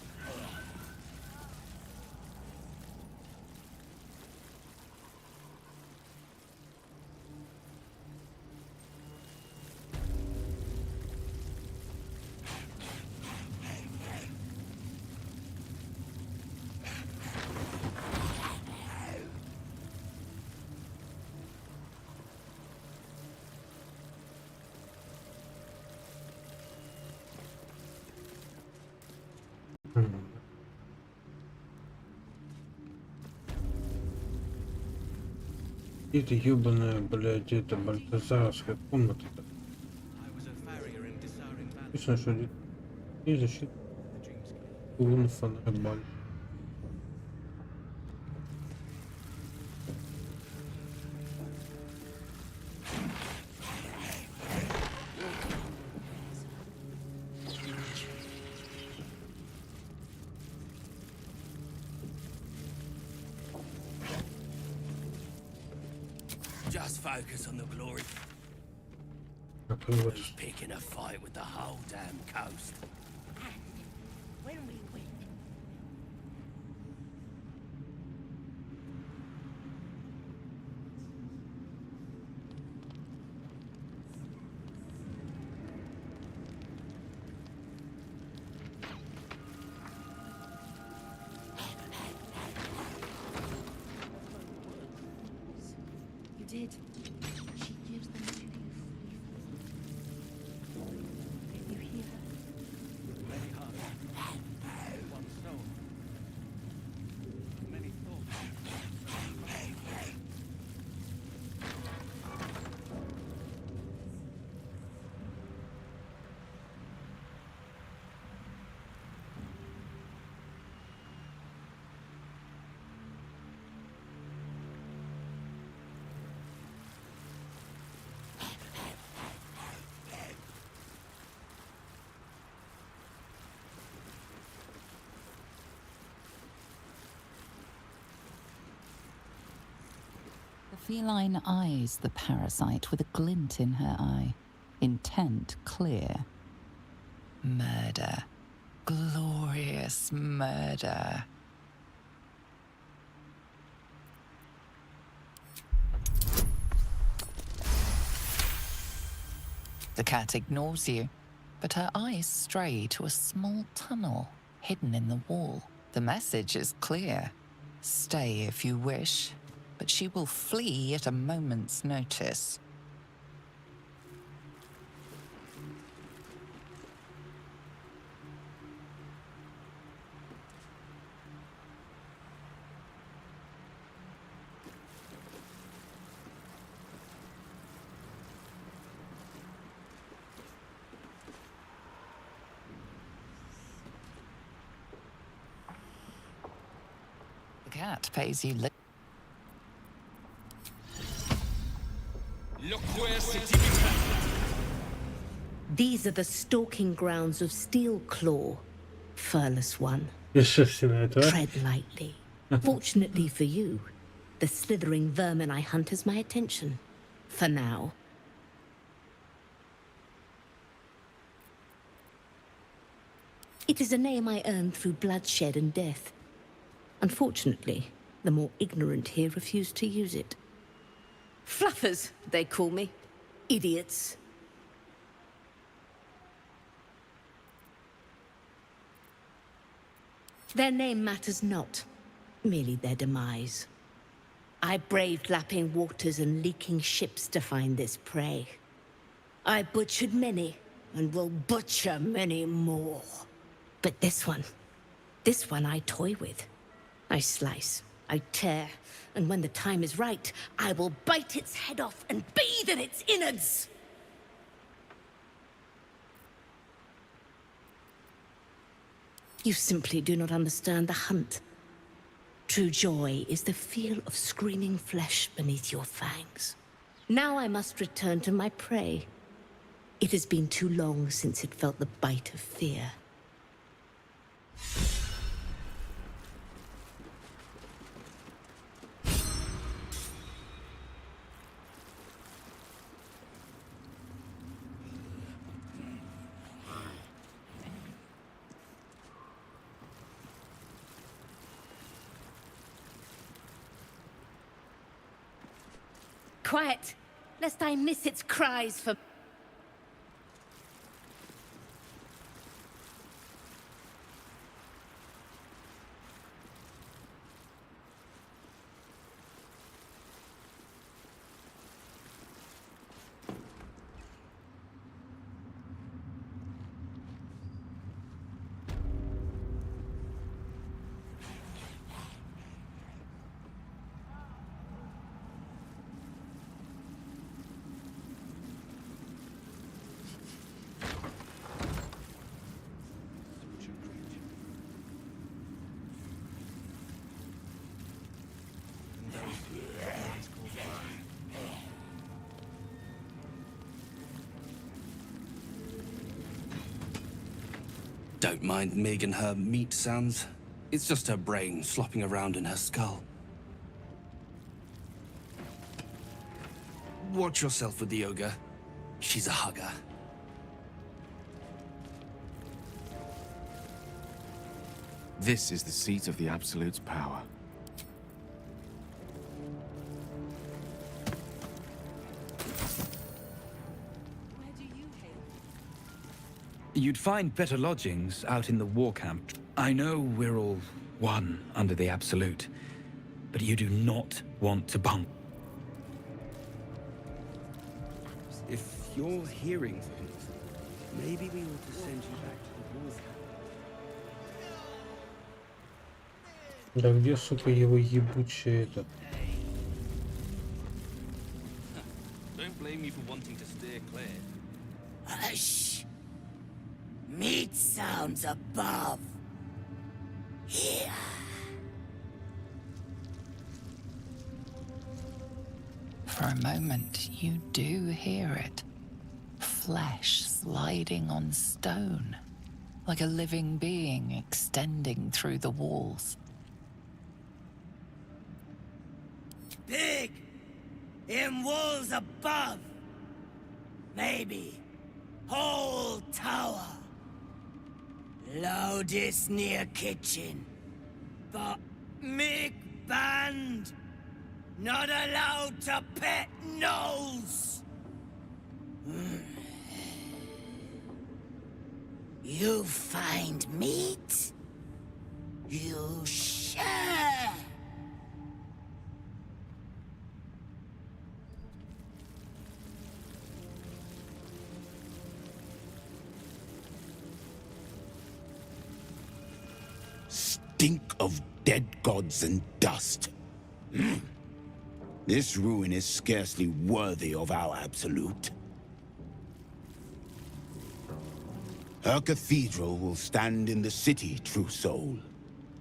Это ёбаная, блядь, это бальтазаровская комната-то. Написано, что и защита. Лун фонарь баль. Just focus on the glory. Who's picking a fight with the whole damn coast? When we win. You did. She gives them to you. Can you hear her? Many hearts, one soul, many thoughts. The feline eyes the parasite with a glint in her eye, intent clear. Murder. Glorious murder. The cat ignores you, but her eyes stray to a small tunnel hidden in the wall. The message is clear. Stay if you wish, but she will flee at a moment's notice. The cat pays you little. These are the stalking grounds of Steelclaw, furless one. Tread lightly. Fortunately for you, the slithering vermin I hunt has my attention. For now. It is a name I earned through bloodshed and death. Unfortunately, the more ignorant here refuse to use it. Fluffers, they call me. Idiots. Their name matters not, merely their demise. I braved lapping waters and leaking ships to find this prey. I butchered many, and will butcher many more. But this one I toy with. I slice, I tear, and when the time is right, I will bite its head off and bathe in its innards! You simply do not understand the hunt. True joy is the feel of screaming flesh beneath your fangs. Now I must return to my prey. It has been too long since it felt the bite of fear. Quiet, lest I miss its cries for... Don't mind Mig and her meat sounds. It's just her brain slopping around in her skull. Watch yourself with the ogre. She's a hugger. This is the seat of the Absolute's power. You'd find better lodgings out in the war camp. I know we're all one under the Absolute, but you do not want to bunk. If you're hearing things, maybe we ought to send you back to the war camp. Да где, сука, его ебучее это? Don't blame me for wanting to steer clear. Hush! Meat sounds above. Here. For a moment, you do hear it. Flesh sliding on stone, like a living being extending through the walls. Big! In walls above! Maybe. Whole tower. Loudest near kitchen. But Mick banned. Not allowed to pet gnolls. You find meat? You share. Stink of dead gods and dust. This ruin is scarcely worthy of our Absolute. Her cathedral will stand in the city, true soul,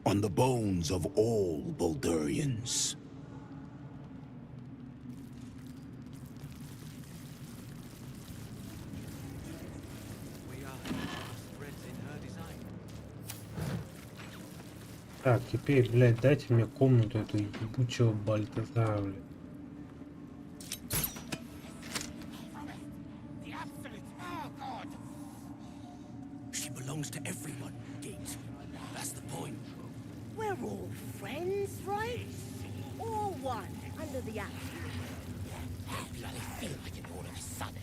on the bones of all Baldurians. Так, теперь, блядь, дайте мне комнату эту ебучего Бальтазара, блядь. belongs to everyone, Gate. That's the point. We're all friends, right? All one under the absolute. I bloody feel like it all of a sudden.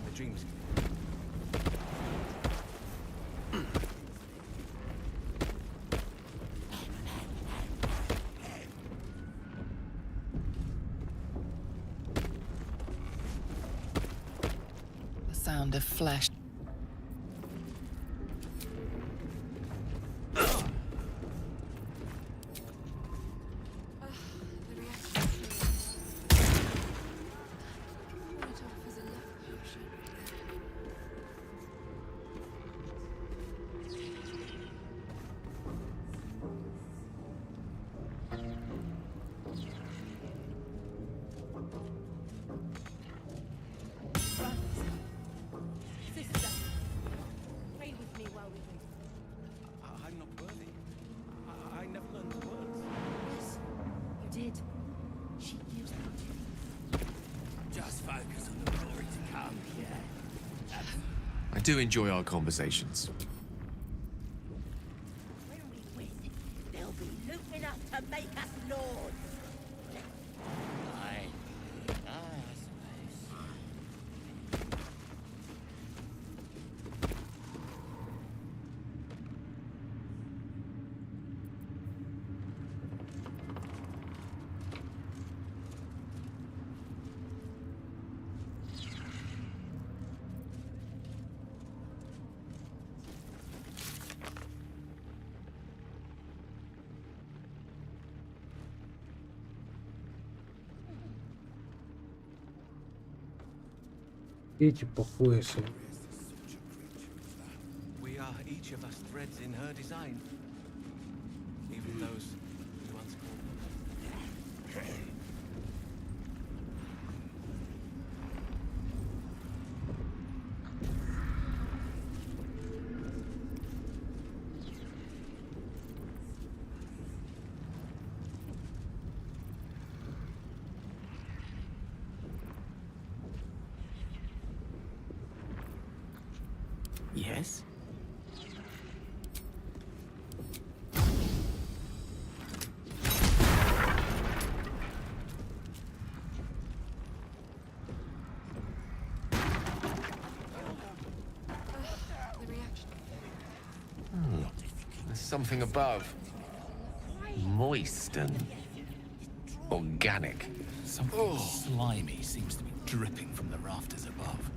The dreams. The sound of flesh. Sister, pray with me while we wait. I'm not worthy. I never learned the words. Yes, you did. She gives them to you. Just focus on the glory to come, yeah. I do enjoy our conversations. When we win, they'll be looping up to make us lords. Aye. I suppose. Эти по поясу. We are each of us threads in her design. Even those who once called them. Yes? The reaction. There's something above. Moist and organic. Something slimy seems to be dripping from the rafters above.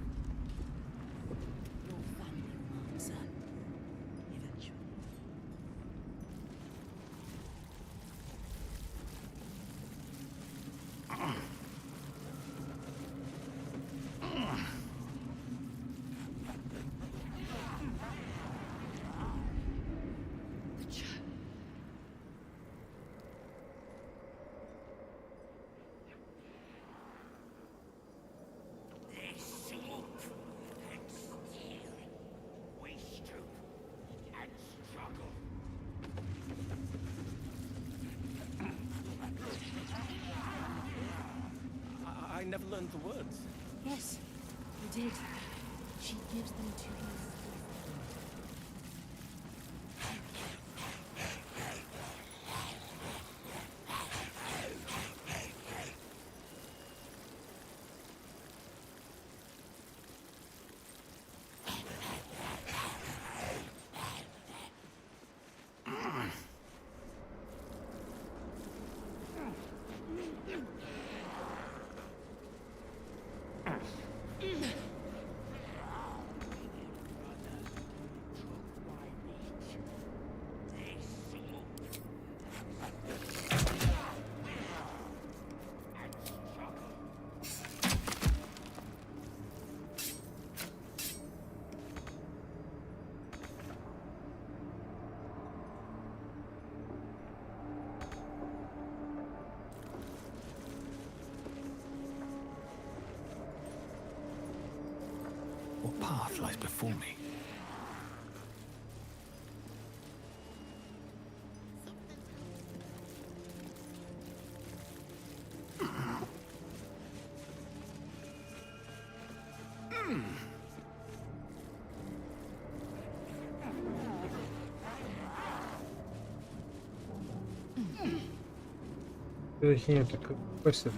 I never learned the words. Yes, you did. She gives them to you. What path lies before me? Точнее, это как пакостит.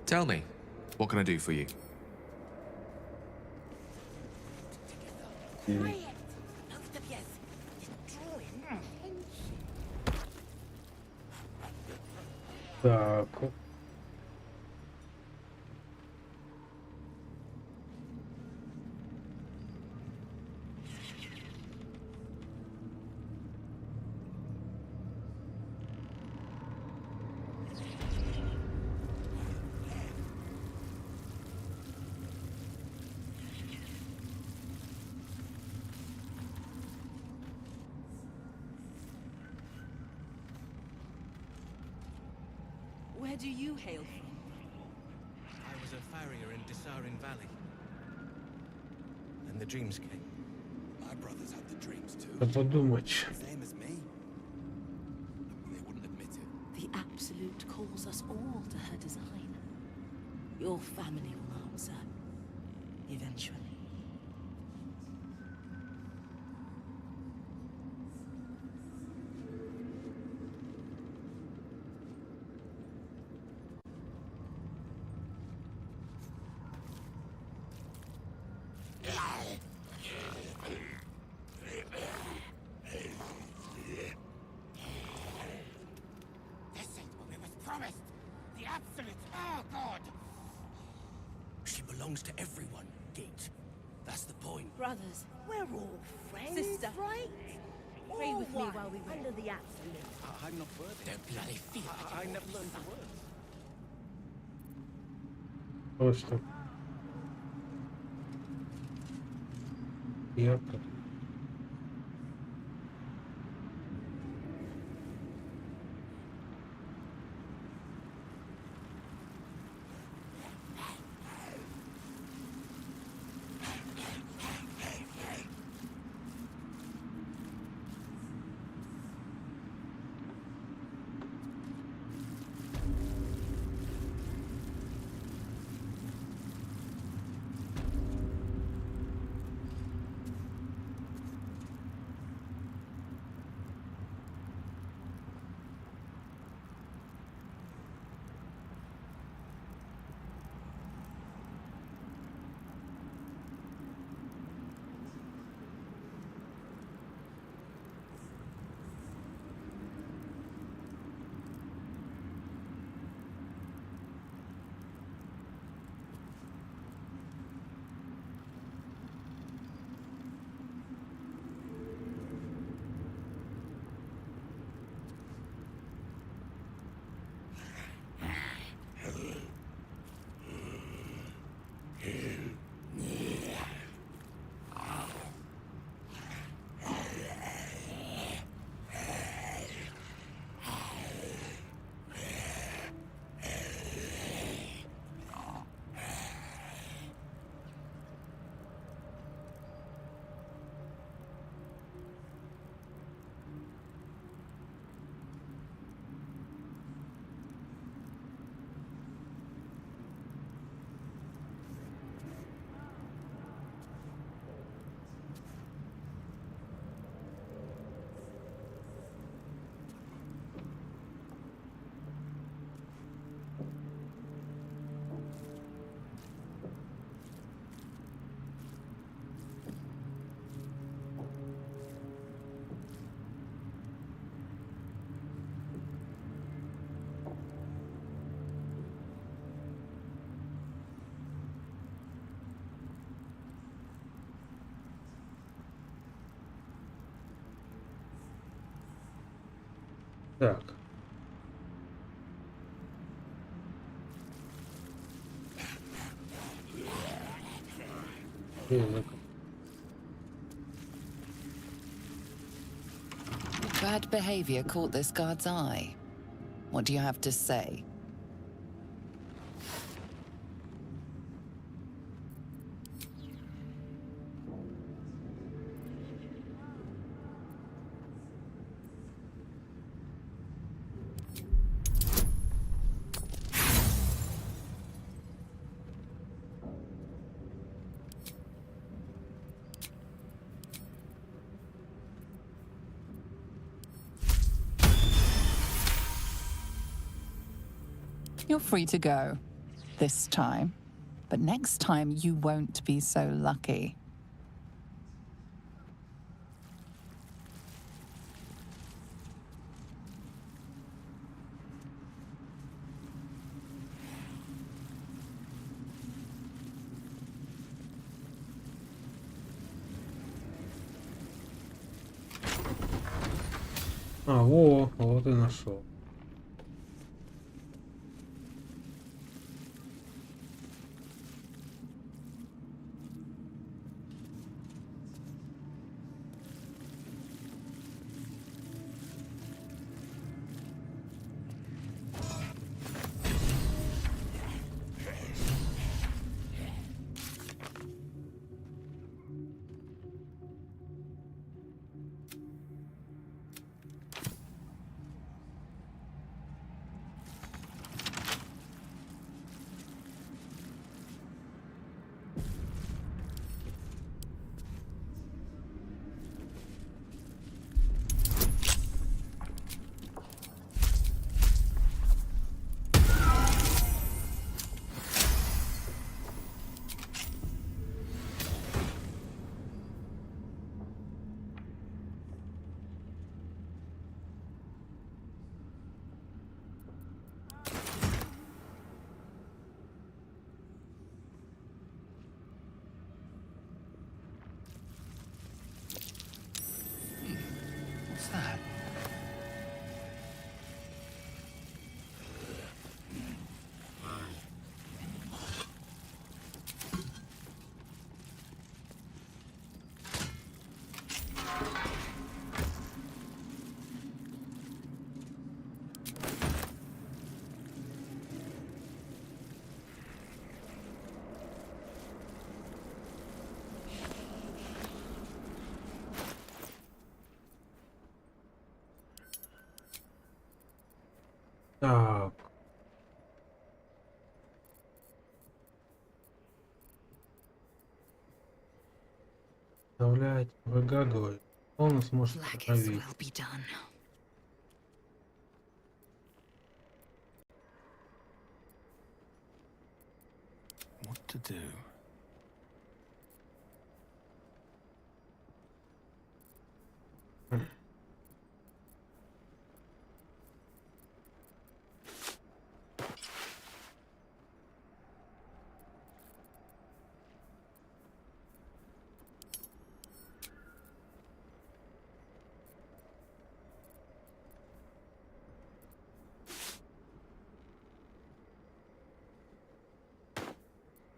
Tell me, what can I do for you? Так. Where do you hail from? I was a farrier in Desarin Valley. And the dreams came. My brothers had the dreams too. Да подумать. Same as me. They wouldn't admit it. The Absolute calls us all to her design. Your family will answer. Eventually. This ain't what we was promised. The Absolute, oh God! She belongs to everyone, Gate. That's the point. Brothers, we're all friends, Sister. right? Pray All with me one while we wait. Under the Absolute. I'm not worthy. Don't bloody feel it. I never learned the words. Просто. Ярко. Так. Bad behavior caught this guard's eye. What do you have to say? You're free to go. This time. But next time you won't be so lucky. Вот и нашел. What's that? Так. Вставлять врага, говорит. Он сможет остановить. What to do?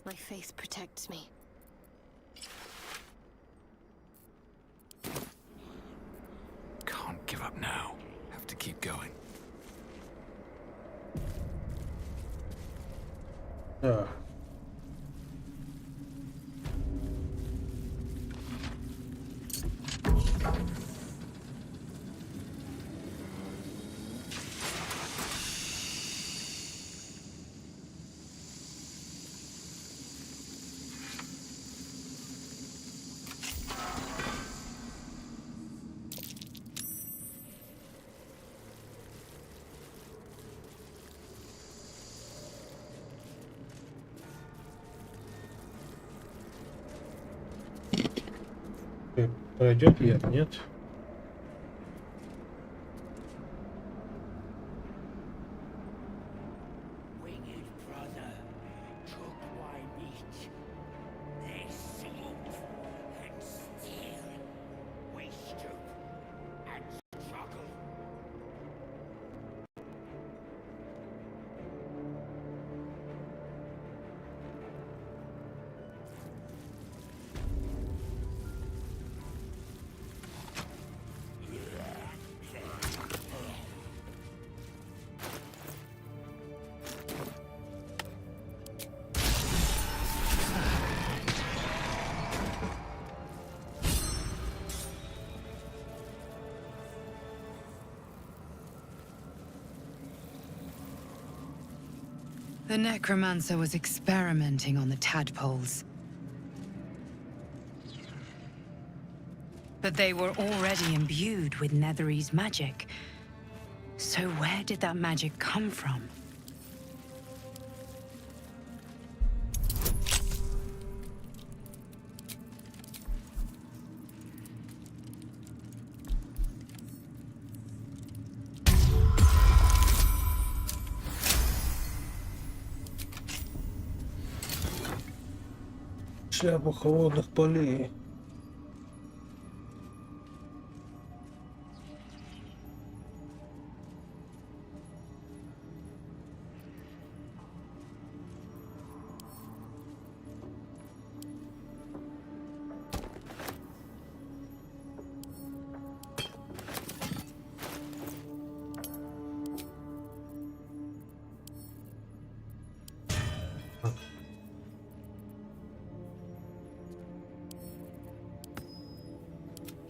My faith protects me. Can't give up now. Have to keep going. Да. Пройдет ли это? Нет? The necromancer was experimenting on the tadpoles. But they were already imbued with Netherese magic. So where did that magic come from? Шляпа холодных полей.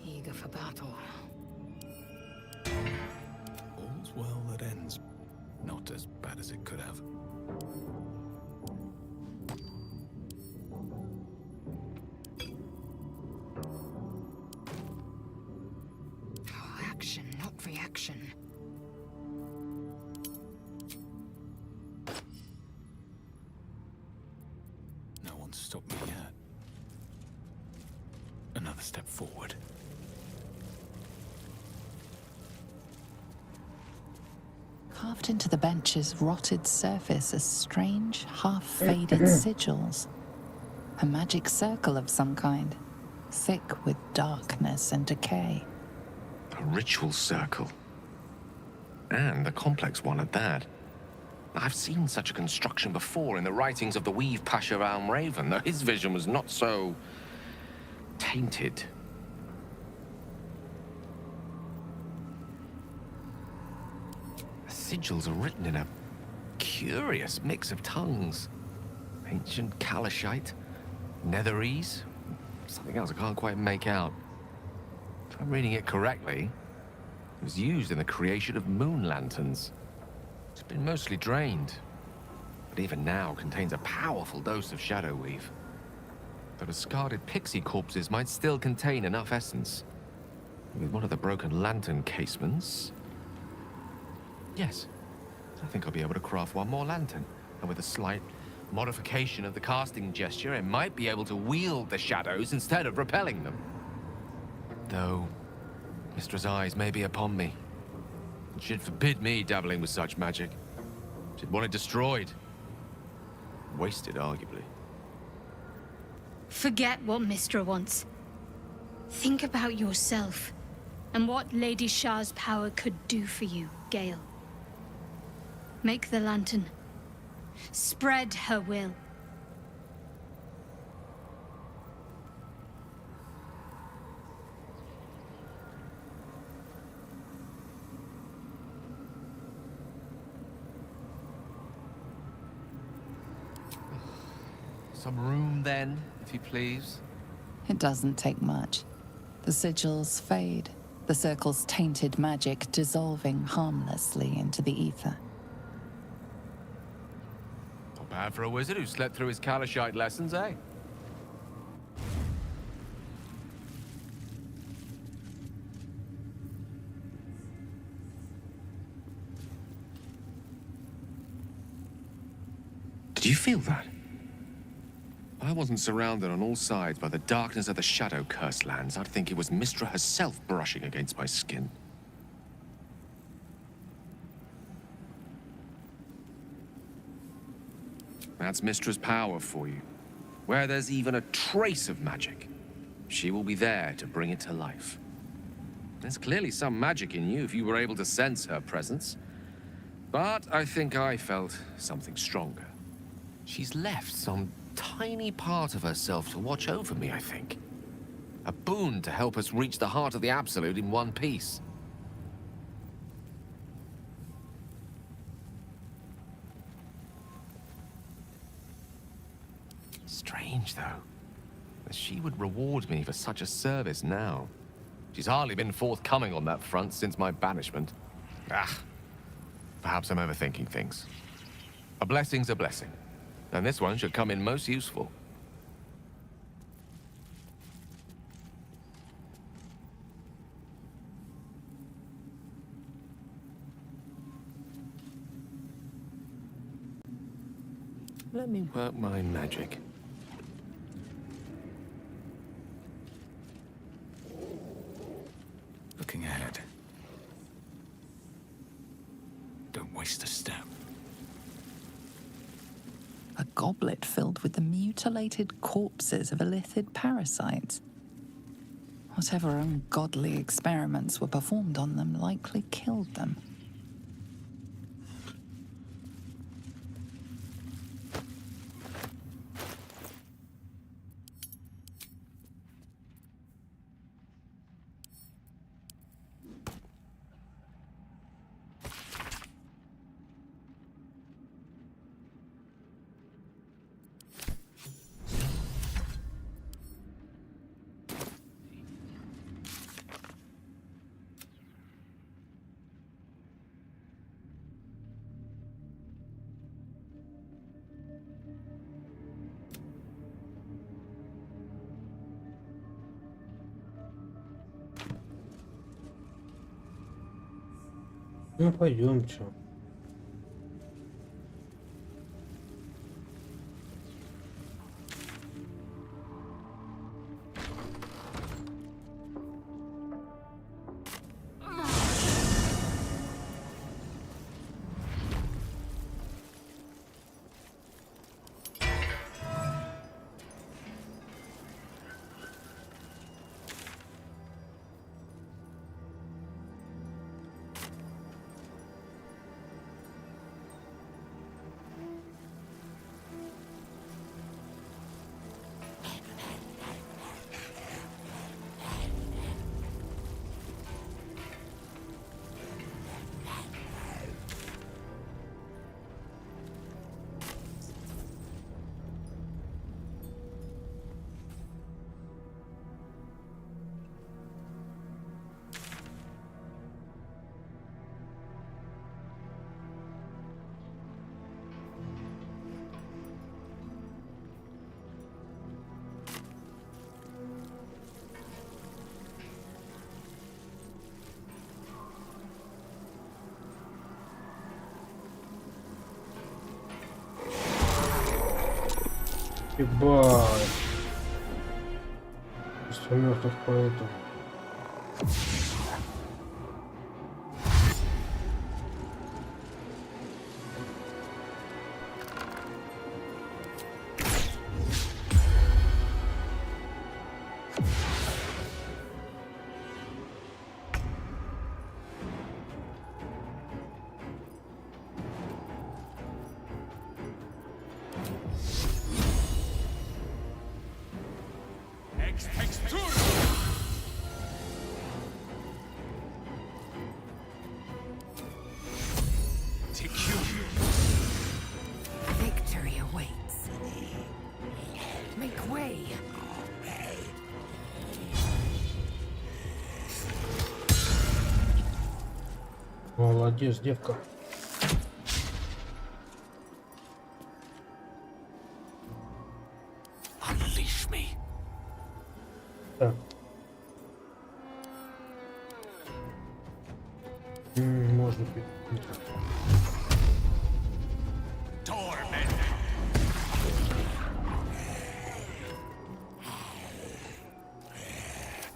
Eager for battle. All's well that ends. Not as bad as it could have. Action, not reaction. No one's stopped me yet. Another step forward. Carved into the bench's rotted surface are strange, half-faded sigils. A magic circle of some kind, thick with darkness and decay. A ritual circle. And a complex one at that. I've seen such a construction before in the writings of the Weave Pasha Raven, though his vision was not so tainted. The sigils are written in a curious mix of tongues. Ancient Kalashite, Netherese, something else I can't quite make out. If I'm reading it correctly, it was used in the creation of moon lanterns. It's been mostly drained, but even now contains a powerful dose of shadow weave. The discarded pixie corpses might still contain enough essence. With one of the broken lantern casements... Yes, I think I'll be able to craft one more lantern. And with a slight modification of the casting gesture, I might be able to wield the shadows instead of repelling them. Though, Mistress' eyes may be upon me. And she'd forbid me dabbling with such magic. She'd want it destroyed. Wasted, arguably. Forget what Mistra wants. Think about yourself, and what Lady Shah's power could do for you, Gale. Make the lantern. Spread her will. Some room, then, if you please. It doesn't take much. The sigils fade, the circle's tainted magic dissolving harmlessly into the ether. Not bad for a wizard who slept through his Kalashite lessons, eh? Did you feel that? If I wasn't surrounded on all sides by the darkness of the Shadow-cursed lands, I'd think it was Mistra herself brushing against my skin. That's Mistra's power for you. Where there's even a trace of magic, she will be there to bring it to life. There's clearly some magic in you if you were able to sense her presence. But I think I felt something stronger. She's left some tiny part of herself to watch over me, I think. A boon to help us reach the heart of the Absolute in one piece. Strange, though, that she would reward me for such a service now. She's hardly been forthcoming on that front since my banishment. Perhaps I'm overthinking things. A blessing's a blessing, and this one should come in most useful. Let me work my magic. Looking ahead. Don't waste a step. A goblet filled with the mutilated corpses of illithid parasites. Whatever ungodly experiments were performed on them likely killed them. Ну пойдем, чё. Ебать. Что мертвых поэтов. Victory awaits. Make way. Молодец, девка. Unleash me. Так. Можно пить.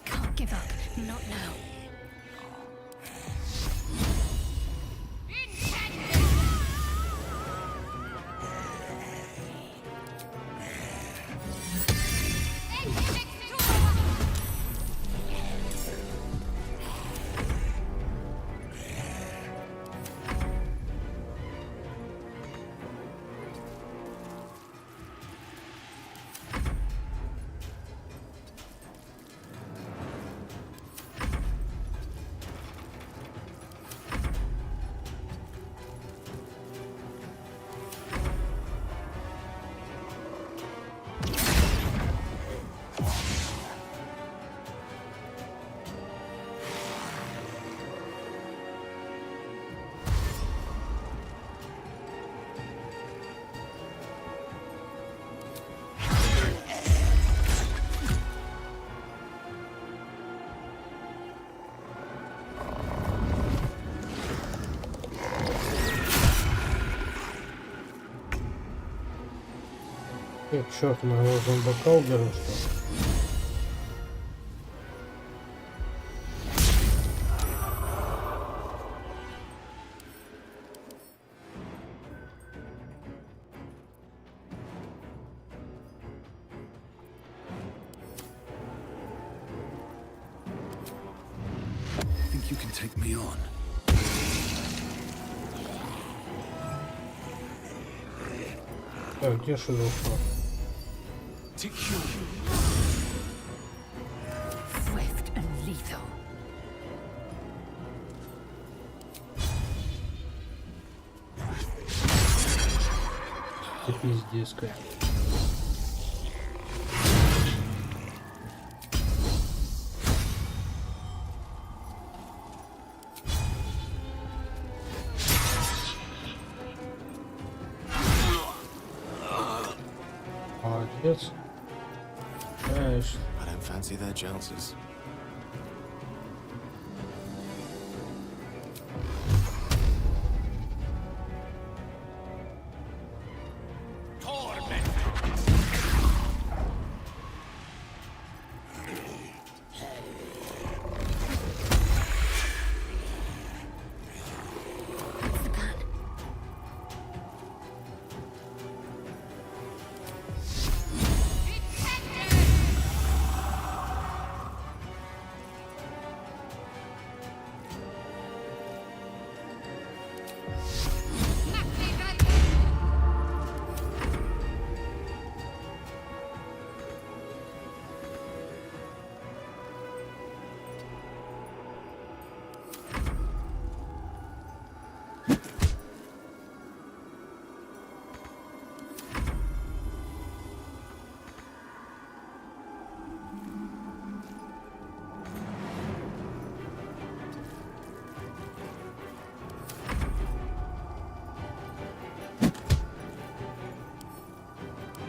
Can't give up. Not now. Черт, моего зомбака уберу, что ли? Think you can take me on? Так, где шедушка? Swift and lethal. Ты пиздец, как. Молодец. Конечно. I don't fancy their chances.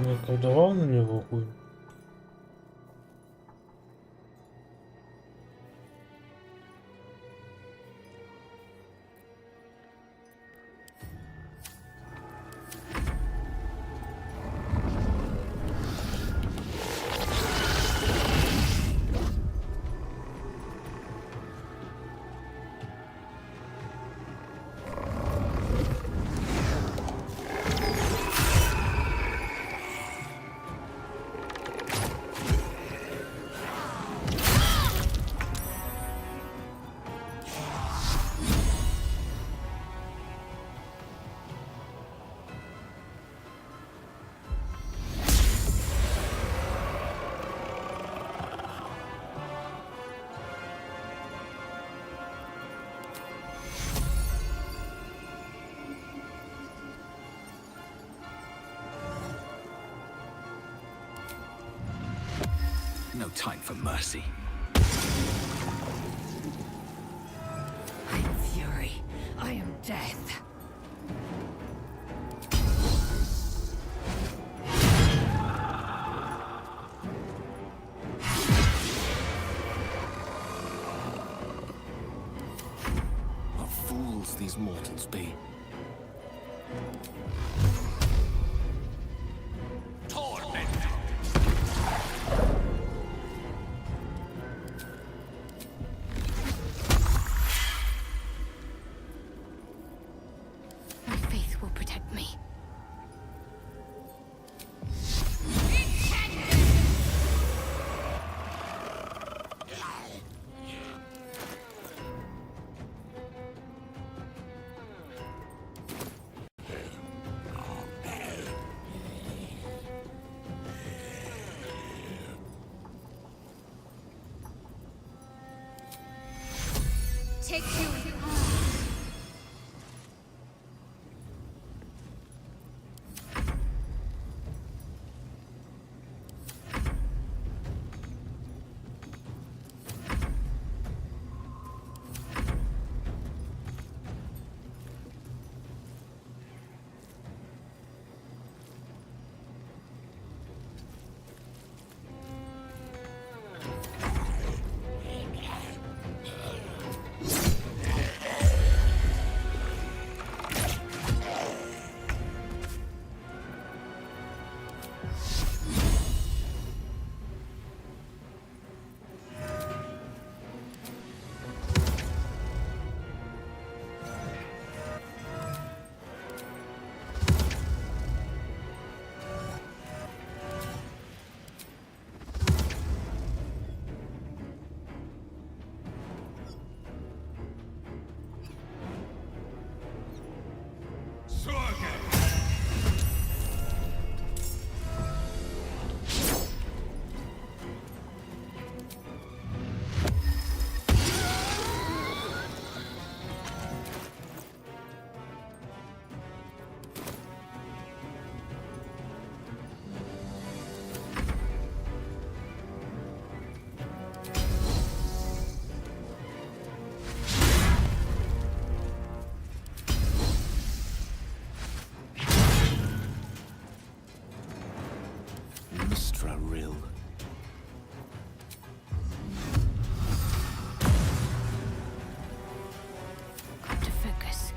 Я колдовал на него хуй. No time for mercy. I am fury. I am death. What fools these mortals be. My faith will protect me. Rill. Got to focus.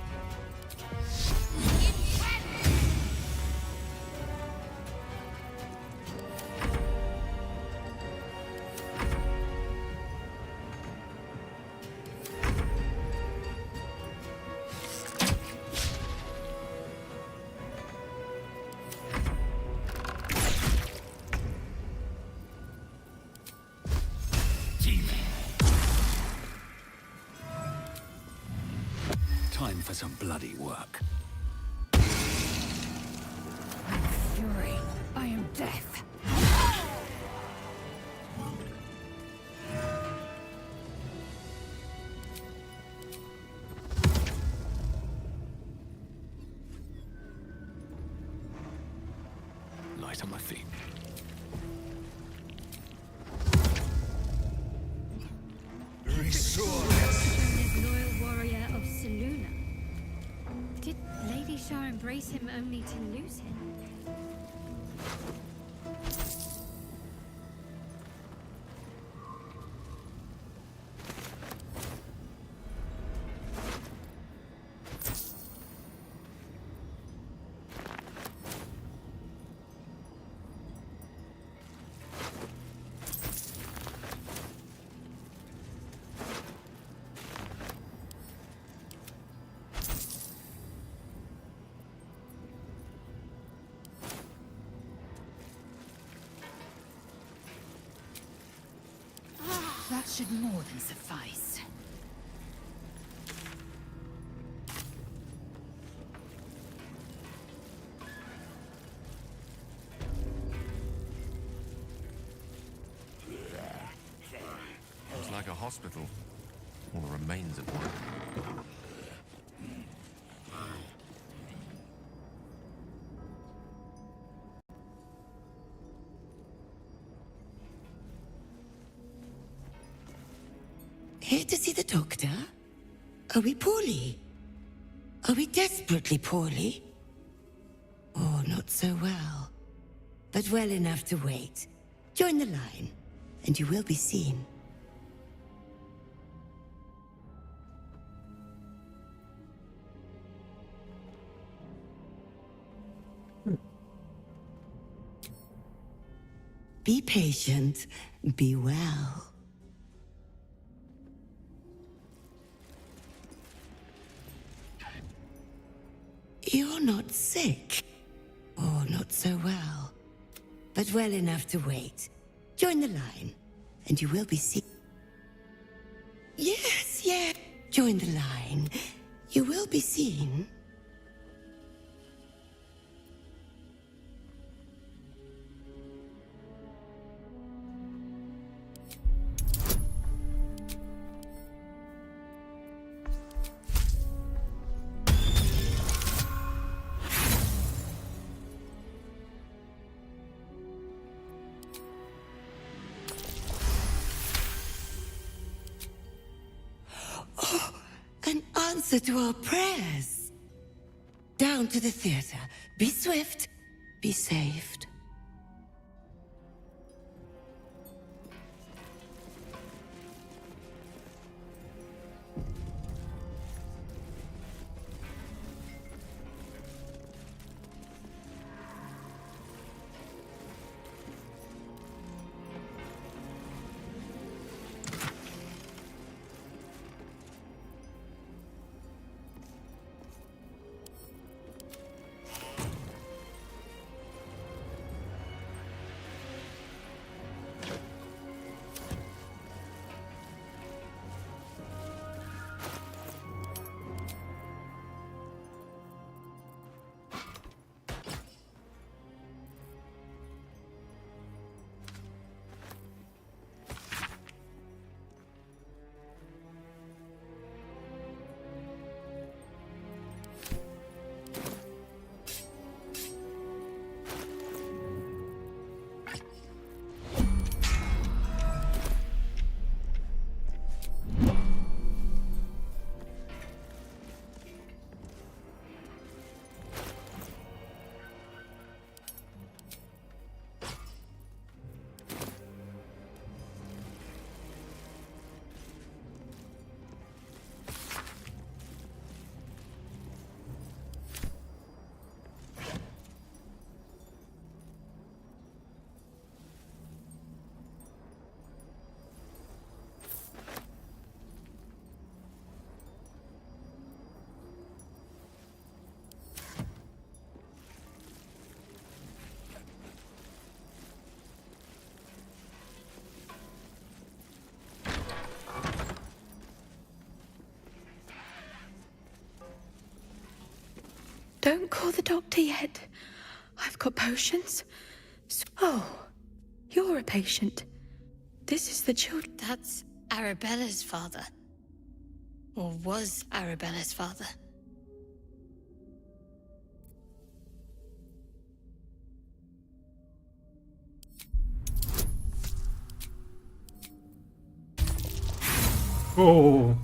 Time for some bloody work. Fury, I am death. Light on my feet. This loyal warrior of Seluna. Did Lady Shah embrace him only to lose him? That should more than suffice. It's like a hospital, or the remains of one. Here to see the doctor? Are we poorly? Are we desperately poorly? Or not so well? But well enough to wait. Join the line, and you will be seen. Be patient, be well. You're not sick, or not so well, but well enough to wait. Join the line, and you will be seen. Yes, join the line. You will be seen. Answer to our prayers. Down to the theater. Be swift, be saved. Don't call the doctor yet. I've got potions. Oh, you're a patient. This is the children. That's Arabella's father. Or was Arabella's father. Oh.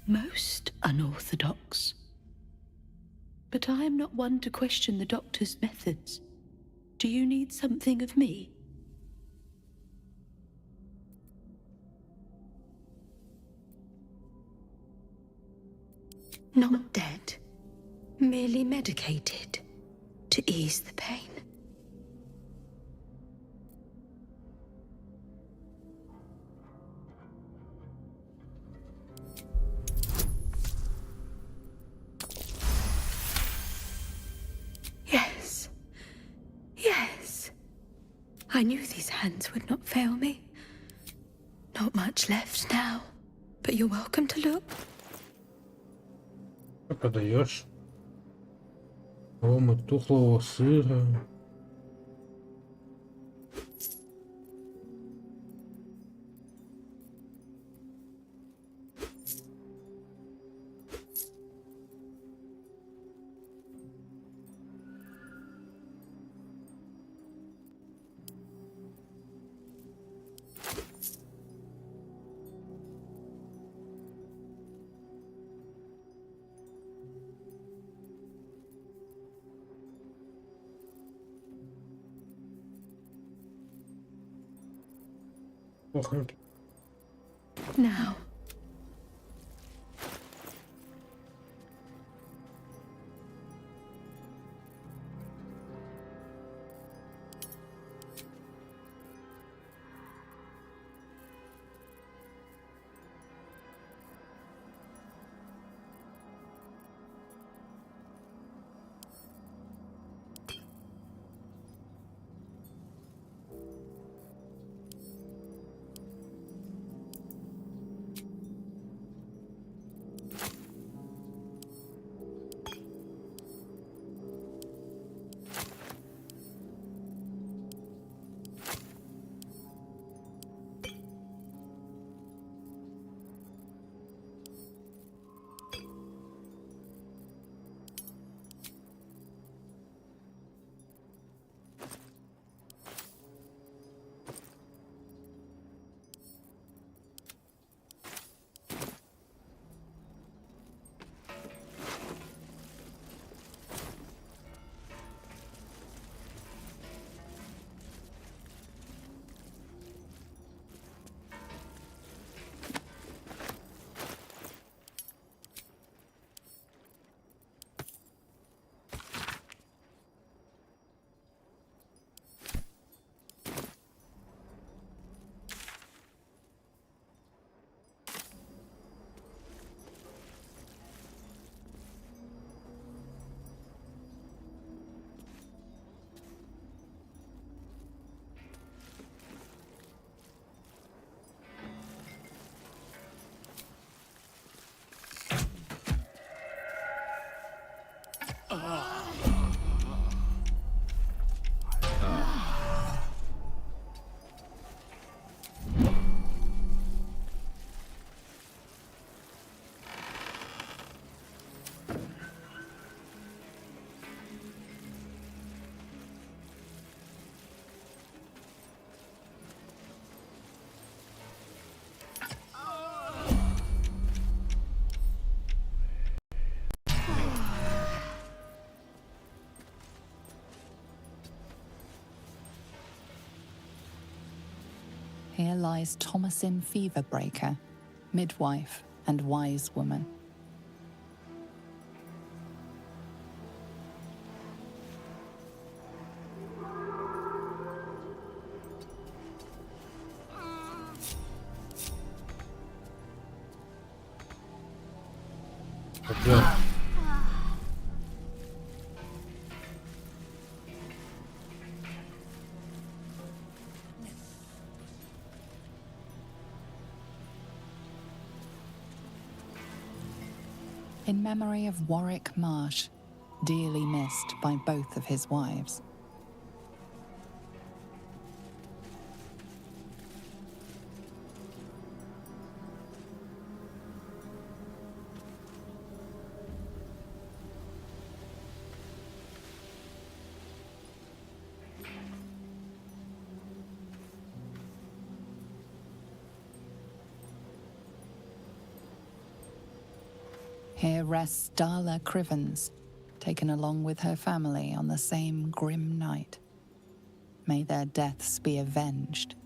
Most unorthodox. But I am not one to question the doctor's methods. Do you need something of me? Not dead. Merely medicated. To ease the pain. Yes. Yes. I knew these hands would not fail me. Not much left now. But you're welcome to look. Что подаешь? Ломы тухлого сыра. Плохонький. Now. Here lies Thomasin Feverbreaker, midwife and wise woman. in memory of Warwick Marsh, dearly missed by both of his wives. Here rests Darla Crivens, taken along with her family on the same grim night. May their deaths be avenged.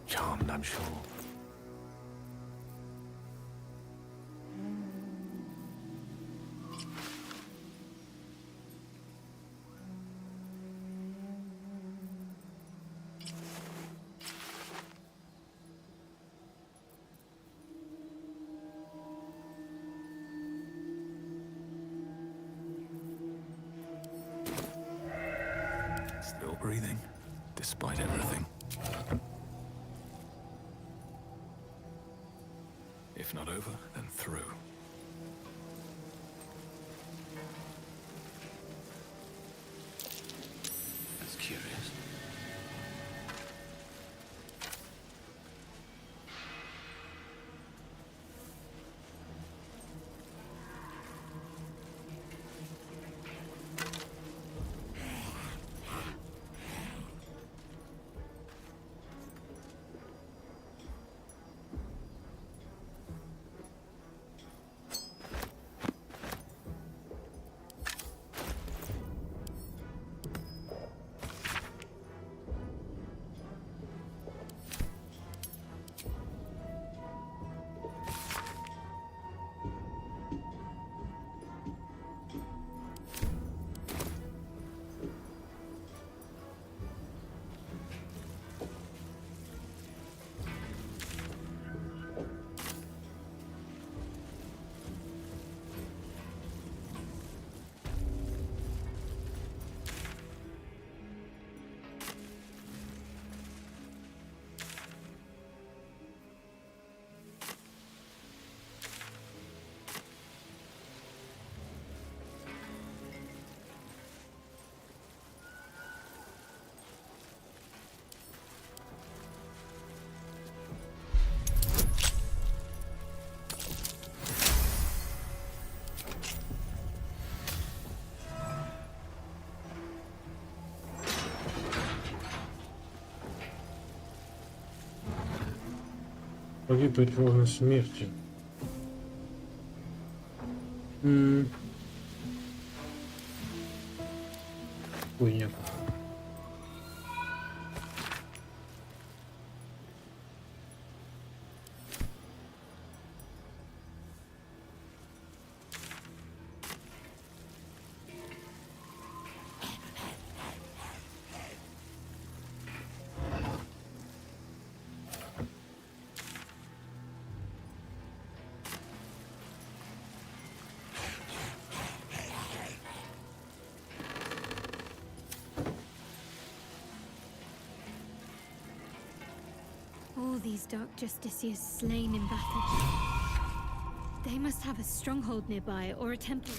Charmed, I'm sure. Still breathing, despite everything. If not over, then through. That's curious. Погибнуть ровно смерти. Хуйня. All these dark justiciars slain in battle. They must have a stronghold nearby or a temple.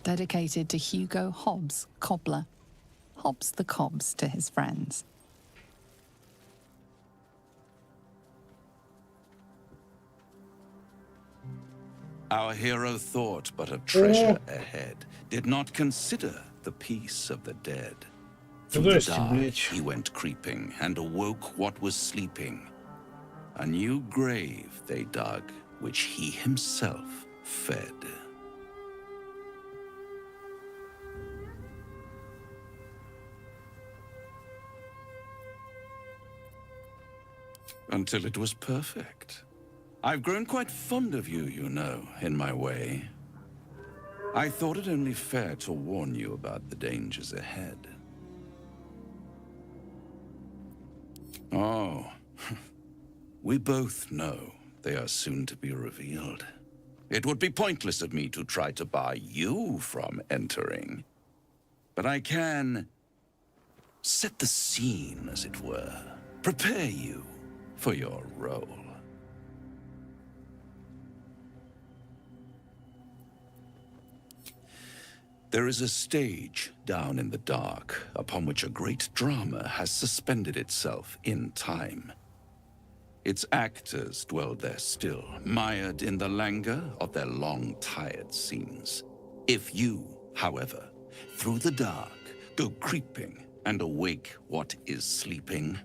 Dedicated to Hugo Hobbs, cobbler. Hobbs the cobs to his friends. Our hero thought but of treasure ahead, did not consider the peace of the dead. Through the dark he went creeping, and awoke what was sleeping. A new grave they dug, which he himself fed. Until it was perfect. I've grown quite fond of you, you know, in my way. I thought it only fair to warn you about the dangers ahead. Oh, we both know they are soon to be revealed. It would be pointless of me to try to bar you from entering. But I can set the scene, as it were. Prepare you for your role. There is a stage down in the dark upon which a great drama has suspended itself in time. Its actors dwell there still, mired in the languor of their long, tired scenes. If you, however, through the dark, go creeping and awake what is sleeping,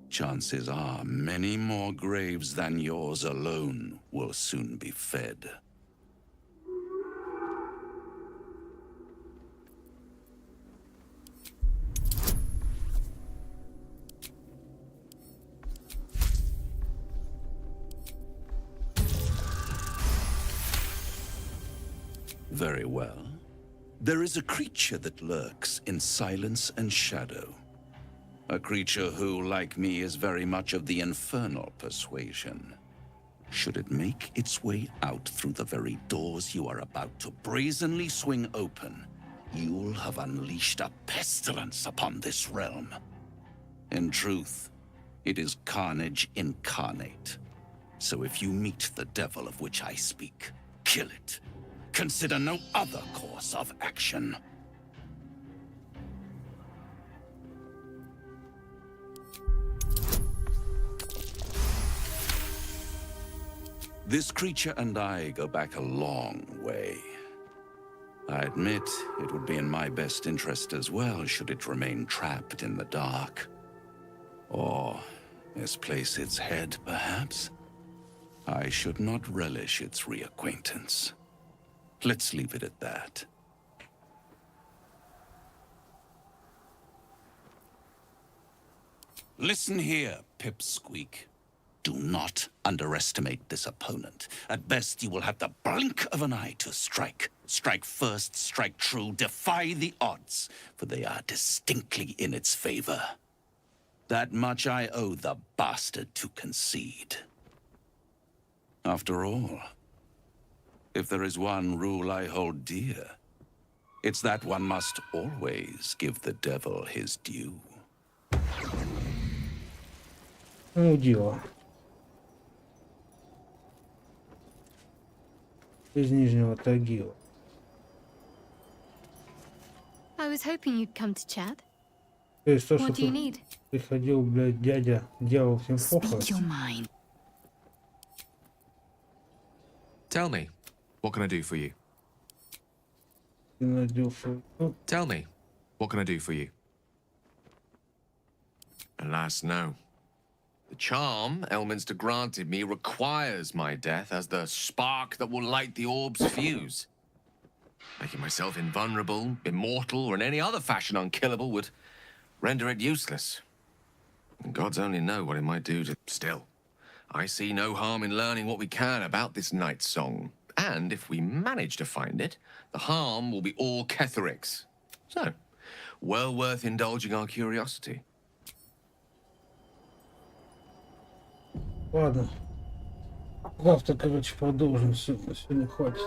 chances are many more graves than yours alone will soon be fed. Very well. There is a creature that lurks in silence and shadow. A creature who, like me, is very much of the infernal persuasion. Should it make its way out through the very doors you are about to brazenly swing open, you'll have unleashed a pestilence upon this realm. In truth, it is carnage incarnate. So if you meet the devil of which I speak, kill it. Consider no other course of action. This creature and I go back a long way. I admit it would be in my best interest as well should it remain trapped in the dark. Or misplace its head, perhaps? I should not relish its reacquaintance. Let's leave it at that. Listen here, Pipsqueak. Do not underestimate this opponent. At best, you will have the blink of an eye to strike. Strike first, strike true, defy the odds, for they are distinctly in its favor. That much I owe the bastard to concede. After all, if there is one rule I hold dear, it's that one must always give the devil his due. Ну, дело. Из Нижнего Тагила. I was hoping you'd come to chat. То есть то, What do you что need? приходил, блядь, дядя, дьявол всем похуй. Tell me, what can I do for you? Tell me, what can I do for you? Alas, no. The charm Elminster granted me requires my death as the spark that will light the orb's fuse. Making myself invulnerable, immortal, or in any other fashion unkillable would render it useless. And gods only know what it might do to... Still, I see no harm in learning what we can about this night song. And if we manage to find it, the harm will be all Ketheric's. So, well worth indulging our curiosity. Ладно. Завтра, короче, продолжим. Сегодня хватит.